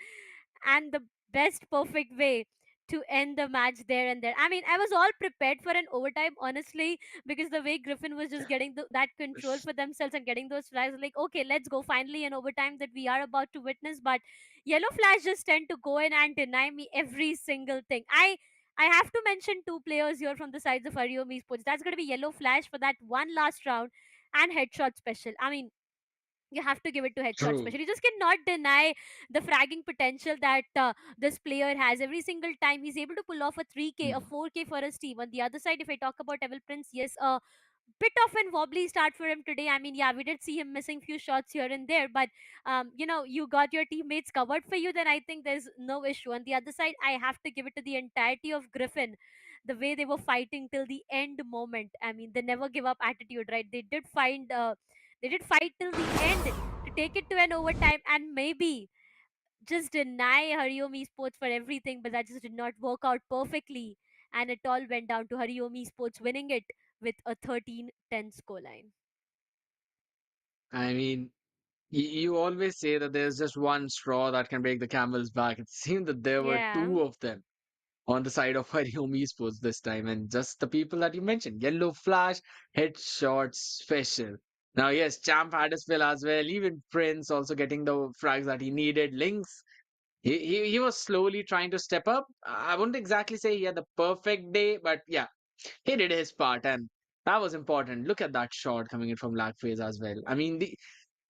and the best perfect way to end the match there and there. I mean, I was all prepared for an overtime, honestly, because the way Griffin was just getting that control for themselves and getting those flags, like, okay, let's go, finally an overtime that we are about to witness. But Yellow Flash just tend to go in and deny me every single thing. I have to mention two players here from the sides of Hariom Esports. That's going to be Yellow Flash for that one last round and Headshot Special. I mean, you have to give it to Headshot True. Special. You just cannot deny the fragging potential that this player has. Every single time he's able to pull off a 3K, a Hmm. 4K for his team. On the other side, if I talk about Evil Prince, yes, bit of an wobbly start for him today. I mean, yeah, we did see him missing few shots here and there, but you got your teammates covered for you. Then I think there's no issue. On the other side, I have to give it to the entirety of Griffin, the way they were fighting till the end moment. I mean, they never give up attitude, right? They did fight till the end to take it to an overtime, and maybe just deny Hariom Esports for everything, but that just did not work out perfectly. And it all went down to Hariom Esports winning it with a 13-10 scoreline. I mean, you always say that there's just one straw that can break the camel's back. It seemed that there were Yeah, two of them on the side of Hariom Esports this time, and just the people that you mentioned. Yellow Flash, Headshot Special. Now, yes, Champ had his fill as well. Even Prince also getting the frags that he needed. Lynx, he was slowly trying to step up. I wouldn't exactly say he had the perfect day, but yeah, he did his part, and that was important. Look at that shot coming in from lag phase as well. I mean, the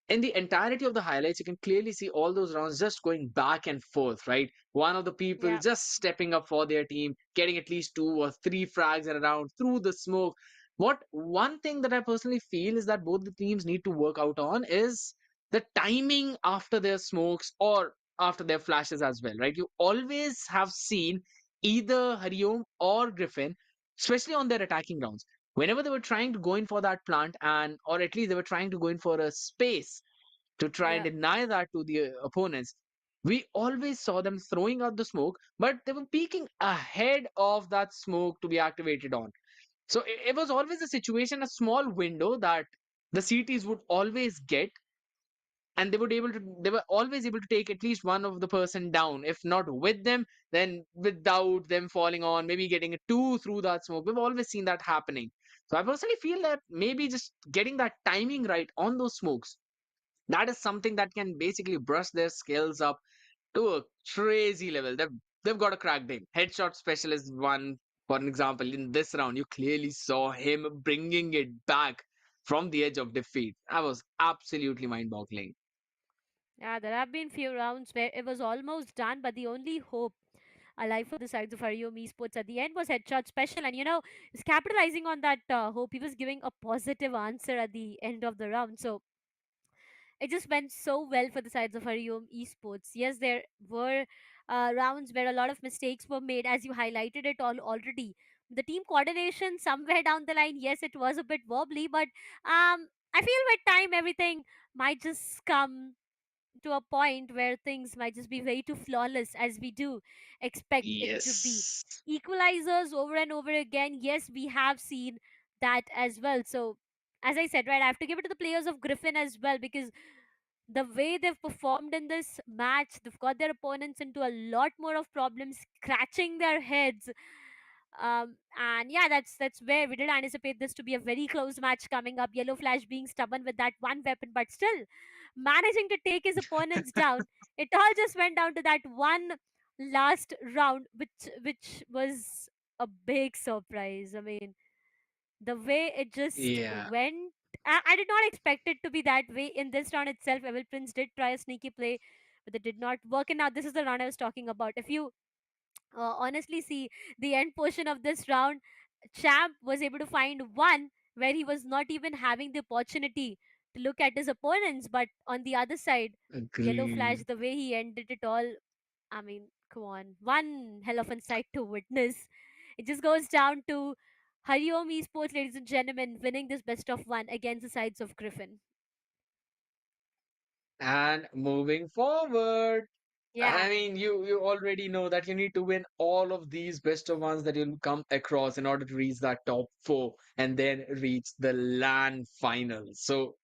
in the entirety of the highlights, you can clearly see all those rounds just going back and forth, right? One of the people yeah, just stepping up for their team, getting at least two or three frags in a round through the smoke. What one thing that I personally feel is that both the teams need to work out on is the timing after their smokes or after their flashes as well, right? You always have seen either Hariom or Griffin, especially on their attacking rounds, whenever they were trying to go in for that plant, and or at least they were trying to go in for a space to try and yeah, deny that to the opponents, we always saw them throwing out the smoke, but they were peeking ahead of that smoke to be activated on. So it was always a situation, a small window that the CTs would always get, and they were always able to take at least one of the person down, if not with them, then without them falling on, maybe getting a two through that smoke. We've always seen that happening. So I personally feel that maybe just getting that timing right on those smokes, that is something that can basically brush their skills up to a crazy level. They've got a crack game. Headshot specialist one, for an example, in this round, you clearly saw him bringing it back from the edge of defeat. That was absolutely mind-boggling. yeah. There have been few rounds where it was almost done, but the only hope alive for the sides of Hariom Esports at the end was Headshot Special, and he's capitalizing on that hope. He was giving a positive answer at the end of the round, so it just went so well for the sides of Hariom Esports. Yes, there were rounds where a lot of mistakes were made, as you highlighted it all already. The team coordination somewhere down the line, yes, it was a bit wobbly, but I feel with time everything might just come to a point where things might just be way too flawless as we do expect it to be. Yes. Equalizers over and over again, yes, we have seen that as well. So, as I said, right, I have to give it to the players of Griffin as well, because the way they've performed in this match, they've got their opponents into a lot more of problems, scratching their heads. And yeah, that's where we did anticipate this to be a very close match coming up. Yellow Flash being stubborn with that one weapon, but still managing to take his opponents down. It all just went down to that one last round, which was a big surprise. I mean, the way it just Yeah. went, I did not expect it to be that way in this round itself. Evil Prince did try a sneaky play, but it did not work. And now this is the round I was talking about. If you honestly see the end portion of this round, Champ was able to find one where he was not even having the opportunity to look at his opponents. But on the other side, Yellow Flash, Agreed. the way he ended it all, I mean, come on, one hell of a sight to witness. It just goes down to Hariom Esports, ladies and gentlemen, winning this best of one against the sides of Griffin. And moving forward, Yeah, I mean, you already know that you need to win all of these best of ones that you'll come across in order to reach that top four and then reach the LAN finals. So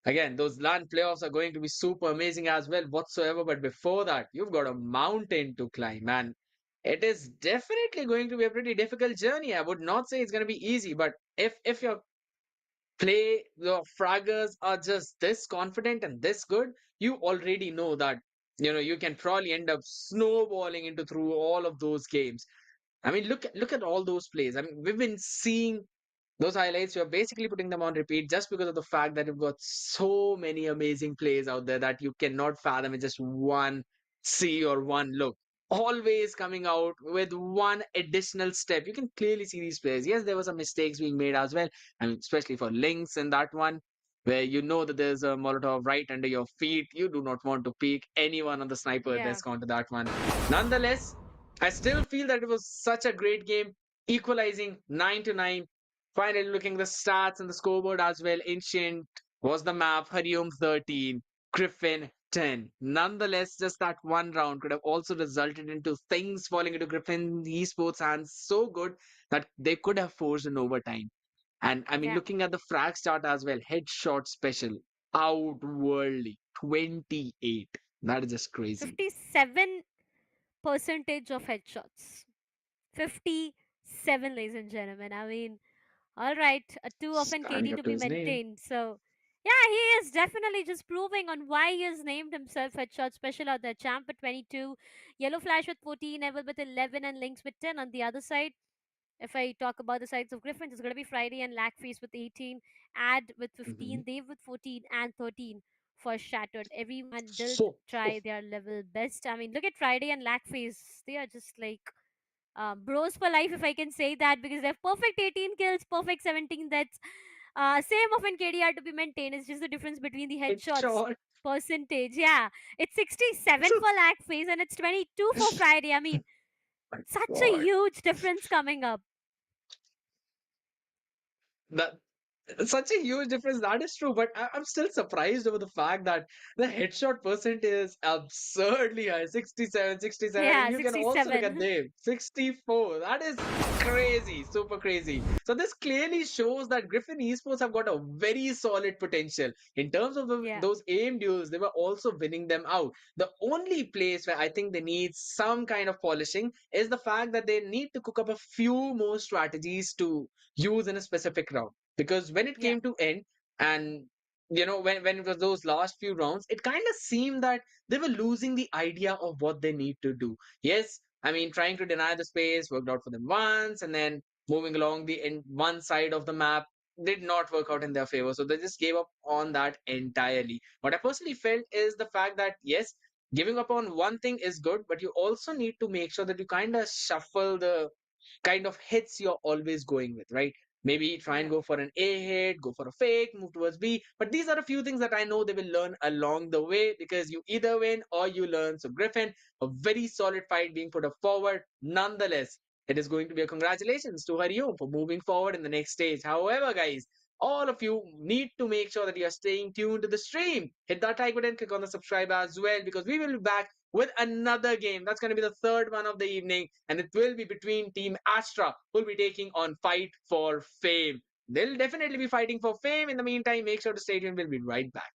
again, those LAN playoffs are going to be super amazing as well, whatsoever. But before that, you've got a mountain to climb, and it is definitely going to be a pretty difficult journey. I would not say it's going to be easy, but if your your fraggers are just this confident and this good, you already know that you can probably end up snowballing into through all of those games. I mean, look at all those plays. I mean, we've been seeing those highlights. You're basically putting them on repeat just because of the fact that you've got so many amazing plays out there that you cannot fathom in just one see or one look. always coming out with one additional step. You can clearly see these players. Yes, there were some mistakes being made as well, and especially for Lynx in that one, where you know that there's a Molotov right under your feet. You do not want to peek anyone on the sniper Yeah. desk onto that one. Nonetheless, I still feel that it was such a great game, equalizing 9-9. Finally, looking at the stats and the scoreboard as well. Ancient was the map, Hariom 13, Griffin 10. Nonetheless, just that one round could have also resulted into things falling into Griffin Esports hands so good that they could have forced an overtime. And I mean, Yeah. looking at the frag chart as well, headshot special, outworldly, 28. That is just crazy. 57 percentage of headshots. 57, ladies and gentlemen. I mean, all right, a 2 of an KD Standing to up to be his name. maintained. So, yeah, he is definitely just proving on why he has named himself Headshot Special out there. Champ with 22, Yellow Flash with 14, Neville with 11, and Lynx with 10. On the other side, if I talk about the sides of Griffins, it's going to be Friday and Lackface with 18, Ad with Mhm. 15, Dave with 14, and 13 for Shattered. Everyone did So try their level best. I mean, look at Friday and Lackface. They are just like bros for life, if I can say that, because they have perfect 18 kills, perfect 17 deaths. Same of an KDR to be maintained. It's just the difference between the headshots headshot. percentage. Yeah, it's 67 for Lackface and it's 22 for Friday. I mean, My such a God. huge difference coming up. That such a huge difference. That is true, but I'm still surprised over the fact that the headshot percent is absurdly high, 67, 67, and Yeah, you can also look at 67. Dave, 64. That is crazy, super crazy. So this clearly shows that Griffin Esports have got a very solid potential in terms of Yeah, those aim duels. They were also winning them out. The only place where I think they need some kind of polishing is the fact that they need to cook up a few more strategies to use in a specific round, because when it yeah, came to end, and when it was those last few rounds, it kind of seemed that they were losing the idea of what they need to do. Yes, I mean, trying to deny the space worked out for them once, and then moving along the one side of the map did not work out in their favor, so they just gave up on that entirely. What I personally felt is the fact that yes, giving up on one thing is good, but you also need to make sure that you kind of shuffle the kind of hits you're always going with, right? Maybe try and yeah. go for an A hit, go for a fake, move towards B. But these are a few things that I know they will learn along the way, because you either win or you learn. So, Griffin, a very solid fight being put up forward. Nonetheless, it is going to be a congratulations to Hariom for moving forward in the next stage. However, guys, all of you need to make sure that you are staying tuned to the stream. Hit that like button, click on the subscribe as well, because we will be back with another game. That's going to be the third one of the evening, and it will be between Team Astra, who will be taking on Fight for Fame. They'll definitely be fighting for fame. In the meantime, make sure to stay tuned. We'll be right back.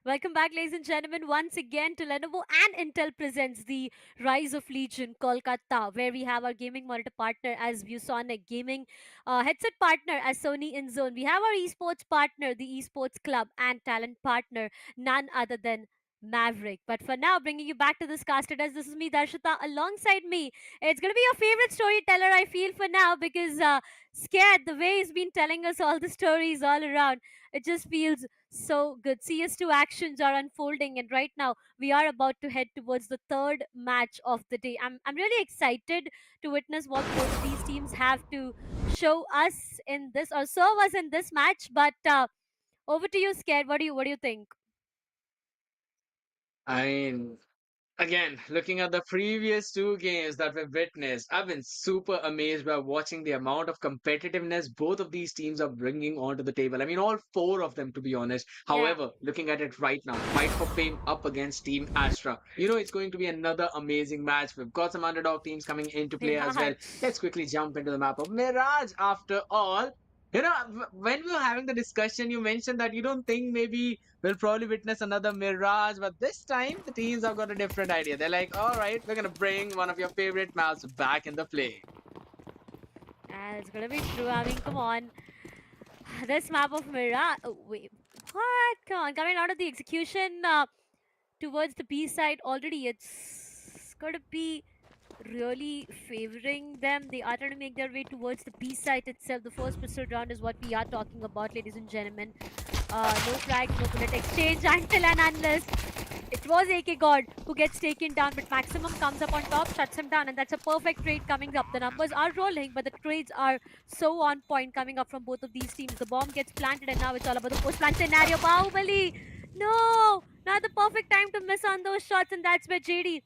Welcome back, ladies and gentlemen, once again to Lenovo and Intel presents the Rise of Legion Kolkata, where we have our gaming monitor partner as ViewSonic, gaming headset partner as Sony InZone. We have our esports partner, the Esports Club, and talent partner, none other than Maverick. But for now, bringing you back to this casted as this is me, Darshita, alongside me. It's going to be your favorite storyteller, I feel, for now, because Scared, the way he's been telling us all the stories all around, it just feels so good. CS2 actions are unfolding, and right now we are about to head towards the third match of the day. I'm really excited to witness what both of these teams have to show us in this or serve us in this match. But over to you, Scared. What do you think? I mean, again, looking at the previous two games that we've witnessed, I've been super amazed by watching the amount of competitiveness both of these teams are bringing onto the table. I mean, all four of them, to be honest. Yeah. However, looking at it right now, Fight for Fame up against Team Astra. You know, it's going to be another amazing match. We've got some underdog teams coming into play as Yeah. well. Let's quickly jump into the map of Mirage after all. When we were having the discussion, you mentioned that you don't think maybe we'll probably witness another Mirage, but this time the teams have got a different idea. They're like, all right, we're going to bring one of your favorite maps back in the play. It's gonna be true. I mean, come on. This map of Mira. Oh, wait. What? Come on. Coming out of the execution towards the B side already, it's gonna be really favoring them. They are trying to make their way towards the B site itself. The first pistol round is what we are talking about, ladies and gentlemen. No frag, no bullet exchange until and unless it was AK God who gets taken down, but Maximum comes up on top, shuts him down, and that's a perfect trade coming up. The numbers are rolling, but the trades are so on point coming up from both of these teams. The bomb gets planted, and now it's all about the post-plant scenario. Bahubali! No! Not the perfect time to miss on those shots, and that's where JD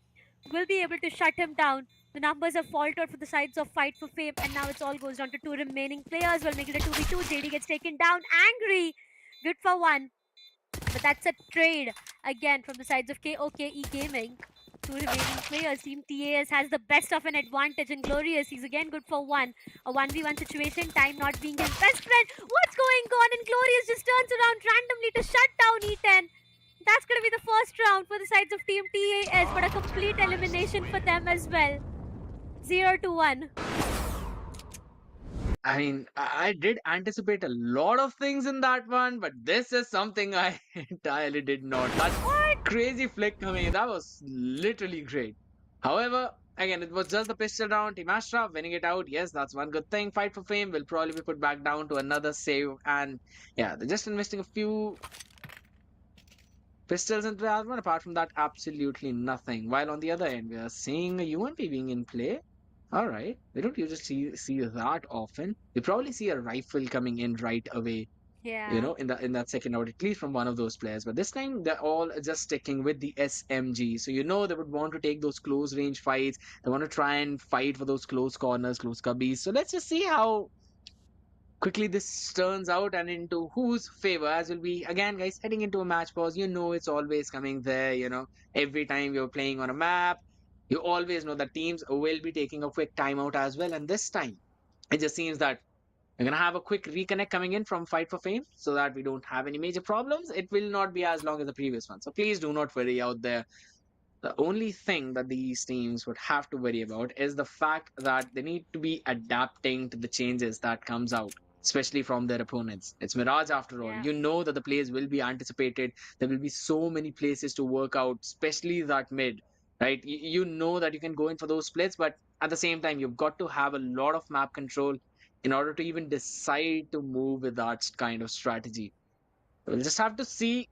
will be able to shut him down. The numbers have faltered for the sides of Fight for Fame, and now it's all goes down to two remaining players. We'll make it a 2v2. JD gets taken down. Angry! Good for one. But that's a trade again from the sides of KOKE Gaming. Two remaining players. Team TAS has the best of an advantage, and Glorious, he's again good for one. A 1v1 situation, time not being his best friend. What's going on? And Glorious just turns around randomly to shut down E10. That's going to be the first round for the sides of Team TAS, but a complete elimination for them as well. 0-1. I mean, I did anticipate a lot of things in that one, but this is something I entirely did not. That crazy flick coming in, that was literally great. However, again, it was just the pistol round. Team Astra winning it out. Yes, that's one good thing. Fight for Fame will probably be put back down to another save. And yeah, they're just investing a few pistols into that one. Apart from that, absolutely nothing. While on the other end, we are seeing a UMP being in play. All right. We don't usually see that often. We probably see a rifle coming in right away, Yeah. in that second out, at least from one of those players. But this time they're all just sticking with the SMG. So they would want to take those close range fights. They want to try and fight for those close corners, close cubbies. So let's just see how quickly this turns out and into whose favor, as will be again, guys, heading into a match pause. It's always coming there. Every time you're playing on a map, you always know that teams will be taking a quick timeout as well. And this time, it just seems that we're gonna have a quick reconnect coming in from Fight for Fame so that we don't have any major problems. It will not be as long as the previous one. So please do not worry out there. The only thing that these teams would have to worry about is the fact that they need to be adapting to the changes that comes out, especially from their opponents. It's Mirage after all. Yeah. You know that the plays will be anticipated. There will be so many places to work out, especially that mid, right? You know that you can go in for those splits, but at the same time, you've got to have a lot of map control in order to even decide to move with that kind of strategy. We'll just have to see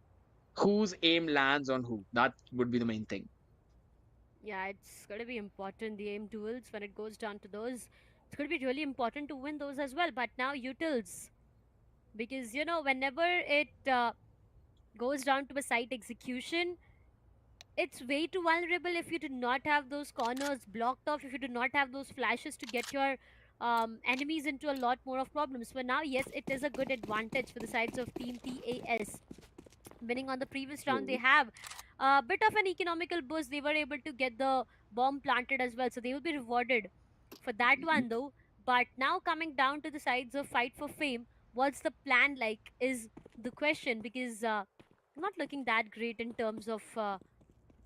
whose aim lands on who. That would be the main thing. Yeah, it's going to be important, the aim duels, when it goes down to those. It's going to be really important to win those as well. But now utils. Because, whenever it goes down to a site execution, it's way too vulnerable if you do not have those corners blocked off, if you do not have those flashes to get your enemies into a lot more of problems. For now, yes, it is a good advantage for the sides of Team TAS. Winning on the previous round, they have a bit of an economical boost. They were able to get the bomb planted as well, so they will be rewarded for that one though. But now coming down to the sides of Fight for Fame, what's the plan like is the question, because not looking that great in terms of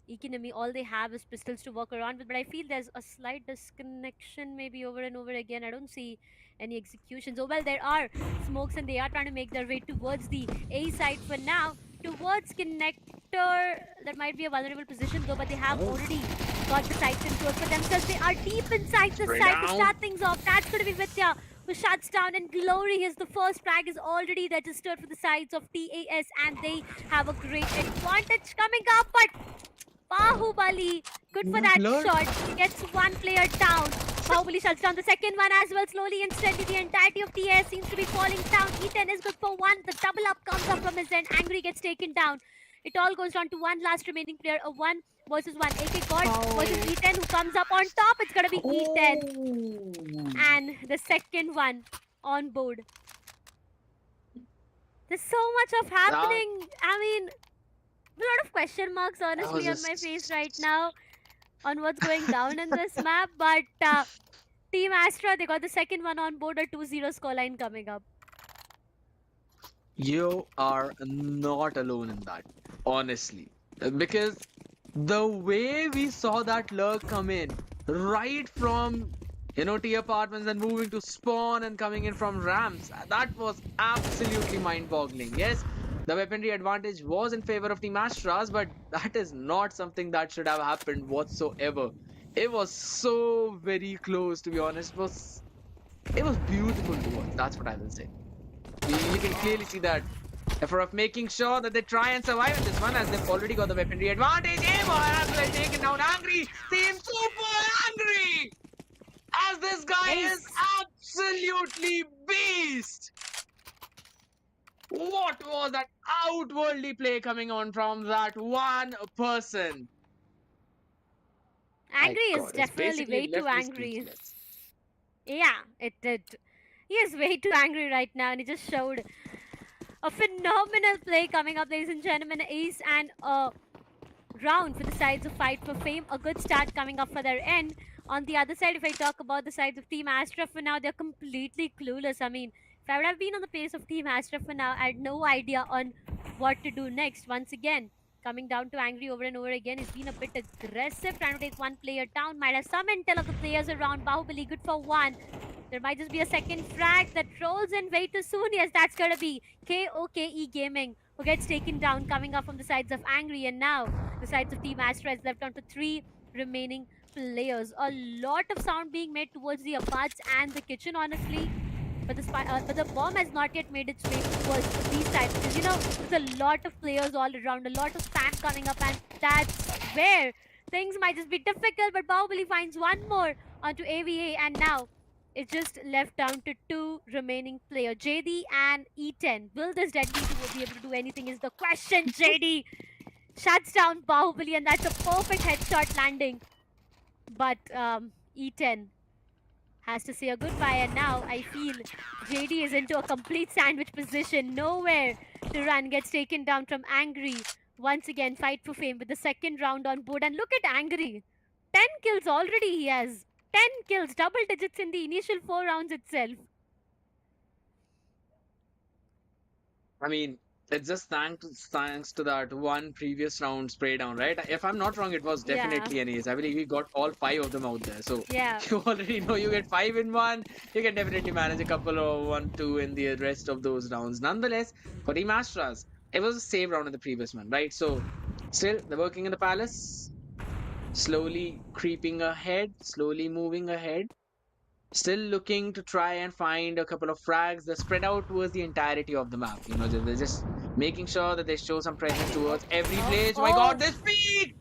economy. All they have is pistols to walk around with, but I feel there's a slight disconnection maybe over and over again. I don't see any executions. Oh well, there are smokes and they are trying to make their way towards the A side for now, towards connector. That might be a vulnerable position though, but they have already got the site control for themselves. They are deep inside the site to start things off. That's going to be Vidya who shuts down, and Glory is the first frag is already registered for the sides of TAS, and they have a great advantage coming up. But Bahubali, good for that shot. He gets one player down. Bahubali shuts down the second one as well. Slowly and steadily, the entirety of TS seems to be falling down. E10 is good for one. The double up comes up from his end. Angry gets taken down. It all goes down to one last remaining player. A 1 versus 1. AK God versus E10 who comes up on top. It's going to be E10. And the second one on board. There's so much of happening. I mean, a lot of question marks honestly on my face right now on what's going down in this map. But Team Astra, they got the second one on board, a 2-0 scoreline coming up. You are not alone in that, honestly. Because the way we saw that lurk come in, right from T apartments and moving to spawn and coming in from ramps, that was absolutely mind-boggling. Yes, the weaponry advantage was in favor of Team Astras, but that is not something that should have happened whatsoever. It was so very close, to be honest. It was beautiful to watch. That's what I will say. You can clearly see that effort of making sure that they try and survive in this one, as they've already got the weaponry advantage. Evo as well taken down. Angry seems super angry, as this guy is absolutely beast. What was that outworldly play coming on from that one person? Angry My is God, it's definitely basically way too left me angry. speechless. Yeah, it did. He is way too angry right now, and he just showed a phenomenal play coming up, ladies and gentlemen. Ace and a round for the sides of Fight for Fame. A good start coming up for their end. On the other side, if I talk about the sides of Team Astra for now, they're completely clueless. I mean, if I would have been on the pace of Team Astra for now, I had no idea on what to do next. Once again, coming down to Angry over and over again. He's been a bit aggressive, trying to take one player down. Might have some intel of the players around. Bahubali, good for one. There might just be a second frag that rolls in way too soon. Yes, that's going to be KOKE Gaming, who gets taken down, coming up from the sides of Angry. And now the sides of Team Astra is left down to 3 remaining players. A lot of sound being made towards the aparts and the kitchen, honestly. But the bomb has not yet made its way towards these sides because there's a lot of players all around, a lot of spam coming up, and that's where things might just be difficult. But Bahubali finds one more onto AVA, and now it's just left down to two remaining players, JD and E10. Will this deadly duo be able to do anything? Is the question. JD shuts down Bahubali, and that's a perfect headshot landing. But E10 has to say a goodbye, and now I feel JD is into a complete sandwich position. Nowhere to run, gets taken down from Angry. Once again, fight for fame with the second round on board. And look at Angry. 10 kills already he has. 10 kills, double digits in the initial 4 rounds itself. I mean, it's just thanks to that one previous round spray down, right? If I'm not wrong, it was Yeah. definitely an ace. I believe we got all 5 of them out there. So Yeah. you already know you get 5 in one. You can definitely manage a couple of 1, 2 in the rest of those rounds. Nonetheless, for Team Astras, it was a save round in the previous one, right? So still, they're working in the palace, slowly creeping ahead, slowly moving ahead. Still looking to try and find a couple of frags. They're spread out towards the entirety of the map. They're just making sure that they show some presence towards every place. Oh my god, this speed!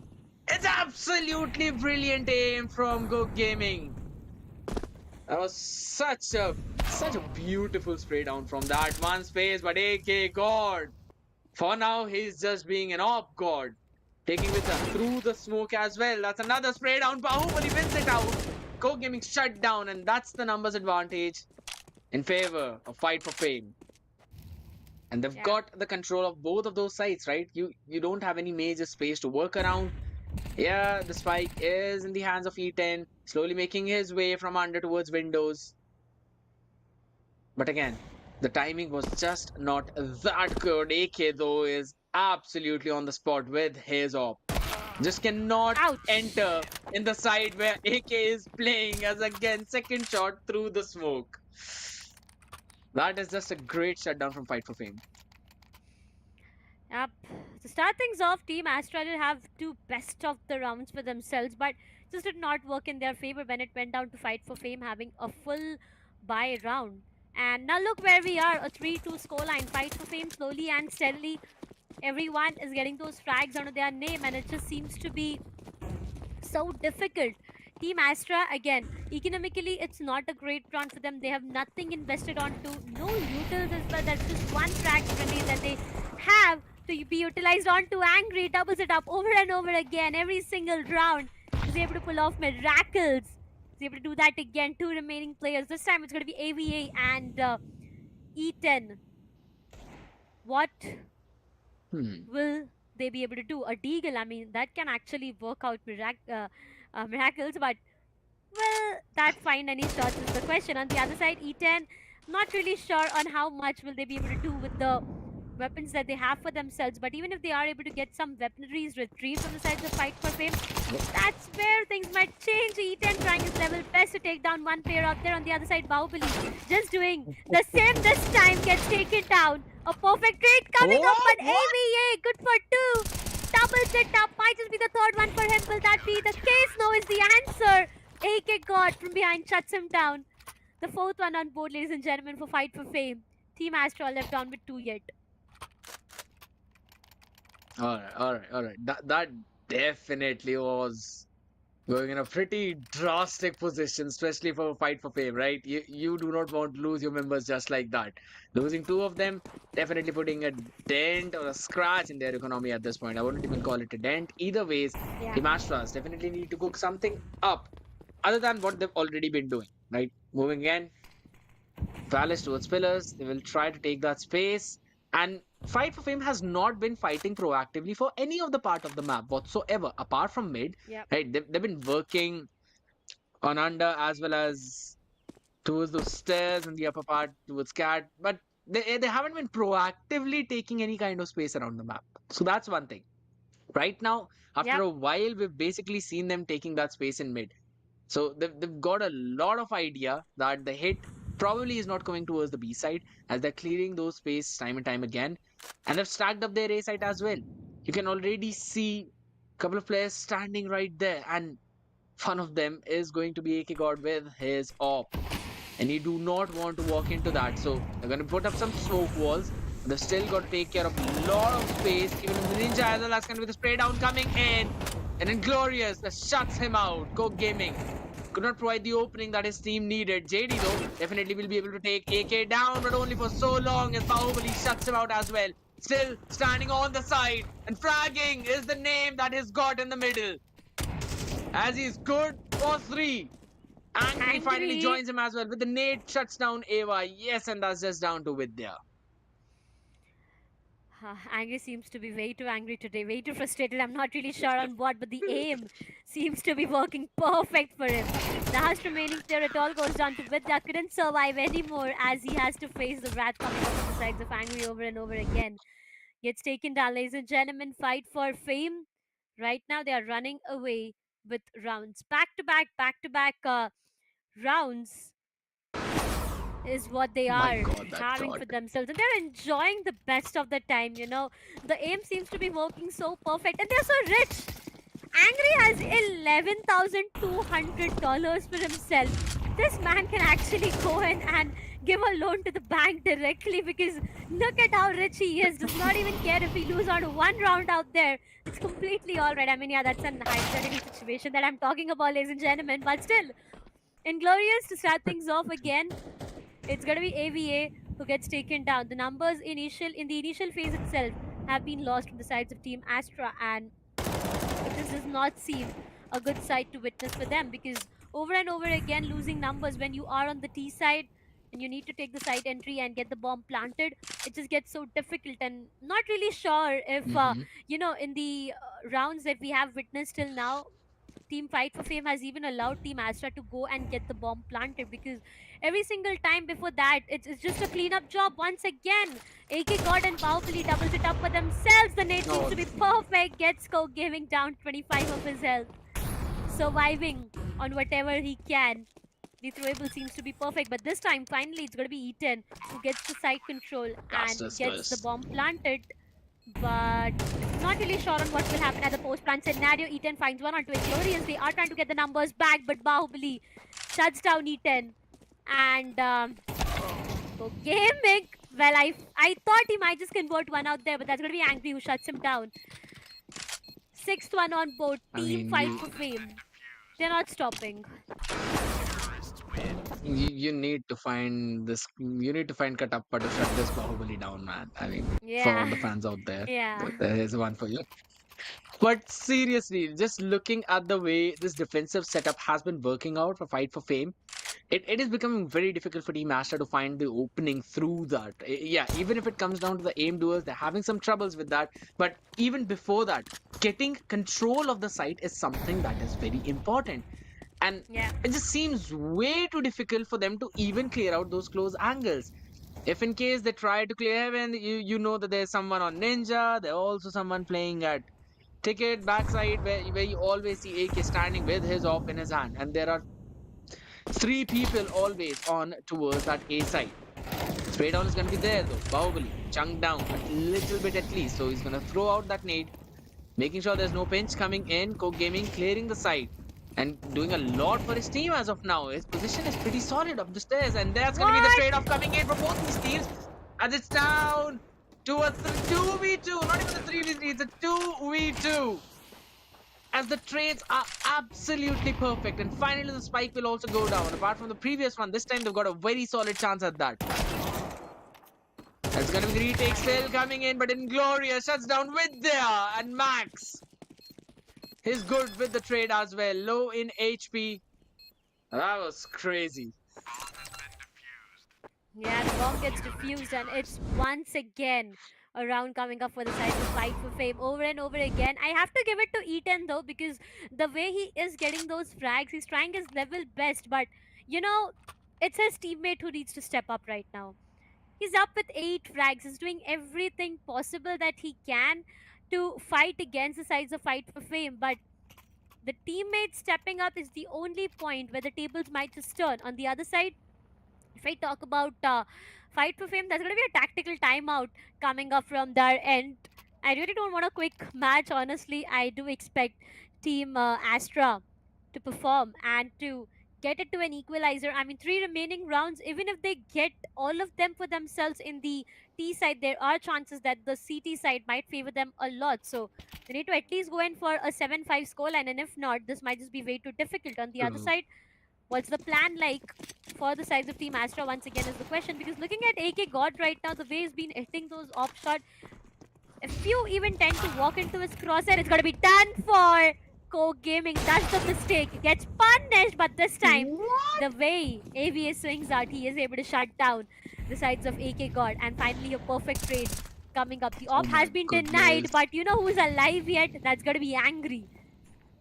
It's absolutely brilliant aim from Gook Gaming. That was such a beautiful spray down from that one space. But AK God, for now he's just being an op god, taking with her through the smoke as well. That's another spray down. Bahubali wins it out. Go Gaming shut down, and that's the numbers advantage in favor of Fight for Fame. And they've got the control of both of those sites, right? You don't have any major space to work around. Yeah, the spike is in the hands of E10, slowly making his way from under towards windows. But again, the timing was just not that good. AK though is absolutely on the spot with his op. Just cannot enter in the side where AK is playing, as again second shot through the smoke. That is just a great shutdown from Fight for Fame. Yep. To start things off, Team Astra did have two best of the rounds for themselves, but just did not work in their favor when it went down to Fight for Fame having a full buy round. And now look where we are, a 3-2 scoreline. Fight for Fame slowly and steadily. Everyone is getting those frags under their name, and it just seems to be so difficult. Team Astra, again, economically, it's not a great round for them. They have nothing invested onto, no utils as well. That's just one frag grenade that they have to be utilized onto Angry. Doubles it up over and over again. Every single round is able to pull off miracles. Is able to do that again. Two remaining players. This time it's going to be AVA and E10. What will they be able to do? A deagle, I mean, that can actually work out miracles, but well, that find any shots is the question. On the other side, E10, not really sure on how much will they be able to do with the weapons that they have for themselves, but even if they are able to get some weaponries retrieved from the sides of Fight for Fame, that's where things might change. E10 trying his level best to take down one player out there. On the other side, Bahubali just doing the same this time, gets taken down. A perfect trade coming up, but AVA, good for two. Doubles it up, might just be the third one for him. Will that be the case? No is the answer. AK God from behind shuts him down. The fourth one on board, ladies and gentlemen, for Fight for Fame. Team Astra left down with two yet. All right. That definitely was going in a pretty drastic position, especially for a Fight for Fame, right? You do not want to lose your members just like that. Losing two of them, definitely putting a dent or a scratch in their economy at this point. I wouldn't even call it a dent. Either ways, Team Astras definitely need to cook something up other than what they've already been doing, right? Moving again, Palace towards pillars. They will try to take that space. And Fight for Fame has not been fighting proactively for any of the part of the map whatsoever, apart from mid. Right? They've been working on under as well as towards those stairs in the upper part towards cat, but they haven't been proactively taking any kind of space around the map. So that's one thing. Right now, after a while, we've basically seen them taking that space in mid. So they've got a lot of idea that the hit probably is not coming towards the B side as they're clearing those space time and time again. And they've stacked up their A side as well. You can already see a couple of players standing right there. And One of them is going to be AK God with his op, and you do not want to walk into that. So they're going to put up some smoke walls. They've still got to take care of a lot of space. Even the Ninja as well. That's going to be the spray down coming in. And Inglorious that shuts him out. Coke Gaming could not provide the opening that his team needed. JD though definitely will be able to take AK down, but only for so long as Bahubali shuts him out as well. Still standing on the side, and fragging is the name that he's got in the middle. As he's good for 3. Angry finally Angry. joins him as well with the nade shuts down Ava. Yes, and that's just down to Vidya. Angry seems to be way too angry today, way too frustrated. I'm not really sure on what, but the aim seems to be working perfect for him. The last remaining player, it all goes down to Vidya. Couldn't survive anymore as he has to face the wrath coming up from the sides of Angry over and over again. Gets taken down, ladies and gentlemen. Fight for fame. Right now, they are running away with rounds. Back to back rounds is what they My are God, that having shot. for themselves, and they're enjoying the best of the time. The aim seems to be working so perfect, and they're so rich. Angry has $11,200 for himself. This man can actually go in and give a loan to the bank directly, because look at how rich he is. Does not even care if he loses on one round out there. It's completely all right. I mean, yeah, that's a hypothetical situation that I'm talking about, ladies and gentlemen, but still, Inglorious to start things off again. It's gonna be AVA who gets taken down. The numbers in the initial phase itself have been lost from the sides of Team Astra, and this does not seem a good sight to witness for them, because over and over again losing numbers when you are on the T side and you need to take the side entry and get the bomb planted, it just gets so difficult. And not really sure if Mm-hmm. in the rounds that we have witnessed till now, Team Fight for Fame has even allowed Team Astra to go and get the bomb planted, because every single time before that, it's just a cleanup job once again. AK God and Bahubali doubles it up for themselves. The nade seems Oh, to be perfect. Gets Coke giving down 25 of his health. Surviving on whatever he can. The throwable seems to be perfect, but this time, finally, it's going to be Eaton who gets the side control that's and just gets the this. bomb planted. But not really sure on what will happen at the post-plant scenario. Eaton finds one onto Inglorious. They are trying to get the numbers back, but Bahubali shuts down Eaton. And so Gaming, well, I thought he might just convert one out there, but that's going to be Angry who shuts him down. Sixth one on board. I Team mean, Fight for Fame. They're not stopping. you need to find this. You need to find Katappa to shut this Bahubali down, man. I mean, for all Yeah. the fans out there, Yeah. there is one for you. But seriously, just looking at the way this defensive setup has been working out for Fight for Fame, it is becoming very difficult for Team Astra to find the opening through that. Yeah, even if it comes down to the aim doers, they're having some troubles with that. But even before that, getting control of the site is something that is very important. And Yeah. it just seems way too difficult for them to even clear out those close angles. If in case they try to clear heaven, you know that there's someone on Ninja, there's also someone playing at Ticket backside where you always see AK standing with his op in his hand, and there are 3 people always on towards that A side. Spray down is going to be there though. Bahubali chunked down a little bit at least, so he's going to throw out that nade, making sure there's no pinch coming in. Coke Gaming clearing the side and doing a lot for his team as of now. His position is pretty solid up the stairs, and there's going to be the What? trade off coming in from both these teams as it's down to a 2v2, not even a 3v3, it's a 2v2. As the trades are absolutely perfect, and finally the spike will also go down. Apart from the previous one, this time they've got a very solid chance at that. It's gonna be the retake still coming in, but Inglorious shuts down Vidya and Max. He's good with the trade as well, low in HP. That was crazy. Yeah, the bomb gets defused, and it's once again a round coming up for the side to Fight for Fame over and over again. I have to give it to Eaton though, because the way he is getting those frags, he's trying his level best, but you know, it's his teammate who needs to step up right now. He's up with 8 frags, he's doing everything possible that he can to fight against the sides of Fight for Fame, but the teammate stepping up is the only point where the tables might just turn. On the other side, if I talk about Fight for Fame, there's going to be a tactical timeout coming up from their end. I really don't want a quick match, honestly. I do expect Team Astra to perform and to get it to an equalizer. I mean, three remaining rounds, even if they get all of them for themselves in the T side, there are chances that the CT side might favor them a lot. So they need to at least go in for a 7-5 scoreline, and if not, this might just be way too difficult. On the other True. side, what's the plan like for the sides of Team Astra once again is the question, because looking at AK God right now, the way he's been hitting those op shots, if you even tend to walk into his crosshair, it's gonna be done for. Coke Gaming does the mistake, gets punished, but this time, What? the way AVA swings out, he is able to shut down the sides of AK God, and finally a perfect trade coming up. The Oh op my has been denied, goodness. but you know who's alive yet? That's gonna be Angry.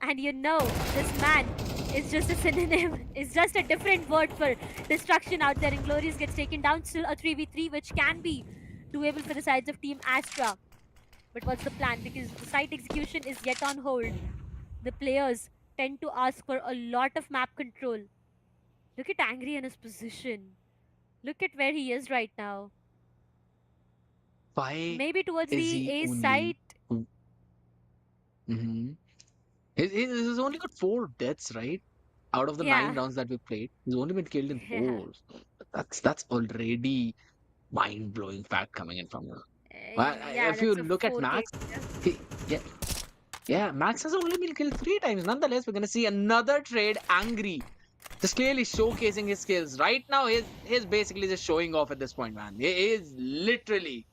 And you know, this man is just a synonym, it's just a different word for destruction out there. Inglorious gets taken down, still a 3v3, which can be doable for the sides of Team Astra. But what's the plan? Because the site execution is yet on hold. The players tend to ask for a lot of map control. Look at Angry in his position. Look at where he is right now. Why Maybe towards is the he A only? site. Mm-hmm. He's only got 4 deaths, right? Out of the 9 Yeah. rounds that we played, he's only been killed in Yeah. 4. That's already mind-blowing fact coming in from him. Well, Yeah, if you that's a look at 4K. Max, he, yeah, yeah, Max has only been killed 3 times. Nonetheless, we're gonna see another trade. Angry, just clearly showcasing his skills. Right now, he's basically just showing off at this point, man. He is literally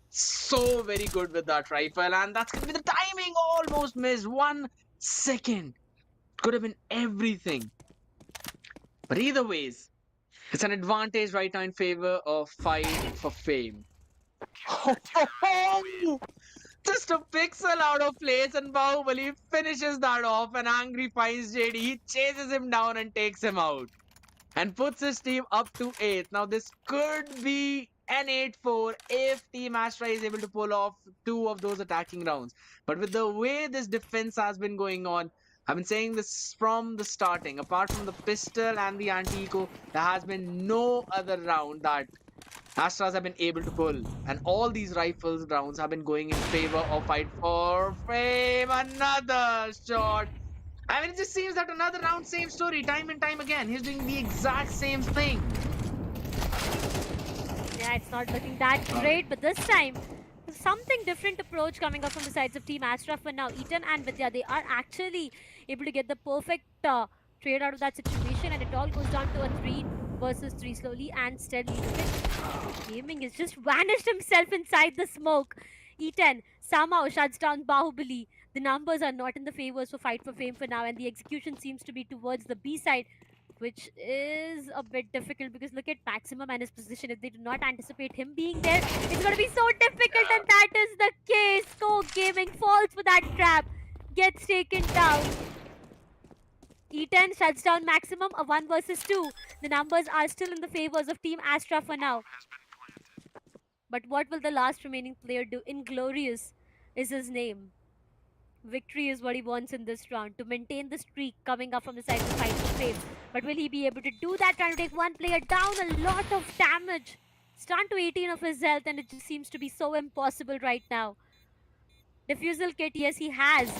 so very good with that rifle, and that's gonna be the timing. Almost missed 1 second. Could have been everything. But either ways, it's an advantage right now in favor of fight for fame. Just a pixel out of place, and Bahubali finishes that off. And Angry finds JD. He chases him down and takes him out and puts his team up to 8th. Now, this could be an 8-4 if Team Astra is able to pull off 2 of those attacking rounds. But with the way this defense has been going on, I've been saying this from the starting. Apart from the pistol and the anti-eco, there has been no other round that Astras have been able to pull. And all these rifles rounds have been going in favor of fight for fame. Another shot. I mean, it just seems that another round, same story, time and time again. He's doing the exact same thing. Yeah, it's not looking that great, but this time, something different approach coming up from the sides of Team Astra for now. Ethan and Vidya, they are actually able to get the perfect trade out of that situation, and it all goes down to a 3 versus 3 slowly and steadily. Look at Gaming has just vanished himself inside the smoke. Ethan somehow shuts down Bahubali. The numbers are not in the favors for Fight for Fame for now, and the execution seems to be towards the B side, which is a bit difficult because look at Maximum and his position. If they do not anticipate him being there, it's going to be so difficult, and that is the case. Coke Gaming falls for that trap, gets taken down. E10 shuts down Maximum, a 1 versus 2. The numbers are still in the favors of Team Astra for now. But what will the last remaining player do? Inglorious is his name. Victory is what he wants in this round to maintain the streak coming up from the side of Fight for Fame. But will he be able to do that? Trying to take one player down, a lot of damage. Stun to 18 of his health, and it just seems to be so impossible right now. Diffusal kit, yes, he has,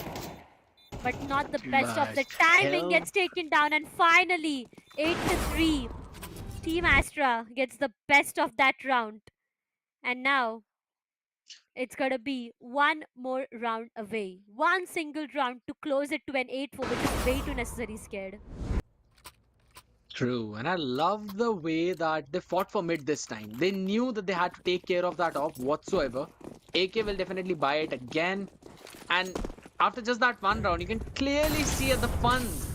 but not the best of the But timing. hell, Gets taken down, and finally, 8-3. Team Astra gets the best of that round. And now it's gonna be one more round away. One single round to close it to an 8-4, which is way too necessary, scared. true. And I love the way that they fought for mid this time. They knew that they had to take care of that off whatsoever. AK will definitely buy it again. And after just that one round, you can clearly see at the funds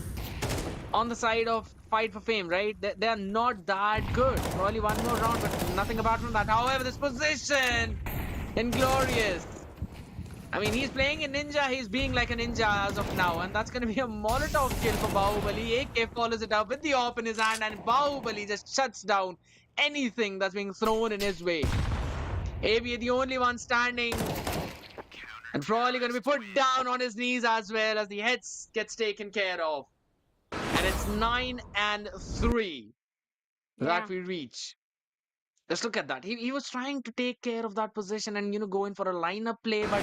on the side of Fight for Fame, right? They are not that good. Probably one more round, but nothing apart from that. However, this position, Inglorious. I mean, he's playing a ninja. He's being like a ninja as of now. And that's going to be a Molotov kill for Bahubali. AK follows it up with the AWP in his hand. And Bahubali just shuts down anything that's being thrown in his way. AVA, the only one standing. And probably going to be put down on his knees as well as the heads gets taken care of. And it's 9-3 that Yeah. we reach. Just look at that. He was trying to take care of that position and, go in for a lineup play, but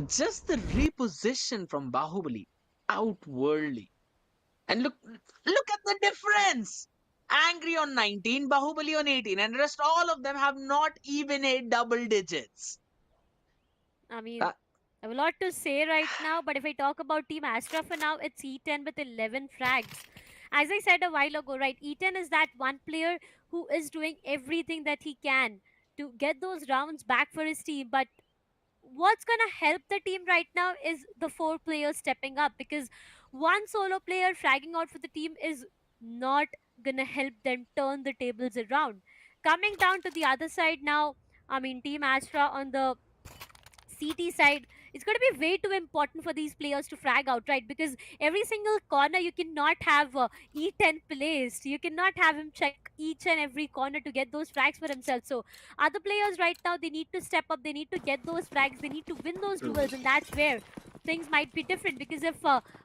just the reposition from Bahubali, outworldly. And look at the difference. Angry on 19, Bahubali on 18, and rest all of them have not even hit double digits. I mean, Uh, I have a lot to say right now, but if I talk about Team Astra for now, it's E10 with 11 frags. As I said a while ago, right, E10 is that one player who is doing everything that he can to get those rounds back for his team, but what's going to help the team right now is the four players stepping up, because one solo player fragging out for the team is not going to help them turn the tables around. Coming down to the other side now, I mean, Team Astra on the CT side, it's going to be way too important for these players to frag out, right? Because every single corner you cannot have E10 placed. You cannot have him check each and every corner to get those frags for himself. So other players right now, they need to step up. They need to get those frags. They need to win those True. duels, and that's where things might be different. Because if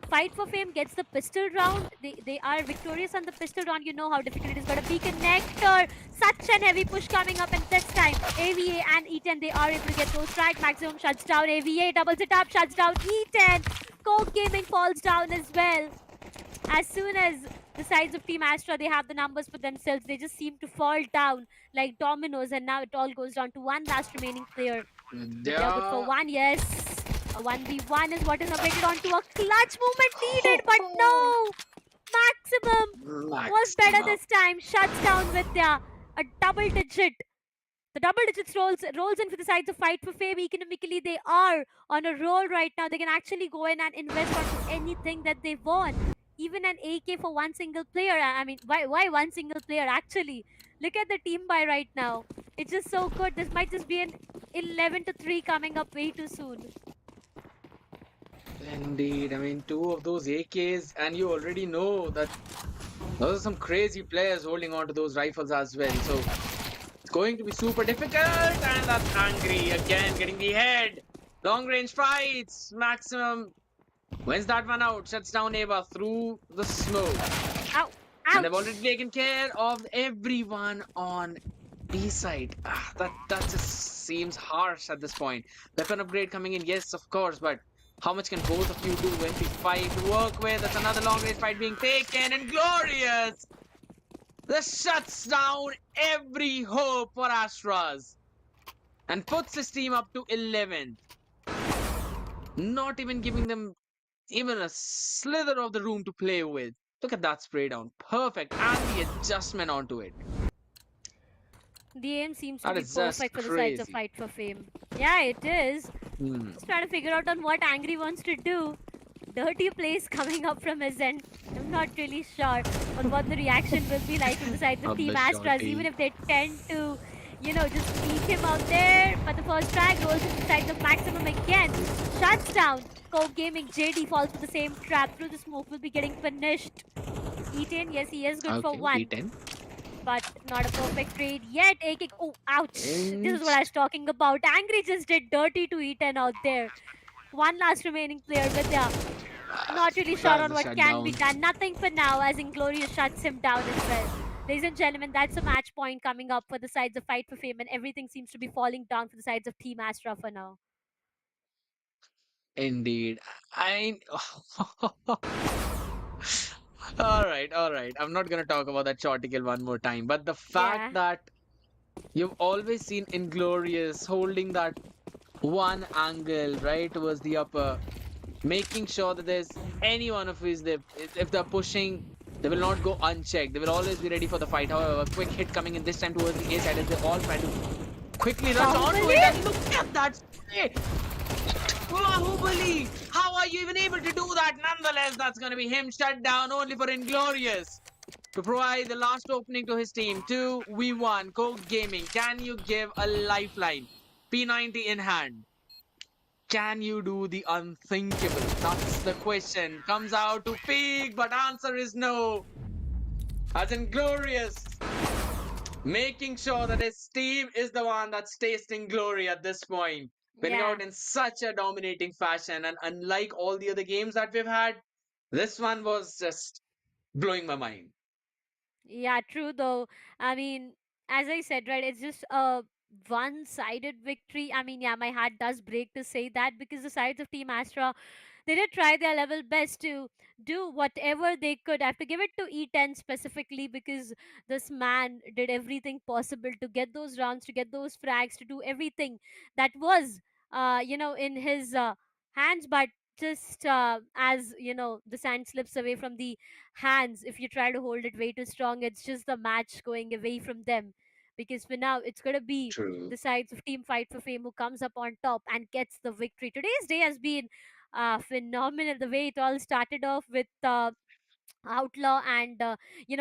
Fight for Fame gets the pistol round, they are victorious on the pistol round. You know how difficult it is going to be. Connector, such an heavy push coming up, and this time AVA and E10, they are able to get those strike. Maximum shuts down AVA, doubles it up, shuts down E10. Coke Gaming falls down as well. As soon as the sides of Team Astra, they have the numbers for themselves, they just seem to fall down like dominoes, and now it all goes down to one last remaining player. But they're good for Yeah. one, yes. A 1v1 is what is awaited onto a clutch movement needed, but no! Maximum was better Maximum. this time. Shuts down with a double digit. The double digits rolls in for the sides of Fight for Fame. Economically, they are on a roll right now. They can actually go in and invest onto anything that they want. Even an AK for one single player. I mean, why one single player? Actually, look at the team buy right now. It's just so good. This might just be an 11-3 coming up way too soon. Indeed. I mean, two of those AKs, and you already know that those are some crazy players holding on to those rifles as well. So it's going to be super difficult. And that's Angry again, getting the head. Long range fights. Maximum wins that one out. Shuts down Ava through the smoke. Ow! And they've Ouch! already taken care of everyone on B side. That just seems harsh at this point. Weapon upgrade coming in, yes, of course, but how much can both of you do? MP5 to work with. That's another long range fight being taken, and glorious. This shuts down every hope for Astras and puts his team up to 11th. Not even giving them even a slither of the room to play with. Look at that spray down. Perfect. And the adjustment onto it. The aim seems to That be is just perfect for the sides of crazy. Fight for Fame. Yeah, it is. Hmm. Just trying to figure out on what Angry wants to do. Dirty plays coming up from his end. I'm not really sure on what the reaction will be like from the sides of Of Team the Astras, even shorty. if they tend to, just beat him out there. But the first tag rolls into the sides of Maximum again. Shuts down. Coke Gaming JD falls for the same trap. Through the smoke will be getting punished. Eaten, yes, he is good for Okay, one, E10. but not a perfect trade yet. AK, oh, ouch. This is what I And was talking about. Angry just did dirty to Eaton out there. One last remaining player with not really sure That's on the what can be shutdown. done. Nothing for now as Inglorious shuts him down as well. Ladies and gentlemen, that's a match point coming up for the sides of Fight for Fame, and everything seems to be falling down for the sides of Team Astra for now. indeed. I. All right, all right. I'm not gonna talk about that shorticle one more time. But the fact Yeah. that you've always seen Inglorious holding that one angle right towards the upper, making sure that there's any one of his if they're pushing, they will not go unchecked. They will always be ready for the fight. However, a quick hit coming in this time towards the A side as they all try to quickly rush onto it. Bahubali? And look at that spray! Bahubali! How are you even able to do that? Nonetheless, that's going to be him shut down only for Inglorious to provide the last opening to his team. 2v1, Coke Gaming. Can you give a lifeline? P90 in hand. Can you do the unthinkable? That's the question. Comes out to peak, but answer is no. As Inglorious, making sure that his team is the one that's tasting glory at this point. Winning Yeah. out in such a dominating fashion, and unlike all the other games that we've had, this one was just blowing my mind. Yeah, true though. I mean, as I said, right, it's just a one-sided victory. I mean, yeah, my heart does break to say that, because the sides of Team Astra, they did try their level best to do whatever they could. I have to give it to E10 specifically, because this man did everything possible to get those rounds, to get those frags, to do everything that was, in his hands. But just as the sand slips away from the hands, if you try to hold it way too strong, it's just the match going away from them. Because for now, it's going to be True. the sides of Team Fight for Fame who comes up on top and gets the victory. Today's day has been phenomenal. The way it all started off with OutLaw and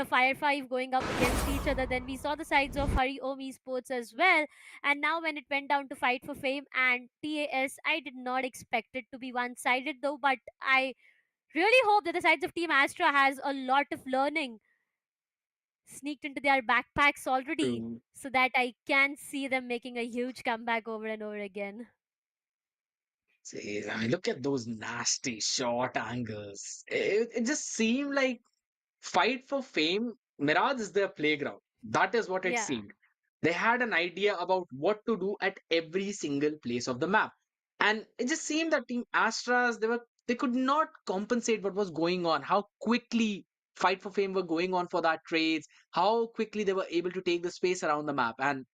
Fire 5 going up against each other. Then we saw the sides of Hari Om Esports as well. And now when it went down to Fight for Fame and TAS, I did not expect it to be one-sided though. But I really hope that the sides of Team Astra has a lot of learning sneaked into their backpacks already, True. so that I can see them making a huge comeback over and over again. See, I mean, look at those nasty short angles. It just seemed like Fight for Fame, Mirage is their playground. That is what it Yeah, seemed. They had an idea about what to do at every single place of the map. And it just seemed that Team Astras, they could not compensate what was going on, how quickly Fight for Fame were going on for that trades, how quickly they were able to take the space around the map. And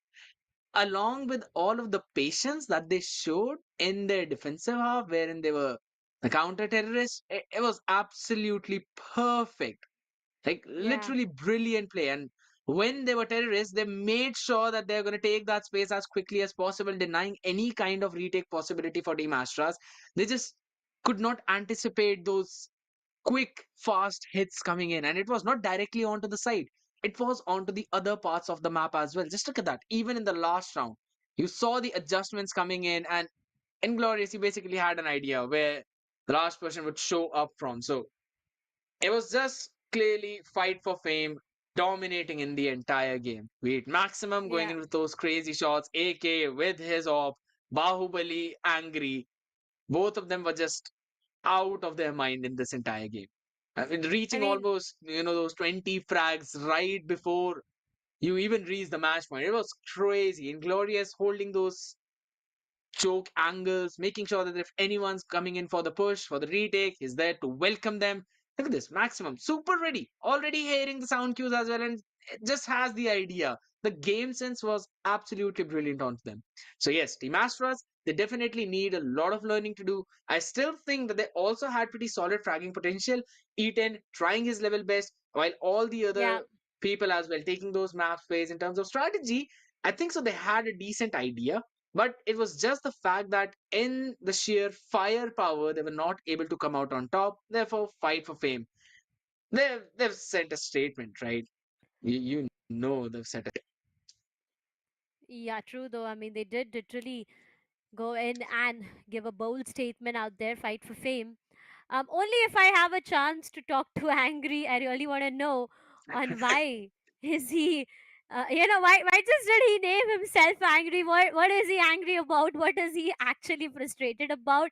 along with all of the patience that they showed in their defensive half, wherein they were the counter terrorists, it was absolutely perfect, like yeah, literally brilliant play. And when they were terrorists, they made sure that they're going to take that space as quickly as possible, denying any kind of retake possibility for Team Astras. They just could not anticipate those quick, fast hits coming in. And it was not directly onto the side, it was onto the other parts of the map as well. Just look at that. Even in the last round, you saw the adjustments coming in. And Inglorious, you basically had an idea where the last person would show up from. So it was just clearly Fight for Fame dominating in the entire game. Be it Maximum going yeah. in with those crazy shots, AK with his op, Bahubali angry. Both of them were just out of their mind in this entire game. I mean, I reaching mean, almost, those 20 frags right before you even reach the match point. It was crazy. Inglorious holding those choke angles, making sure that if anyone's coming in for the push, for the retake, he's there to welcome them. Look at this, Maximum, super ready, already hearing the sound cues as well, and it just has the idea. The game sense was absolutely brilliant onto them. So yes, Team Astras, they definitely need a lot of learning to do. I still think that they also had pretty solid fragging potential. E10 trying his level best, while all the yeah. other people as well taking those map space in terms of strategy. I think so. They had a decent idea, but it was just the fact that in the sheer firepower, they were not able to come out on top. Therefore, Fight for Fame. They've sent a statement, right? You know they've sent a. Yeah, true though. I mean, they did literally go in and give a bold statement out there, Fight for Fame. Only if I have a chance to talk to Angry, I really want to know on why is he, why just did he name himself Angry? What is he angry about? What is he actually frustrated about?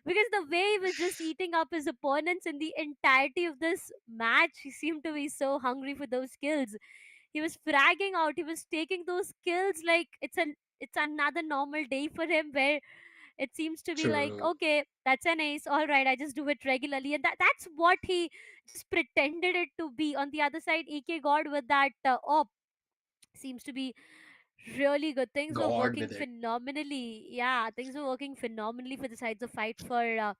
Because the way he was just eating up his opponents in the entirety of this match, he seemed to be so hungry for those kills. He was fragging out. He was taking those kills like it's another normal day for him, where it seems to be like, True. okay, that's an ace, all right, I just do it regularly. And that's what he just pretended it to be. On the other side, ek god with that op seems to be really good. Things were God working with it. phenomenally. Yeah, things were working phenomenally for the sides of Fight for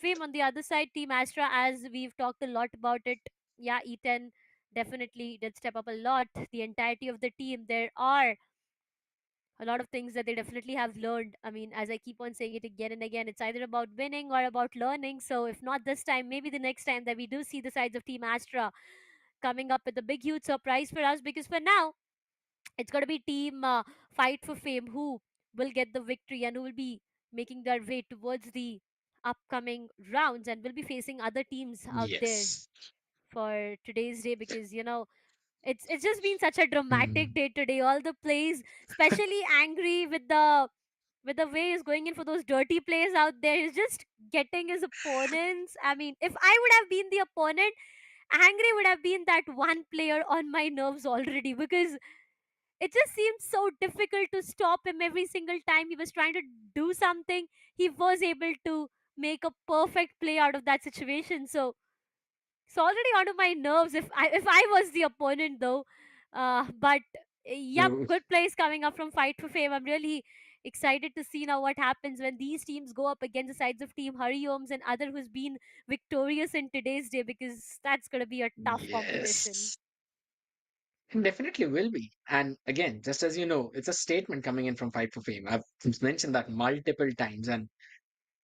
Fame. On the other side, Team Astra, as we've talked a lot about it, yeah, Ethan definitely did step up a lot. The entirety of the team, there are a lot of things that they definitely have learned. I mean, as I keep on saying it again and again, it's either about winning or about learning. So if not this time, maybe the next time that we do see the sides of Team Astra coming up with a big huge surprise for us. Because for now, it's going to be Team Fight for Fame who will get the victory and who will be making their way towards the upcoming rounds, and will be facing other teams out there Yes. for today's day. Because it's just been such a dramatic Mhm. day today. All the plays, especially Angry with the way he's going in for those dirty plays out there. He's just getting his opponents. I mean, if I would have been the opponent, Angry would have been that one player on my nerves already, because it just seemed so difficult to stop him every single time he was trying to do something. He was able to make a perfect play out of that situation. So it's already onto my nerves if I was the opponent though. But yep, Mm, good plays coming up from Fight for Fame. I'm really excited to see now what happens when these teams go up against the sides of Team Harioms and other who's been victorious in today's day, because that's gonna be a tough competition. yes, definitely will be. And again, just as you know, it's a statement coming in from Fight for Fame. I've mentioned that multiple times, and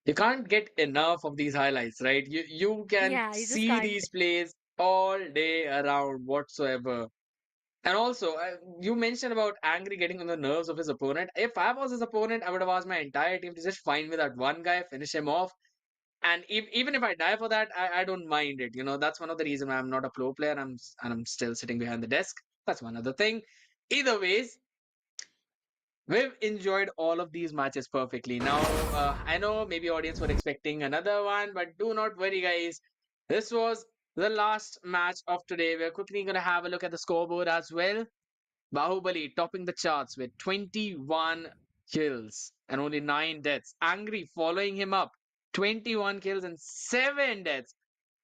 you can't get enough of these highlights, right? You can Yeah, you just see can't. these plays all day around whatsoever. And also, you mentioned about Angry getting on the nerves of his opponent. If I was his opponent, I would have asked my entire team to just find me that one guy, finish him off. And even if I die for that, I don't mind it. That's one of the reasons why I'm not a pro player. And I'm still sitting behind the desk. That's one other thing. Either ways, we've enjoyed all of these matches perfectly. Now, I know maybe audience were expecting another one, but do not worry, guys. This was the last match of today. We're quickly going to have a look at the scoreboard as well. Bahubali topping the charts with 21 kills and only 9 deaths. Angry following him up, 21 kills and 7 deaths.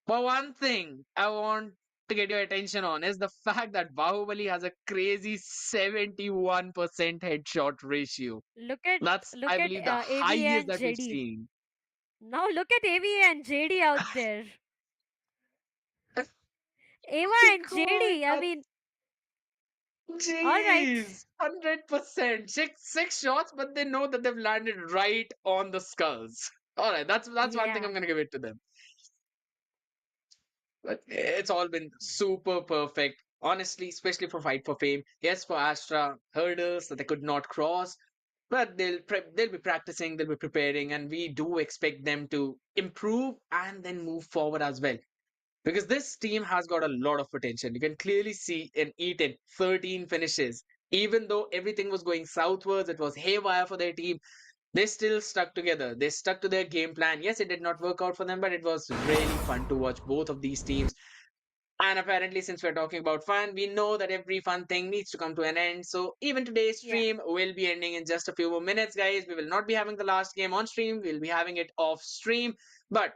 But one thing I want to get your attention on is the fact that Bahubali has a crazy 71% headshot ratio. Look at That's, look I at believe, the AVA highest and that we've JD. seen. Now look at AVA and JD out there. Ava My and God, JD. I mean, all right. jeez, 100%. Six shots, but they know that they've landed right on the skulls. All right, that's one thing Yeah. I'm gonna give it to them. But it's all been super perfect, honestly, especially for Fight for Fame. Yes, for Astra, hurdles that they could not cross, but they'll be practicing, they'll be preparing, and we do expect them to improve and then move forward as well. Because this team has got a lot of potential. You can clearly see in E10 13 finishes. Even though everything was going southwards, it was haywire for their team. They still stuck together. They stuck to their game plan. Yes, it did not work out for them, but it was really fun to watch both of these teams. And apparently, since we're talking about fun, we know that every fun thing needs to come to an end. So even today's Yeah. stream will be ending in just a few more minutes, guys. We will not be having the last game on stream. We'll be having it off stream. But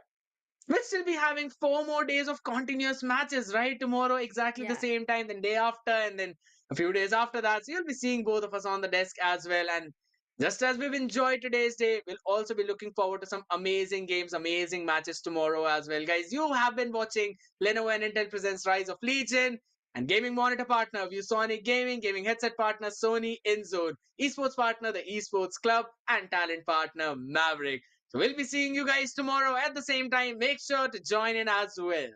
we'll still be having 4 more days of continuous matches, right? Tomorrow, exactly the Yeah. same time, then day after, and then a few days after that. So you'll be seeing both of us on the desk as well. And just as we've enjoyed today's day, we'll also be looking forward to some amazing games, amazing matches tomorrow as well. Guys, you have been watching Lenovo and Intel presents Rise of Legion. And gaming monitor partner, ViewSonic Gaming, gaming headset partner, Sony InZone, esports partner, the Esports Club, and talent partner, Maverick. So we'll be seeing you guys tomorrow at the same time. Make sure to join in as well.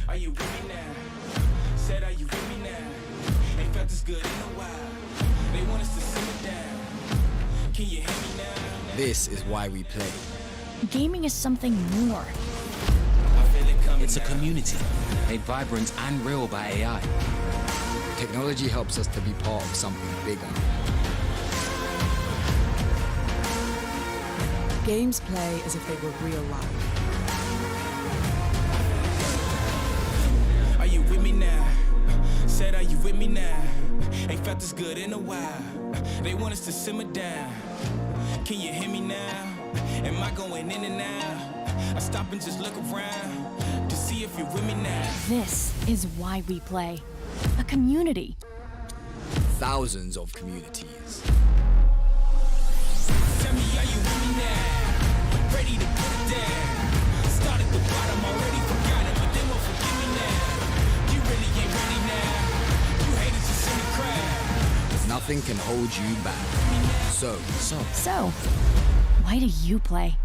Are you with me now? Said, are you with me now? Ain't felt this good in a while. They want us to simmer down. Can you hear me now? This is why we play. Gaming is something more. I feel it coming It's a now. community made vibrant and real by AI. Technology helps us to be part of something bigger. Games play as if they were real life. Are you with me now? Said, are you with me now? Ain't felt this good in a while. They want us to simmer down. Can you hear me now? Am I going in and out? I stop and just look around to see if you're with me now. This is why we play. A community. Thousands of communities. Tell me, are you with me now? Ready to put it down. Start at the bottom, already forgot it, but they won't forgive me now. You really ain't ready now. You haters just in the crowd. Nothing can hold you back. So, why do you play?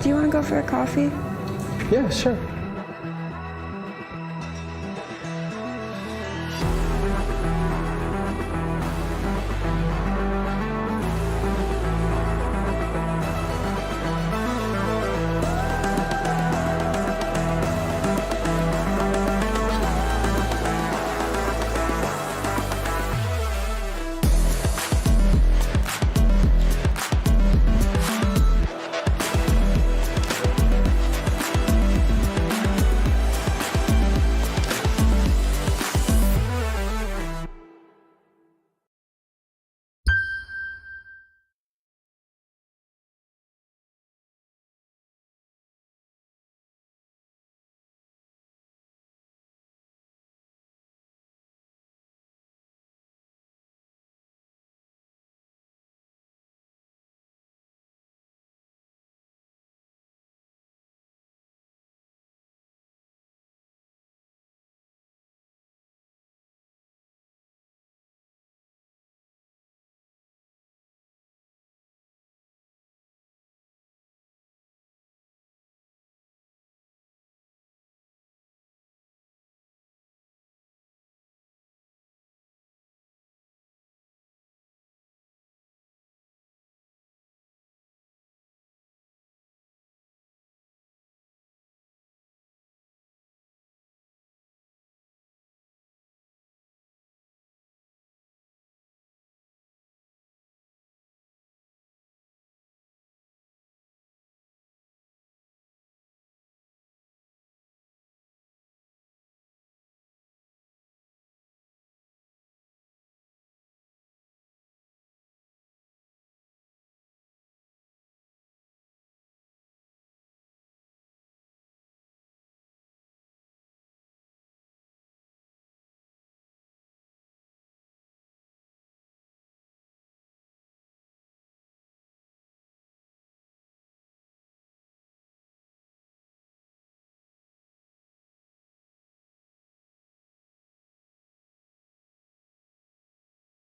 Do you want to go for a coffee? Yeah, sure.